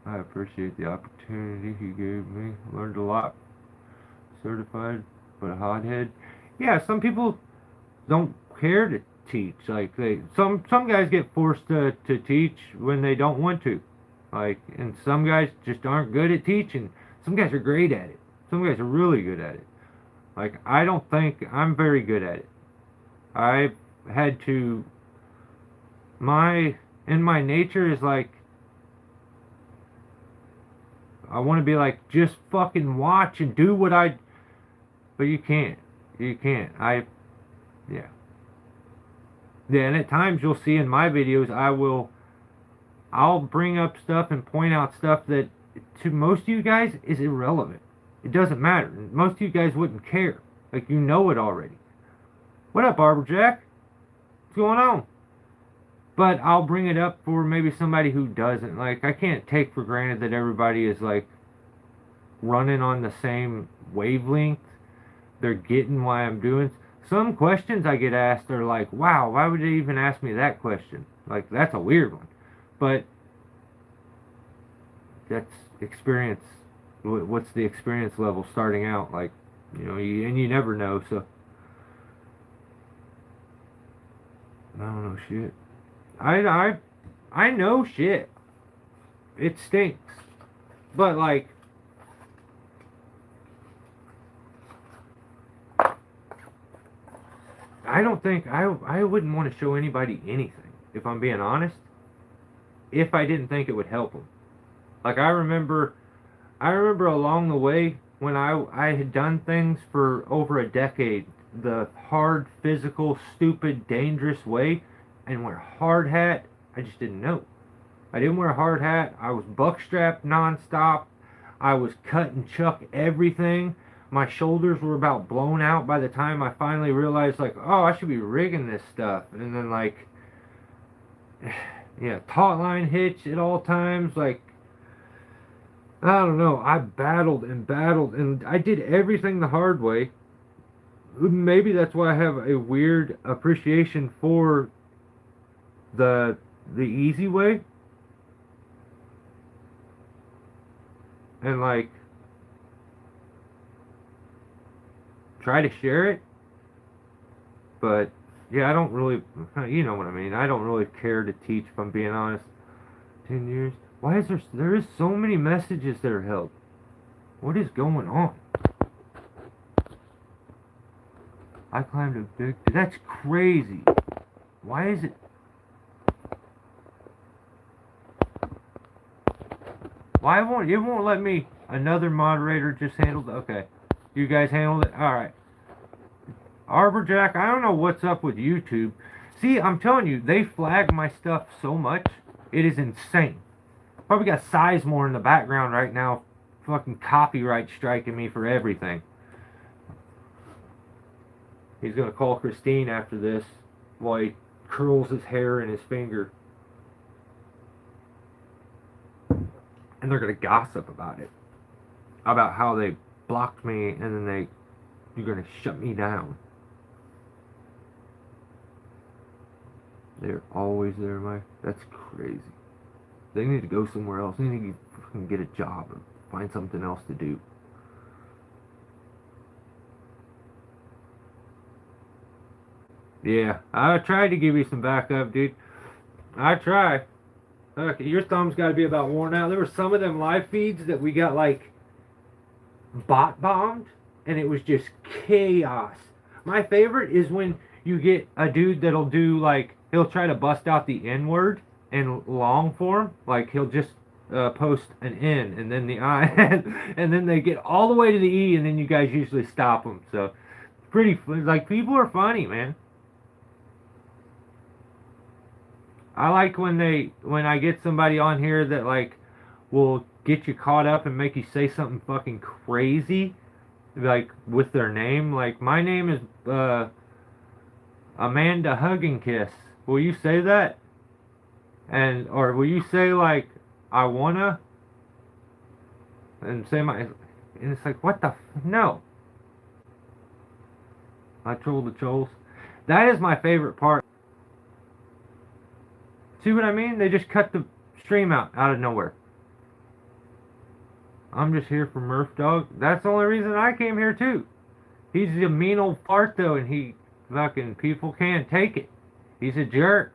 I appreciate the opportunity he gave me. Learned a lot. Certified, but a hothead. Yeah, some people don't care to teach. Like some guys get forced to teach when they don't want to. Like, and some guys just aren't good at teaching. Some guys are great at it. Some guys are really good at it. Like, I don't think I'm very good at it. I've had to. My nature is like, I want to be like, just fucking watch and do what I. But you can't. You can't. Yeah. Yeah, and at times you'll see in my videos, I'll bring up stuff and point out stuff that to most of you guys is irrelevant. It doesn't matter. Most of you guys wouldn't care. Like, you know it already. What up, Barber Jack? What's going on? But I'll bring it up for maybe somebody who doesn't. Like, I can't take for granted that everybody is like running on the same wavelength. They're getting why I'm doing. Some questions I get asked are like, wow, why would they even ask me that question? Like, that's a weird one. But that's experience. What's the experience level starting out? Like, you know, and you never know, so. I don't know shit. I know shit. It stinks. But, like, I don't think I wouldn't want to show anybody anything, if I'm being honest, if I didn't think it would help them. Like, I remember along the way when I had done things for over a decade the hard, physical, stupid, dangerous way, and wear a hard hat. I just didn't know. I didn't wear a hard hat. I was buck strapped nonstop. I was cut and chuck everything. My shoulders were about blown out by the time I finally realized, like, oh, I should be rigging this stuff. And then, like, yeah, taut line hitch at all times. Like, I don't know. I battled and battled, and I did everything the hard way. Maybe that's why I have a weird appreciation for the easy way. And, like, try to share it. But, yeah, I don't really, you know what I mean. I don't really care to teach, if I'm being honest. 10 years. Why is there is so many messages that are held? What is going on? I climbed a big, that's crazy. Why is it? Why it won't let me, another moderator just handled it? Okay. You guys handled it? Alright. Arborjack, I don't know what's up with YouTube. See, I'm telling you, they flag my stuff so much, it is insane. Probably got Sizemore in the background right now, fucking copyright striking me for everything. He's gonna call Christine after this while he curls his hair in his finger. And they're gonna gossip about it. About how they blocked me and then you're gonna shut me down. They're always there, Mike. That's crazy. They need to go somewhere else. They need to fucking get a job or find something else to do. Yeah, I tried to give you some backup, dude. I try. Okay, your thumb's got to be about worn out. There were some of them live feeds that we got like bot bombed, and it was just chaos. My favorite is when you get a dude that'll do like he'll try to bust out the N word in long form, like he'll just post an N and then the I, and then they get all the way to the E, and then you guys usually stop them. So pretty like people are funny, man. I like when I get somebody on here that like will get you caught up and make you say something fucking crazy, like with their name. Like my name is Amanda Hug and Kiss. Will you say that? And or will you say like I wanna and say my and it's like what the no. I troll the trolls. That is my favorite part. See what I mean? They just cut the stream out of nowhere. I'm just here for Murph Dog. That's the only reason I came here too. He's a mean old fart though, and he fucking people can't take it. He's a jerk.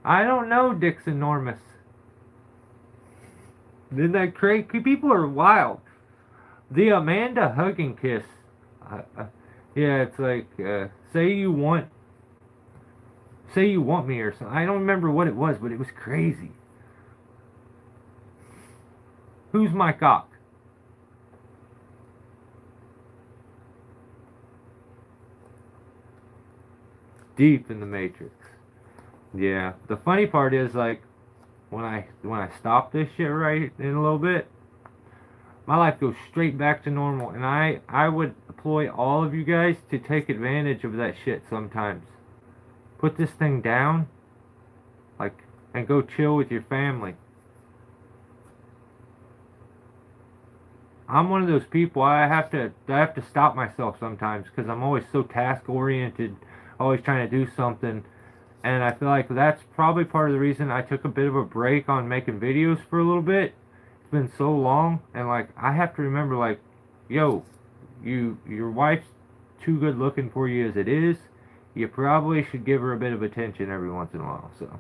I don't know, Dick's enormous. Isn't that crazy? People are wild. The Amanda Hug and Kiss. Yeah, it's like say you want me or something. I don't remember what it was, but it was crazy. Who's my cock? Deep in the Matrix. Yeah. The funny part is like when I stop this shit right in a little bit, my life goes straight back to normal, and I would employ all of you guys to take advantage of that shit sometimes. Put this thing down, like, and go chill with your family. I'm one of those people. I have to stop myself sometimes because I'm always so task oriented, always trying to do something, and I feel like that's probably part of the reason I took a bit of a break on making videos for a little bit. It's been so long, and like I have to remember, like, yo, your wife's too good looking for you as it is. You probably should give her a bit of attention every once in a while. So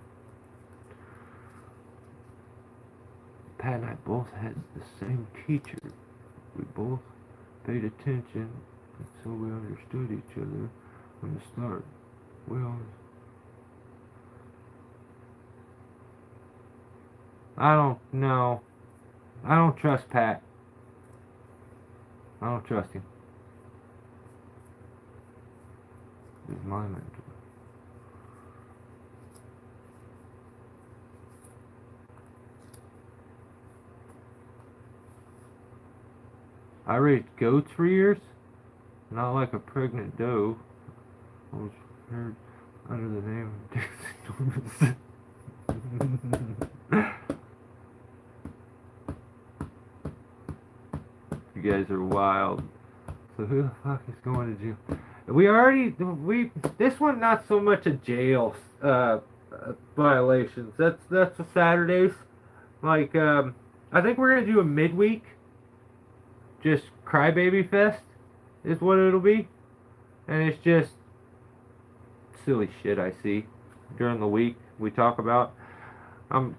Pat and I both had the same teacher. We both paid attention, and so we understood each other from the start. Well, I don't know. I don't trust Pat. I don't trust him. He's my mentor. I raised goats for years, not like a pregnant doe. I was prepared under the name of Dixie You guys are wild. So who the fuck is going to jail? This one not so much a jail violations. That's the Saturdays. Like I think we're gonna do a midweek. Just crybaby fest is what it'll be, and it's just silly shit I see during the week we talk about. I'm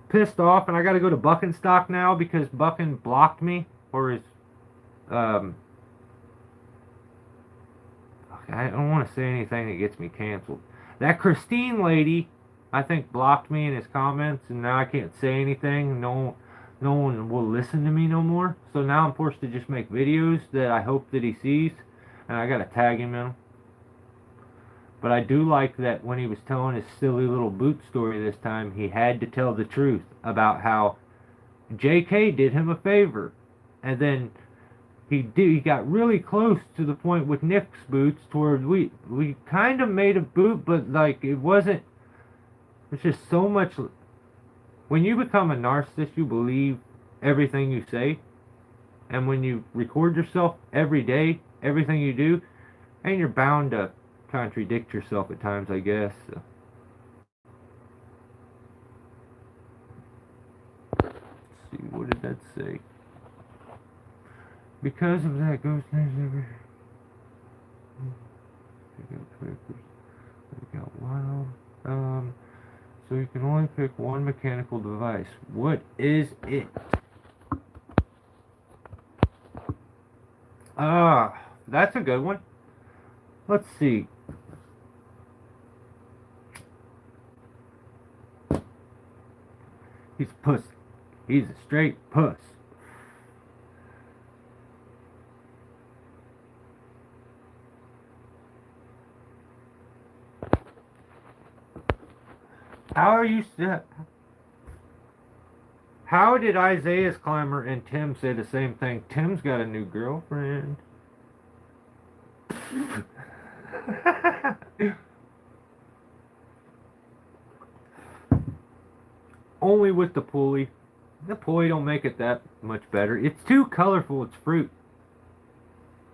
pissed off, and I got to go to Buckenstock now because Bucken blocked me, or his I don't want to say anything that gets me canceled. That Christine lady, I think, blocked me in his comments, and now I can't say anything. No one will listen to me no more. So now I'm forced to just make videos that I hope that he sees, and I gotta tag him in them. But I do like that when he was telling his silly little boot story this time, he had to tell the truth about how JK did him a favor, and then he got really close to the point with Nick's boots to where we kind of made a boot, but like it wasn't. It's just so much. When you become a narcissist, you believe everything you say. And when you record yourself every day, everything you do, and you're bound to contradict yourself at times, I guess. So. Let's see, what did that say? Because of that, ghost names every... Pick up crackers. They got wild. So you can only pick one mechanical device. What is it? That's a good one. Let's see. He's a puss. He's a straight puss. How are you still... How did Isaiah's climber and Tim say the same thing? Tim's got a new girlfriend. Only with the pulley. The pulley don't make it that much better. It's too colorful. It's fruit.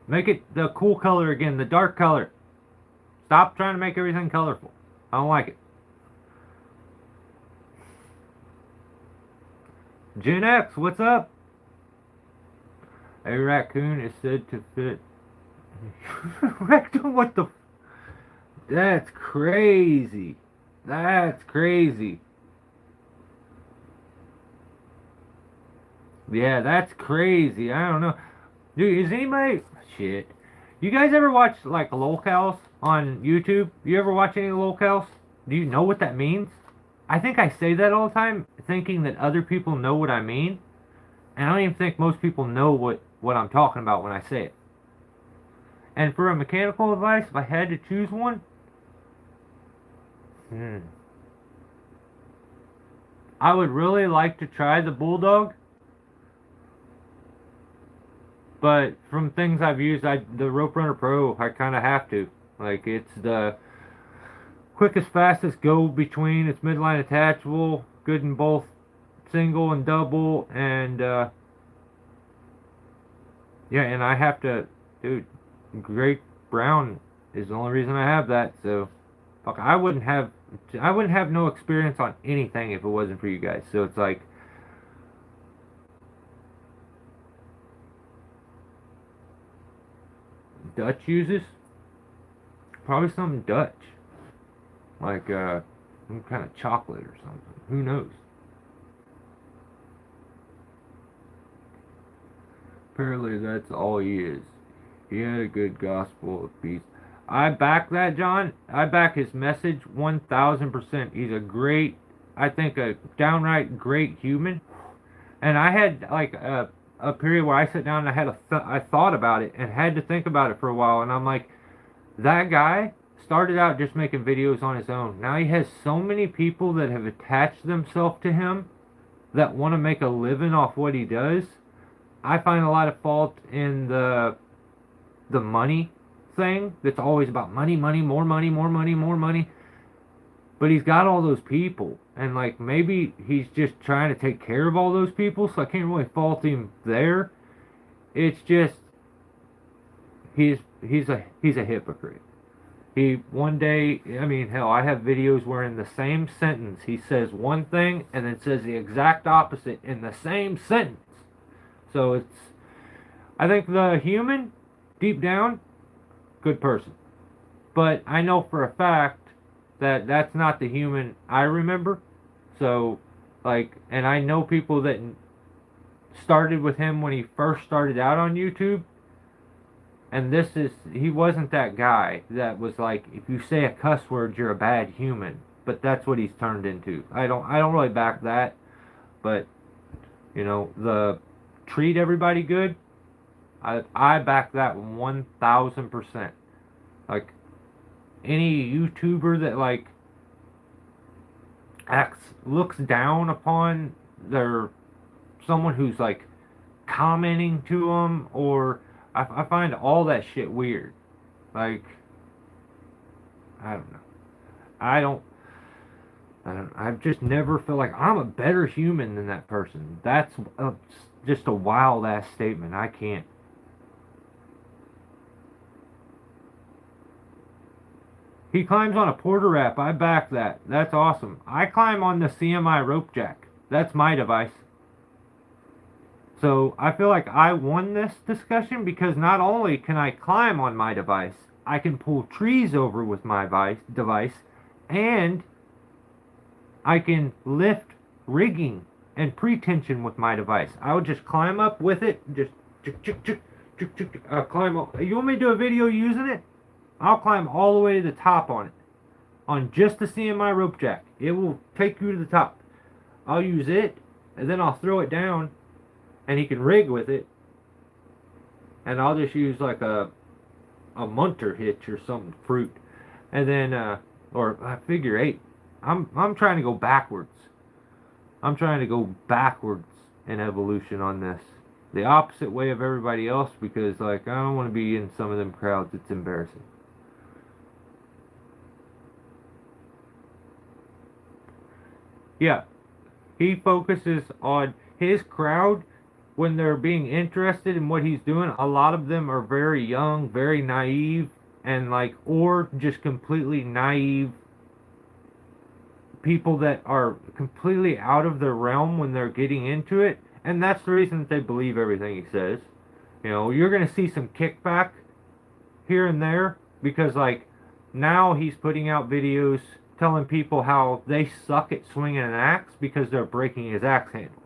Make it the cool color again. The dark color. Stop trying to make everything colorful. I don't like it. Gen X, what's up? A raccoon is said to fit. Rectum, what the? That's crazy. That's crazy. Yeah, that's crazy. I don't know. Dude, is anybody... Shit. You guys ever watch, like, lolcows on YouTube? You ever watch any lolcows? Do you know what that means? I think I say that all the time, thinking that other people know what I mean. And I don't even think most people know what I'm talking about when I say it. And for a mechanical device, if I had to choose one... I would really like to try the Bulldog. But from things I've used, the Rope Runner Pro, I kind of have to. Like, it's the quickest, fastest go-between. It's midline attachable, good in both single and double, and, yeah, and I have to, dude, Great Brown is the only reason I have that, so, fuck, I wouldn't have no experience on anything if it wasn't for you guys, so it's like, Dutch uses? Probably something Dutch. Like, some kind of chocolate or something. Who knows? Apparently that's all he is. He had a good gospel of peace. I back that, John. I back his message 1000%. He's a great, I think a downright great human. And I had like a period where I sat down and I thought about it and had to think about it for a while, and I'm like, that guy started out just making videos on his own. Now he has so many people that have attached themselves to him that want to make a living off what he does. I find a lot of fault in the money thing that's always about money, money, more money, more money, more money. But he's got all those people, and like maybe he's just trying to take care of all those people, so I can't really fault him there. It's just he's a hypocrite. He one day, I mean, hell, I have videos where in the same sentence he says one thing and then says the exact opposite in the same sentence. So it's, I think the human, deep down, good person. But I know for a fact that that's not the human I remember. So, like, and I know people that started with him when he first started out on YouTube. And he wasn't that guy that was like, if you say a cuss word, you're a bad human. But that's what he's turned into. I don't really back that. But, you know, the treat everybody good, I back that 1000%. Like, any YouTuber that, like, looks down upon someone who's, like, commenting to them, or... I find all that shit weird. Like, I don't know. I've just never felt like I'm a better human than that person. That's just a wild ass statement. I can't. He climbs on a porter wrap. I back that. That's awesome. I climb on the CMI rope jack. That's my device. So I feel like I won this discussion because not only can I climb on my device, I can pull trees over with my device, and I can lift rigging and pretension with my device. I would just climb up with it, just climb up. You want me to do a video using it? I'll climb all the way to the top on it, on just the CMI rope jack. It will take you to the top. I'll use it, and then I'll throw it down, and he can rig with it, and I'll just use like a munter hitch or something, fruit, and then or a figure eight. I'm trying to go backwards. I'm trying to go backwards in evolution on this, the opposite way of everybody else, because like I don't want to be in some of them crowds. It's embarrassing. Yeah, he focuses on his crowd when they're being interested in what he's doing. A lot of them are very young, very naive, and like, or just completely naive people that are completely out of their realm when they're getting into it. And that's the reason that they believe everything he says. You know, you're going to see some kickback here and there because like now he's putting out videos telling people how they suck at swinging an axe because they're breaking his axe handles.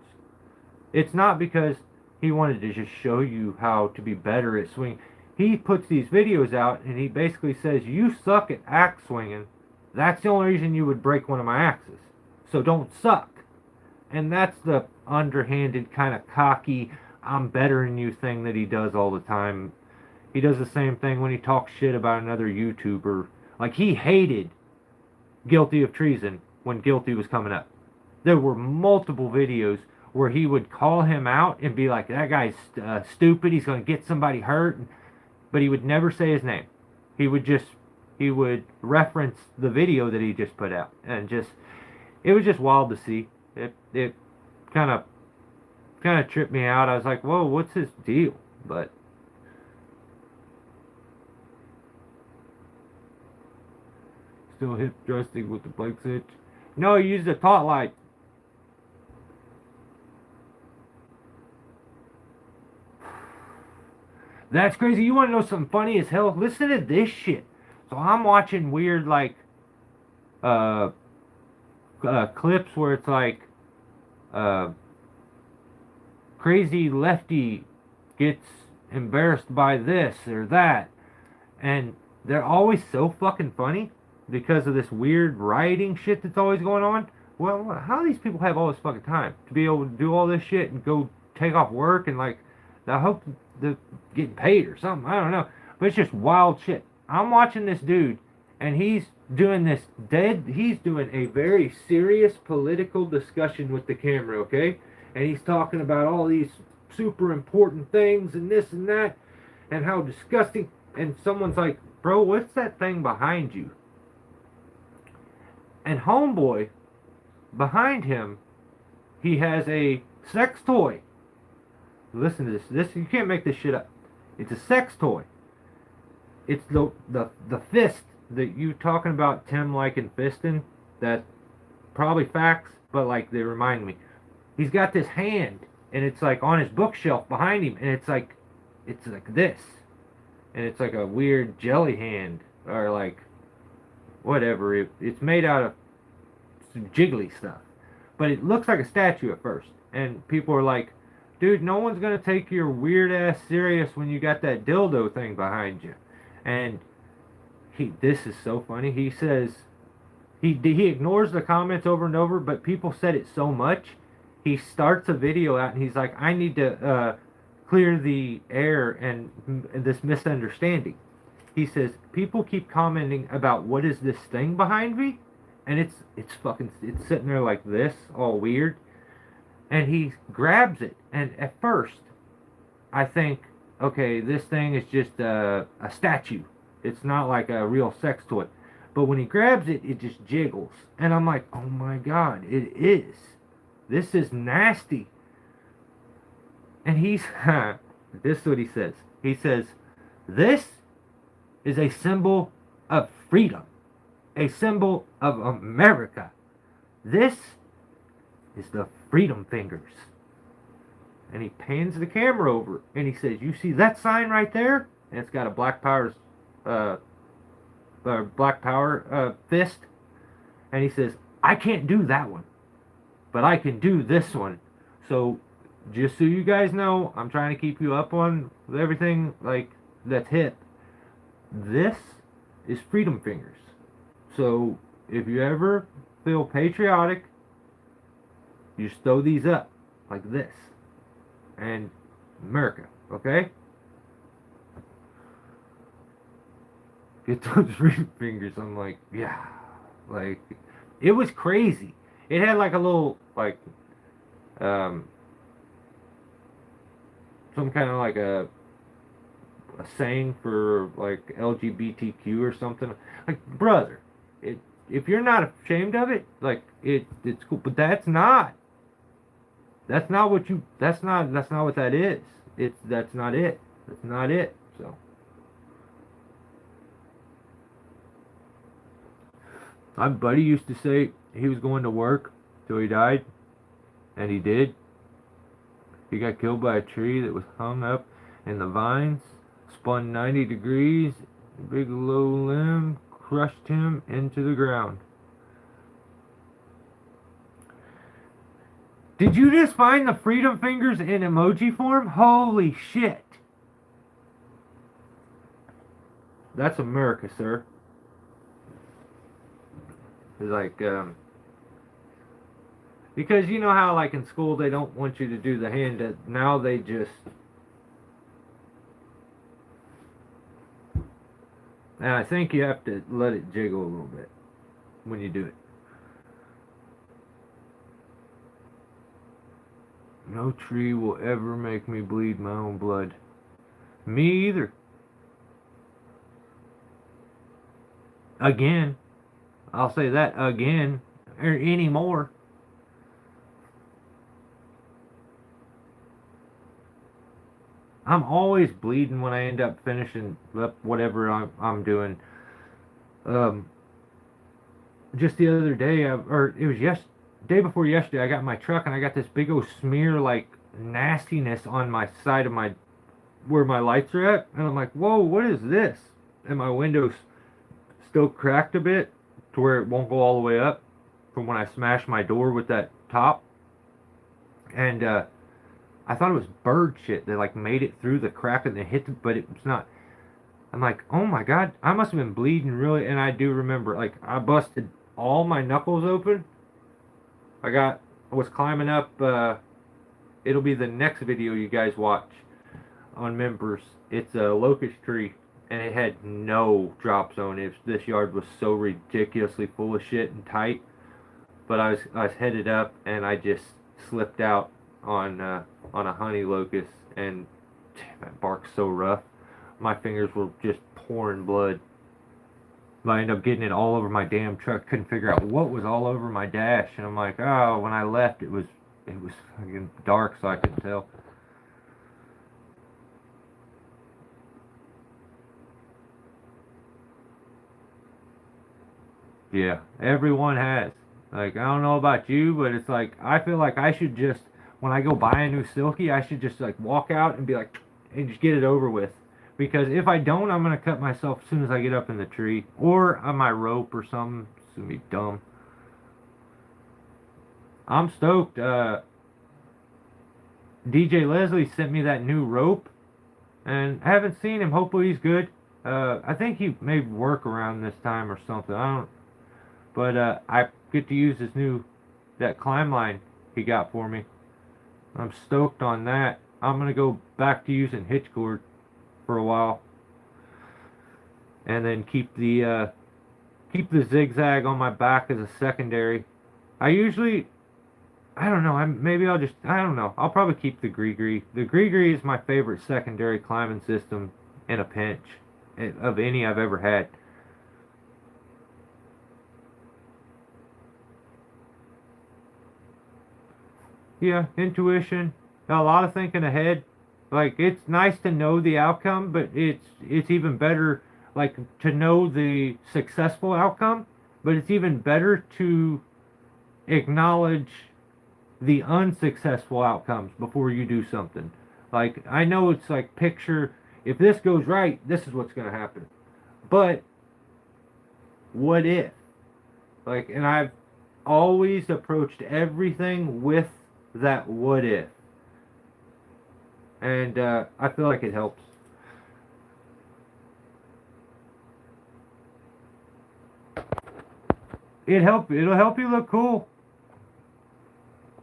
It's not because he wanted to just show you how to be better at swinging. He puts these videos out and he basically says, you suck at axe swinging. That's the only reason you would break one of my axes. So don't suck. And that's the underhanded kind of cocky, I'm better than you thing that he does all the time. He does the same thing when he talks shit about another YouTuber. Like he hated Guilty of Treason when Guilty was coming up. There were multiple videos where he would call him out and be like, that guy's stupid, he's going to get somebody hurt. But he would never say his name. He would reference the video that he just put out. And just, it was just wild to see. It kind of tripped me out. I was like, whoa, what's his deal? But still hip thrusting with the Blake switch. No, he used a taut light. That's crazy. You want to know something funny as hell? Listen to this shit. So I'm watching weird like clips where it's like crazy lefty gets embarrassed by this or that, and they're always so fucking funny because of this weird rioting shit that's always going on. Well, how do these people have all this fucking time to be able to do all this shit and go take off work and like, I hope they're getting paid or something. I don't know, but it's just wild shit. I'm watching this dude, and he's doing this he's doing a very serious political discussion with the camera, okay? And he's talking about all these super important things and this and that, and how disgusting. And someone's like, bro, what's that thing behind you? And homeboy, behind him, he has a sex toy. Listen to this. You can't make this shit up. It's a sex toy. It's the fist that you talking about, Tim, liking fisting. That probably facts, but like they remind me. He's got this hand, and it's like on his bookshelf behind him, and it's like this, and it's like a weird jelly hand or like whatever. It's made out of some jiggly stuff, but it looks like a statue at first, and people are like, dude, no one's gonna take your weird ass serious when you got that dildo thing behind you. And this is so funny. He says he ignores the comments over and over, but people said it so much. He starts a video out and he's like, I need to clear the air and this misunderstanding. He says people keep commenting about what is this thing behind me, and it's sitting there like this, all weird. And he grabs it, and at first, I think, okay, this thing is just a statue. It's not like a real sex toy. But when he grabs it, it just jiggles. And I'm like, oh my God, it is. This is nasty. And this is what he says. He says, this is a symbol of freedom. A symbol of America. This is the freedom fingers. And he pans the camera over and he says, you see that sign right there? And it's got a Black Power fist. And he says, I can't do that one, but I can do this one. So just so you guys know, I'm trying to keep you up on everything like that's hip. This is freedom fingers. So if you ever feel patriotic, you just throw these up like this. And America, okay? Get those freedom fingers. I'm like, yeah. Like, it was crazy. It had like a little, like, um, some kind of like a saying for like LGBTQ or something. Like, brother, if you're not ashamed of it, like it's cool. But that's not what you. That's not what that is. That's not it. That's not it. So my buddy used to say he was going to work till he died, and he did. He got killed by a tree that was hung up in the vines, spun 90 degrees, big low limb crushed him into the ground. Did you just find the freedom fingers in emoji form? Holy shit. That's America, sir. It's like, because you know how like in school they don't want you to do the hand, now they just, and I think you have to let it jiggle a little bit when you do it. No tree will ever make me bleed my own blood. Me either. Again. I'll say that again. Or anymore. I'm always bleeding when I end up finishing up whatever I'm doing. Um, just the other day, or it was day before yesterday, I got in my truck and I got this big old smear like nastiness on my side of my where my lights are at, and I'm like, whoa, what is this? And my window's still cracked a bit to where it won't go all the way up from when I smashed my door with that top, and I thought it was bird shit that like made it through the crack and then hit the, but it's not. I'm like, oh my god, I must have been bleeding really, and I do remember like I busted all my knuckles open. I was climbing up, it'll be the next video you guys watch on members. It's a locust tree, and it had no drop zone. This yard was so ridiculously full of shit and tight. But I was headed up, and I just slipped out on a honey locust, and damn, that bark's so rough. My fingers were just pouring blood. I ended up getting it all over my damn truck. Couldn't figure out what was all over my dash, and I'm like, oh, when I left, it was fucking dark, so I couldn't tell. Yeah, everyone has. Like, I don't know about you, but it's like I feel like I should just when I go buy a new Silky, I should just like walk out and be like, and just get it over with. Because if I don't, I'm gonna cut myself as soon as I get up in the tree, or on my rope or something. It's gonna be dumb. I'm stoked. DJ Leslie sent me that new rope, and I haven't seen him. Hopefully he's good. I think he may work around this time or something. I don't. But I get to use that climb line he got for me. I'm stoked on that. I'm gonna go back to using hitch cord for a while, and then keep the zigzag on my back as a secondary. I usually, I don't know. I don't know. I'll probably keep the gree. The gree is my favorite secondary climbing system in a pinch of any I've ever had. Yeah, intuition, a lot of thinking ahead. Like it's nice to know the outcome, but it's even better like to know the successful outcome, but it's even better to acknowledge the unsuccessful outcomes before you do something. Like I know it's like picture if this goes right, this is what's going to happen. But what if? Like and I've always approached everything with that what if. And I feel like it helps. It'll help you look cool.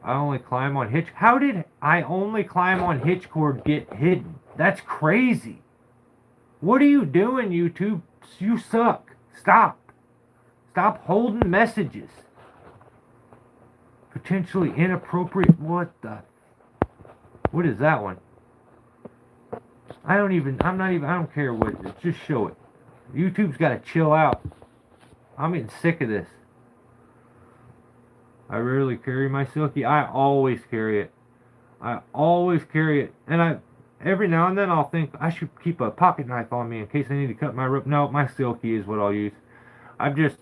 I only climb on hitch. How did I only climb on hitch cord get hidden? That's crazy. What are you doing, YouTube? You suck. Stop. Stop holding messages. Potentially inappropriate. What the? What is that one? I don't care what it is. Just show it. YouTube's got to chill out. I'm getting sick of this. I rarely carry my silky. I always carry it. I always carry it. And every now and then I'll think I should keep a pocket knife on me in case I need to cut my rope. No, my silky is what I'll use. I've just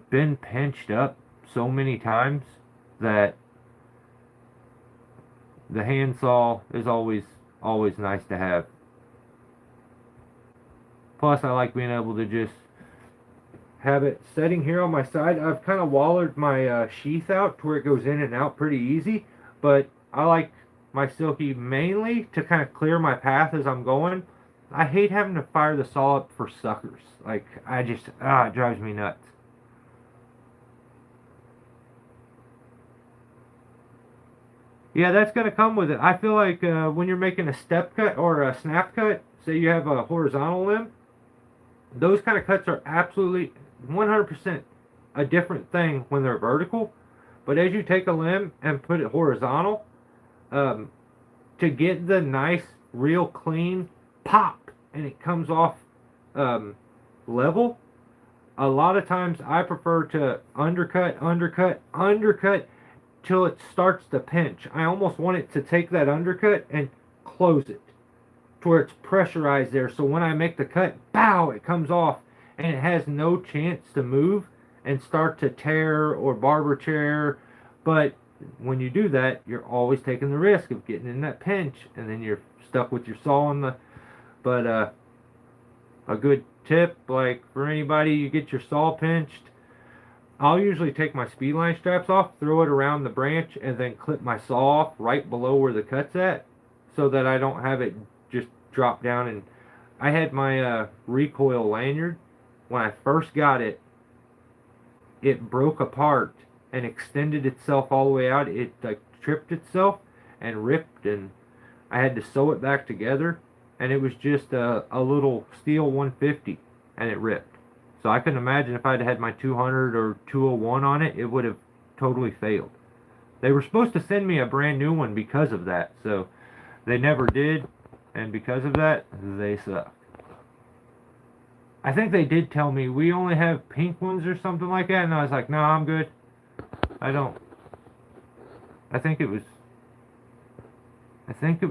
been pinched up so many times that the handsaw is always nice to have. Plus, I like being able to just have it setting here on my side. I've kind of wallered my sheath out to where it goes in and out pretty easy, but I like my silky mainly to kind of clear my path as I'm going. I hate having to fire the saw up for suckers. Like, it drives me nuts. Yeah, that's going to come with it. I feel like when you're making a step cut or a snap cut, say you have a horizontal limb, those kind of cuts are absolutely 100% a different thing when they're vertical. But as you take a limb and put it horizontal, to get the nice, real clean pop and it comes off level, a lot of times I prefer to undercut till it starts to pinch. I almost want it to take that undercut and close it to where it's pressurized there, so when I make the cut, pow, it comes off and it has no chance to move and start to tear or barber chair. But when you do that, you're always taking the risk of getting in that pinch, and then you're stuck with your saw on the. But a good tip, like for anybody, you get your saw pinched, I'll usually take my speed line straps off, throw it around the branch, and then clip my saw off right below where the cut's at, so that I don't have it just drop down. And I had my recoil lanyard. When I first got it, it broke apart and extended itself all the way out. It like tripped itself and ripped, and I had to sew it back together. And it was just a little steel 150, and it ripped. So I couldn't imagine if I'd had my 200 or 201 on it, it would have totally failed. They were supposed to send me a brand new one because of that, so they never did, and because of that, they suck. I think they did tell me we only have pink ones or something like that, and I was like, no, I'm good. I don't.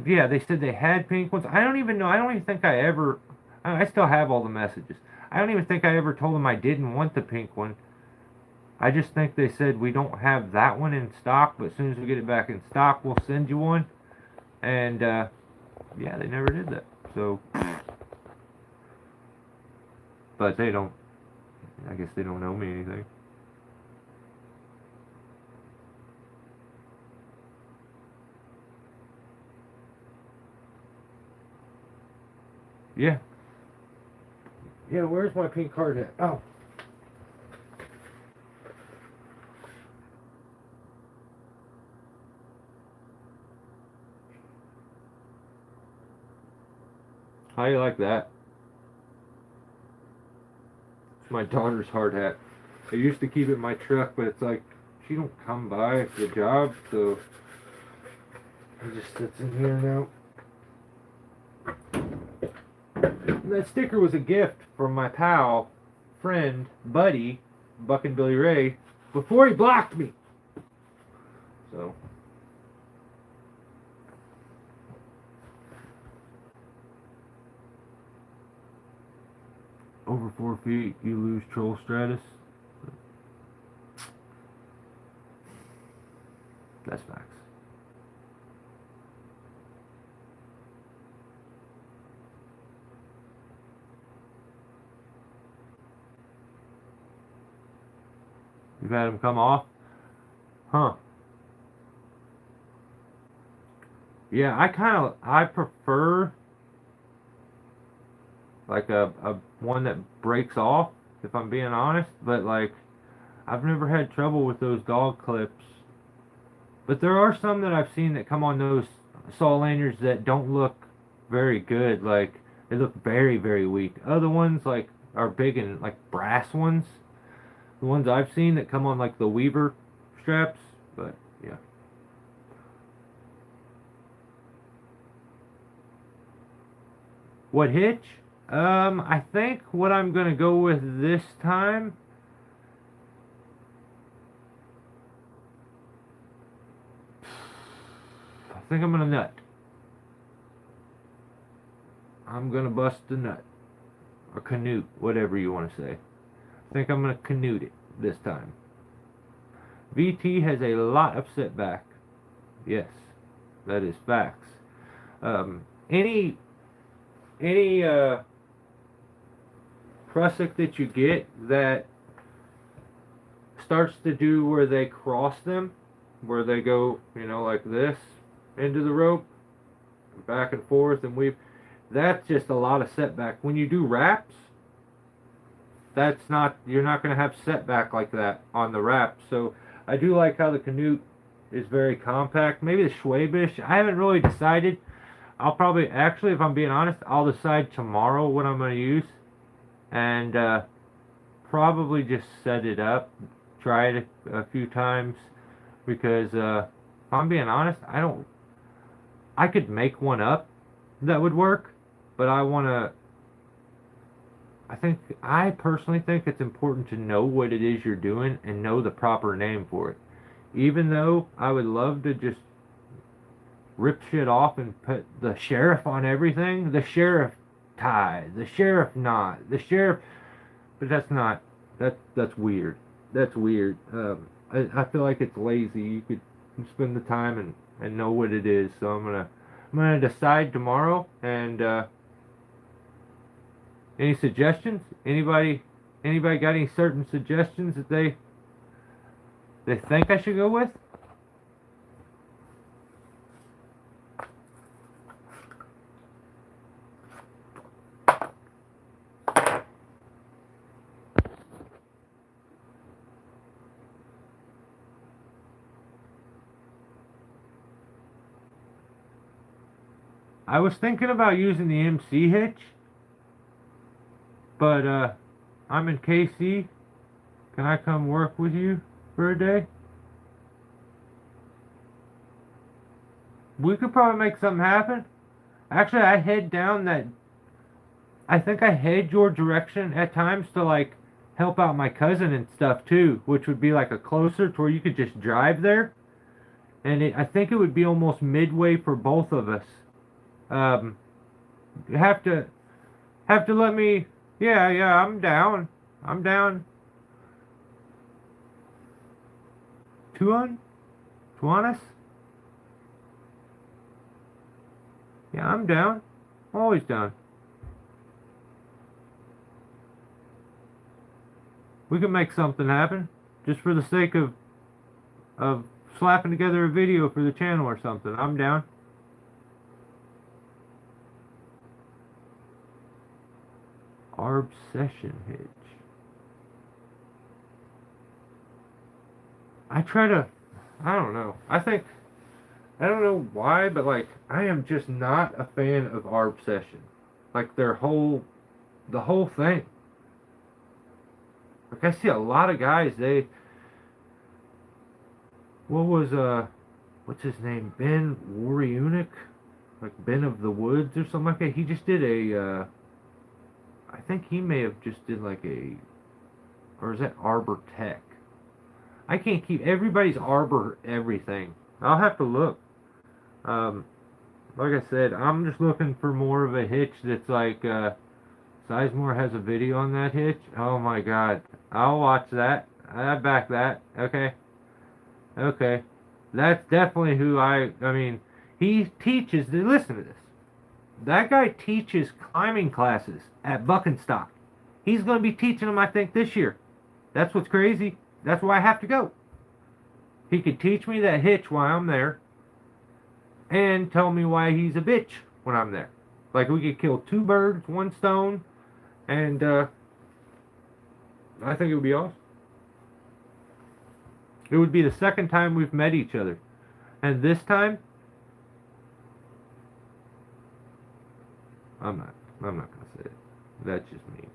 Yeah, they said they had pink ones. I don't even know. I don't even think I ever. I still have all the messages. I don't even think I ever told them I didn't want the pink one. I just think they said we don't have that one in stock, but as soon as we get it back in stock, we'll send you one. And yeah, they never did that. So, but they don't. I guess they don't owe me anything. Yeah. Yeah, where's my pink card at? Oh. How do you like that? It's my daughter's hard hat. I used to keep it in my truck, but it's like, she don't come by the job, so it just sits in here now. And that sticker was a gift from my pal, friend, buddy, Buckin' Billy Ray, before he blocked me. So. Over 4 feet, you lose troll stratus. That's facts. You've had them come off? Huh. Yeah, I prefer like a one that breaks off, if I'm being honest, but like I've never had trouble with those dog clips. But there are some that I've seen that come on those saw lanyards that don't look very good. Like they look very, very weak. Other ones like are big and like brass ones. The ones I've seen that come on like the Weaver straps. But yeah. What hitch? I think what I'm gonna go with this time. I think I'm gonna nut. I'm gonna bust a nut. Or canute, whatever you want to say. I think I'm gonna canute it this time. VT has a lot of setback. Yes, that is facts. Any prusik that you get that starts to do where they cross them, where they go, like this into the rope, back and forth and weave. That's just a lot of setback. When you do wraps, you're not going to have setback like that on the wrap. So I do like how the canute is very compact. Maybe the Schwabish. I haven't really decided. I'll probably, actually, if I'm being honest, I'll decide tomorrow what I'm going to use. And probably just set it up, try it a few times. Because if I'm being honest, I could make one up that would work. But I personally think it's important to know what it is you're doing and know the proper name for it. Even though I would love to just rip shit off and put the sheriff on everything, the sheriff tie, the sheriff knot, the sheriff, but that's weird. That's weird. I feel like it's lazy. You could spend the time and know what it is. So I'm gonna decide tomorrow. And any suggestions? Anybody got any certain suggestions that they think I should go with? I was thinking about using the MC hitch, but I'm in KC. Can I come work with you for a day? We could probably make something happen. Actually, I think I head your direction at times to like help out my cousin and stuff too, which would be like a closer to where you could just drive there. And I think it would be almost midway for both of us. You have to let me. Yeah, I'm down. I'm down. Tuanis? Yeah, I'm down. Always down. We can make something happen, just for the sake of slapping together a video for the channel or something. I'm down. Arb session hitch. I don't know. I don't know why, but like, I am just not a fan of Arb session. Like the whole thing. Like I see a lot of guys, what's his name? Ben Wariunik? Like Ben of the Woods or something like that. He just did I think he may have just did like or is that Arbor Tech? I can't keep, everybody's Arbor everything. I'll have to look. Like I said, I'm just looking for more of a hitch that's like, Sizemore has a video on that hitch. Oh my god. I'll watch that. I back that. Okay. That's definitely who I mean, he teaches, listen to this. That guy teaches climbing classes at Buckenstock. He's going to be teaching them, I think, this year. That's what's crazy. That's why I have to go. He could teach me that hitch while I'm there, and tell me why he's a bitch when I'm there. Like we could kill two birds, one stone, and I think it would be awesome. It would be the second time we've met each other, and this time, I'm not gonna say it. That's just me.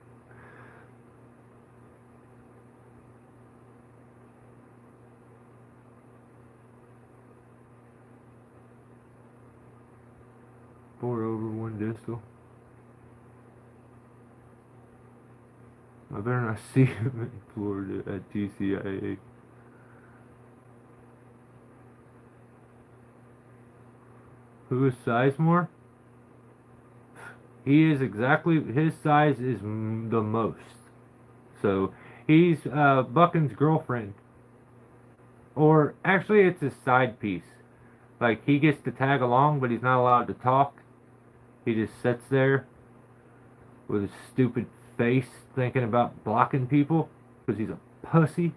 Four over, one distal. I better not see him in Florida at TCIA. Who is Sizemore? He is exactly, his size is the most. So, he's Buckin's girlfriend. Or, actually, it's his side piece. Like, he gets to tag along, but he's not allowed to talk. He just sits there with his stupid face thinking about blocking people because he's a pussy.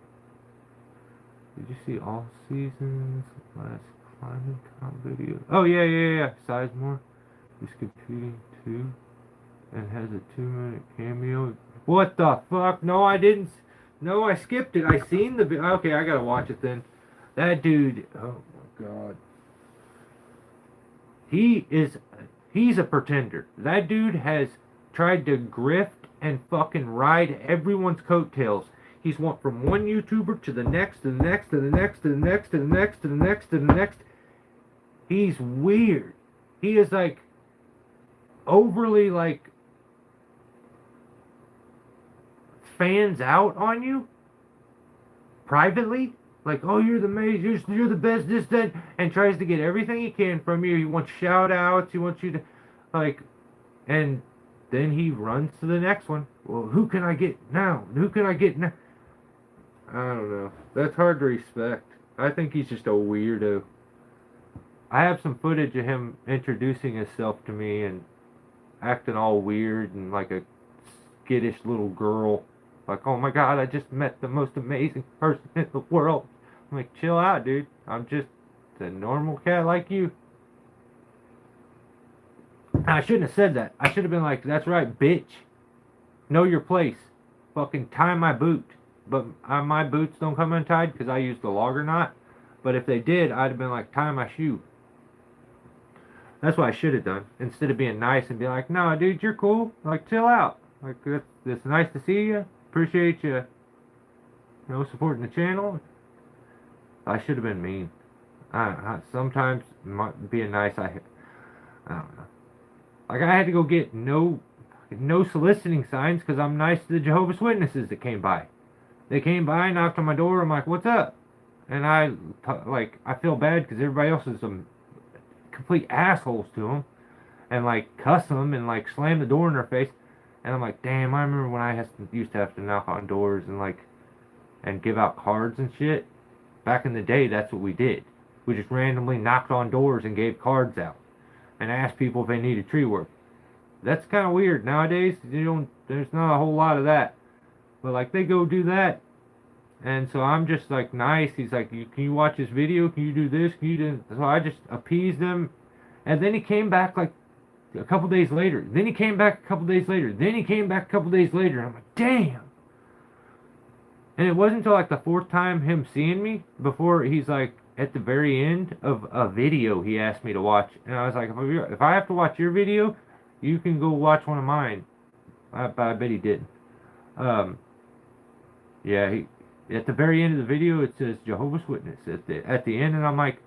Did you see all seasons? Last climbing comp video. Oh, yeah. Sizemore is competing too and has a 2-minute cameo. What the fuck? No, I didn't. No, I skipped it. I seen the video. Okay, I gotta watch it then. That dude. Oh my god. He's a pretender. That dude has tried to grift and fucking ride everyone's coattails. He's went from one YouTuber to the next, to the next, to the next, to the next, to the next, to the next, to the next. He's weird. He is like overly like fans out on you privately. Like, oh, you're the major, you're the best, this, that, and tries to get everything he can from you. He wants shout-outs, he wants you to, like, and then he runs to the next one. Well, who can I get now? Who can I get now? I don't know. That's hard to respect. I think he's just a weirdo. I have some footage of him introducing himself to me and acting all weird and like a skittish little girl. Like, oh my god, I just met the most amazing person in the world. I'm like, chill out, dude. I'm just a normal cat like you. I shouldn't have said that. I should have been like, that's right, bitch. Know your place. Fucking tie my boot. But my boots don't come untied because I use the logger knot. But if they did, I'd have been like, tie my shoe. That's what I should have done. Instead of being nice and being like, no, dude, you're cool. Like, chill out. Like, it's nice to see you. Appreciate you, supporting the channel. I should have been mean. Sometimes being nice, I don't know. Like, I had to go get no soliciting signs because I'm nice to the Jehovah's Witnesses that came by. They came by, knocked on my door. I'm like, what's up? And I feel bad because everybody else is some complete assholes to them, and like cuss them and like slam the door in their face. And I'm like, damn, I remember when I used to have to knock on doors and give out cards and shit. Back in the day, that's what we did. We just randomly knocked on doors and gave cards out and asked people if they needed tree work. That's kind of weird. Nowadays, there's not a whole lot of that. But like, they go do that. And so I'm just like, nice. He's like, can you watch this video? Can you do this? Can you do? So I just appeased him. And then he came back like a couple days later. Then he came back a couple days later. Then he came back a couple days later. I'm like, damn. And it wasn't until like the fourth time him seeing me before he's like, at the very end of a video he asked me to watch. And I was like, if I have to watch your video, you can go watch one of mine. I bet he didn't. Yeah, at the very end of the video, it says Jehovah's Witness at the end, and I'm like,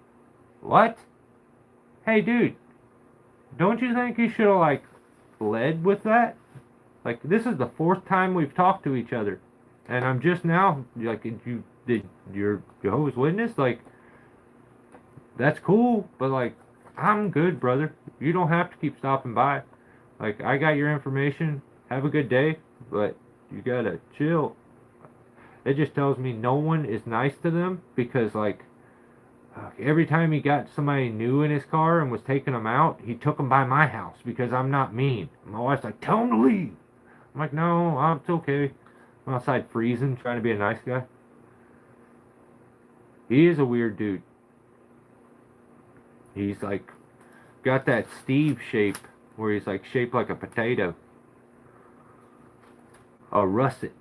what? Hey, dude, don't you think you should have, like, led with that? Like, this is the fourth time we've talked to each other, and I'm just now, like, you're Jehovah's Witness? Like, that's cool, but, like, I'm good, brother. You don't have to keep stopping by. Like, I got your information. Have a good day, but you gotta chill. It just tells me no one is nice to them because, like, every time he got somebody new in his car and was taking them out, he took them by my house because I'm not mean. My wife's like, tell him to leave. I'm like, no, it's okay. I'm outside freezing, trying to be a nice guy. He is a weird dude. He's like got that Steve shape where he's like shaped like a potato. A russet.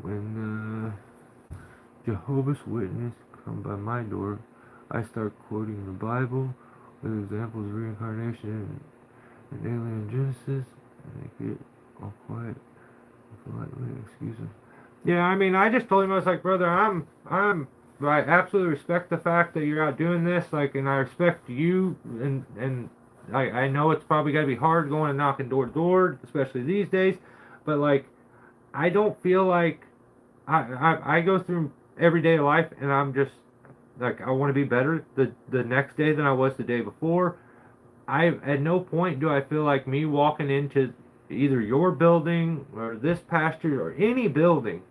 When the Jehovah's Witness come by my door, I start quoting the Bible with examples of reincarnation and alien Genesis, and they get all quiet and politely excuse him. Yeah, I mean, I just told him, I was like, brother, I absolutely respect the fact that you're out doing this, like, and I respect you, and I know it's probably got to be hard going and knocking door to door, especially these days, but, like, I don't feel like, I go through everyday life, and I'm just, like, I want to be better the next day than I was the day before. At no point do I feel like me walking into either your building or this pasture or any building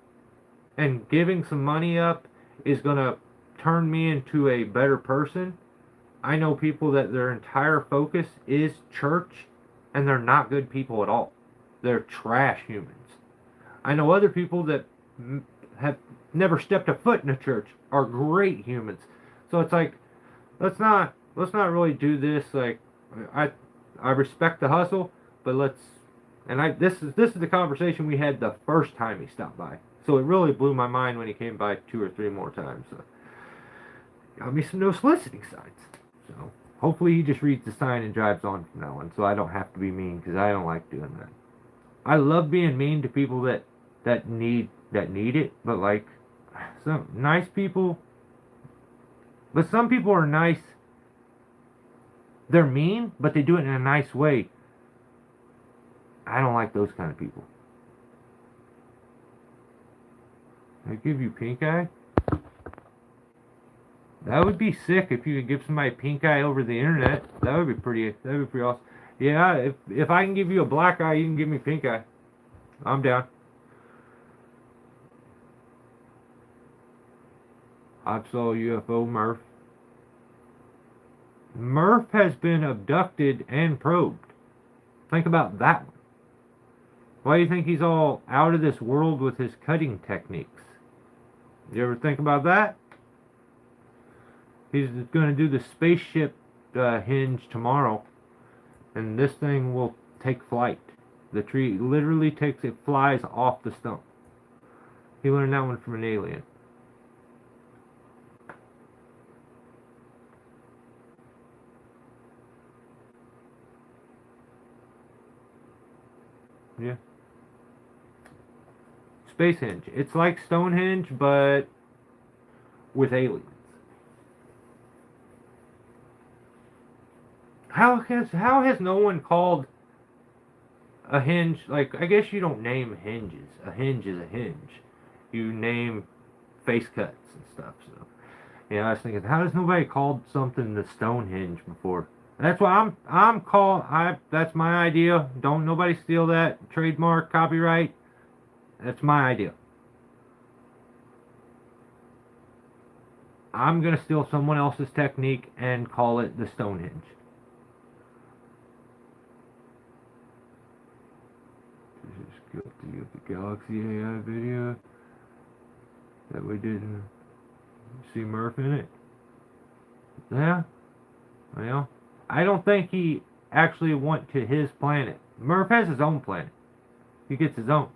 and giving some money up is going to turn me into a better person. I know people that their entire focus is church, and they're not good people at all. They're trash humans. I know other people that have never stepped a foot in a church are great humans. So it's like, let's not really do this. Like, I respect the hustle, but this is the conversation we had the first time he stopped by. So it really blew my mind when he came by 2 or 3 more times. So got me some no soliciting signs. So hopefully he just reads the sign and drives on from now on, so I don't have to be mean, because I don't like doing that. I love being mean to people that need it, but like some nice people. But some people are nice. They're mean, but they do it in a nice way. I don't like those kind of people. I give you pink eye? That would be sick if you could give somebody pink eye over the internet. That would be pretty awesome. Yeah, if I can give you a black eye, you can give me pink eye. I'm down. I saw UFO Murph. Murph has been abducted and probed. Think about that one. Why do you think he's all out of this world with his cutting techniques? You ever think about that? He's going to do the spaceship hinge tomorrow, and this thing will take flight. The tree literally flies off the stump. He learned that one from an alien. Yeah. Space Hinge. It's like Stonehenge, but with aliens. How has no one called a hinge, like, I guess you don't name hinges. A hinge is a hinge. You name face cuts and stuff. So, yeah, I was thinking, how has nobody called something the Stonehenge before? That's why that's my idea. Don't nobody steal that. Trademark, copyright. That's my idea. I'm going to steal someone else's technique and call it the Stonehenge. Just guilty of the Galaxy AI video that we didn't see Murph in it. Yeah. Well, I don't think he actually went to his planet. Murph has his own planet. He gets his own.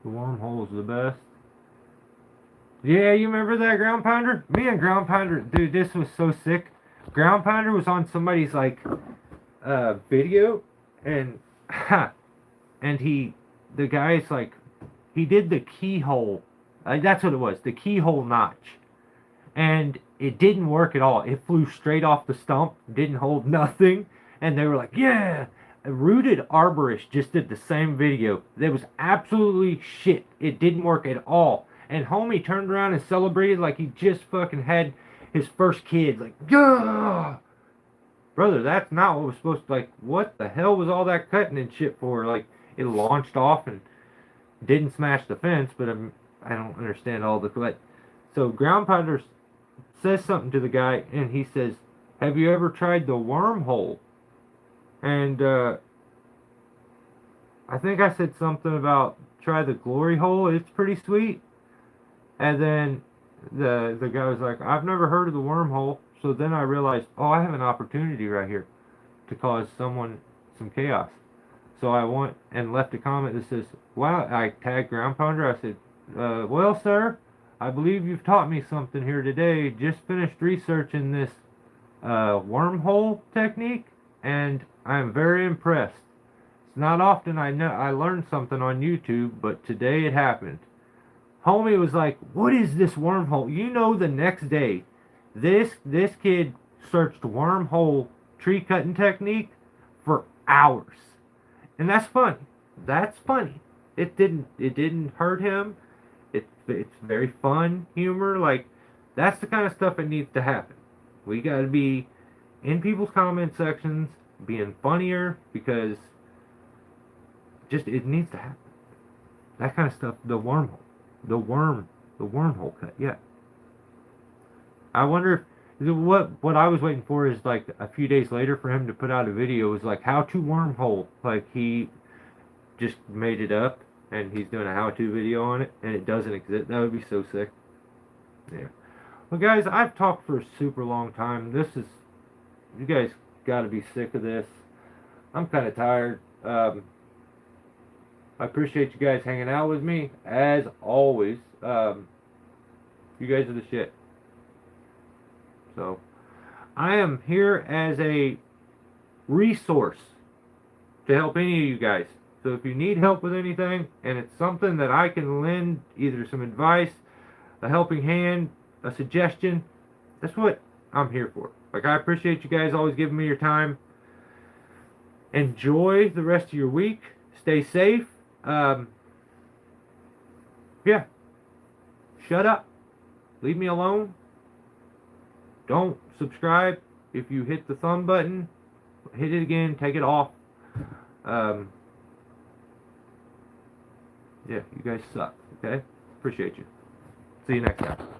The wormhole's the best. Yeah, you remember that Ground Pounder? Me and Ground Pounder, dude, this was so sick. Ground Pounder was on somebody's, like, video, and, and the guy's, like, he did the keyhole. That's what it was, the keyhole notch. And it didn't work at all. It flew straight off the stump, didn't hold nothing, and they were like, yeah! A Rooted Arborist just did the same video. That was absolutely shit. It didn't work at all. And homie turned around and celebrated like he just fucking had his first kid. Like, yeah! Brother, that's not what was supposed to, like, what the hell was all that cutting and shit for? Like, it launched off and didn't smash the fence, but I don't understand all the, but, so Ground Pounder says something to the guy, and he says, have you ever tried the wormhole? And, I think I said something about try the glory hole. It's pretty sweet. And then the guy was like, I've never heard of the wormhole. So then I realized, oh, I have an opportunity right here to cause someone some chaos. So I went and left a comment that says, wow, I tagged Ground Pounder. I said, well, sir, I believe you've taught me something here today. Just finished researching this wormhole technique, and I'm very impressed. It's not often I learned something on YouTube, but today it happened. Homie was like, what is this wormhole? You know, the next day, this kid searched wormhole tree cutting technique for hours. And that's funny. That's funny. It didn't hurt him. It's very fun humor. Like, that's the kind of stuff that needs to happen. We got to be in people's comment sections being funnier, because just it needs to happen. That kind of stuff. The wormhole, the wormhole cut. Yeah. I wonder if what I was waiting for is like a few days later for him to put out a video. Is like how to wormhole. Like he just made it up and he's doing a how-to video on it, and it doesn't exist. That would be so sick. Yeah. Well, guys, I've talked for a super long time. You guys got to be sick of this. I'm kind of tired. I appreciate you guys hanging out with me, as always. You guys are the shit. So, I am here as a resource to help any of you guys. So if you need help with anything, and it's something that I can lend, either some advice, a helping hand, a suggestion, that's what I'm here for. Like, I appreciate you guys always giving me your time. Enjoy the rest of your week. Stay safe. Yeah. Shut up. Leave me alone. Don't subscribe. If you hit the thumb button, hit it again, take it off. Yeah, you guys suck, okay? Appreciate you. See you next time.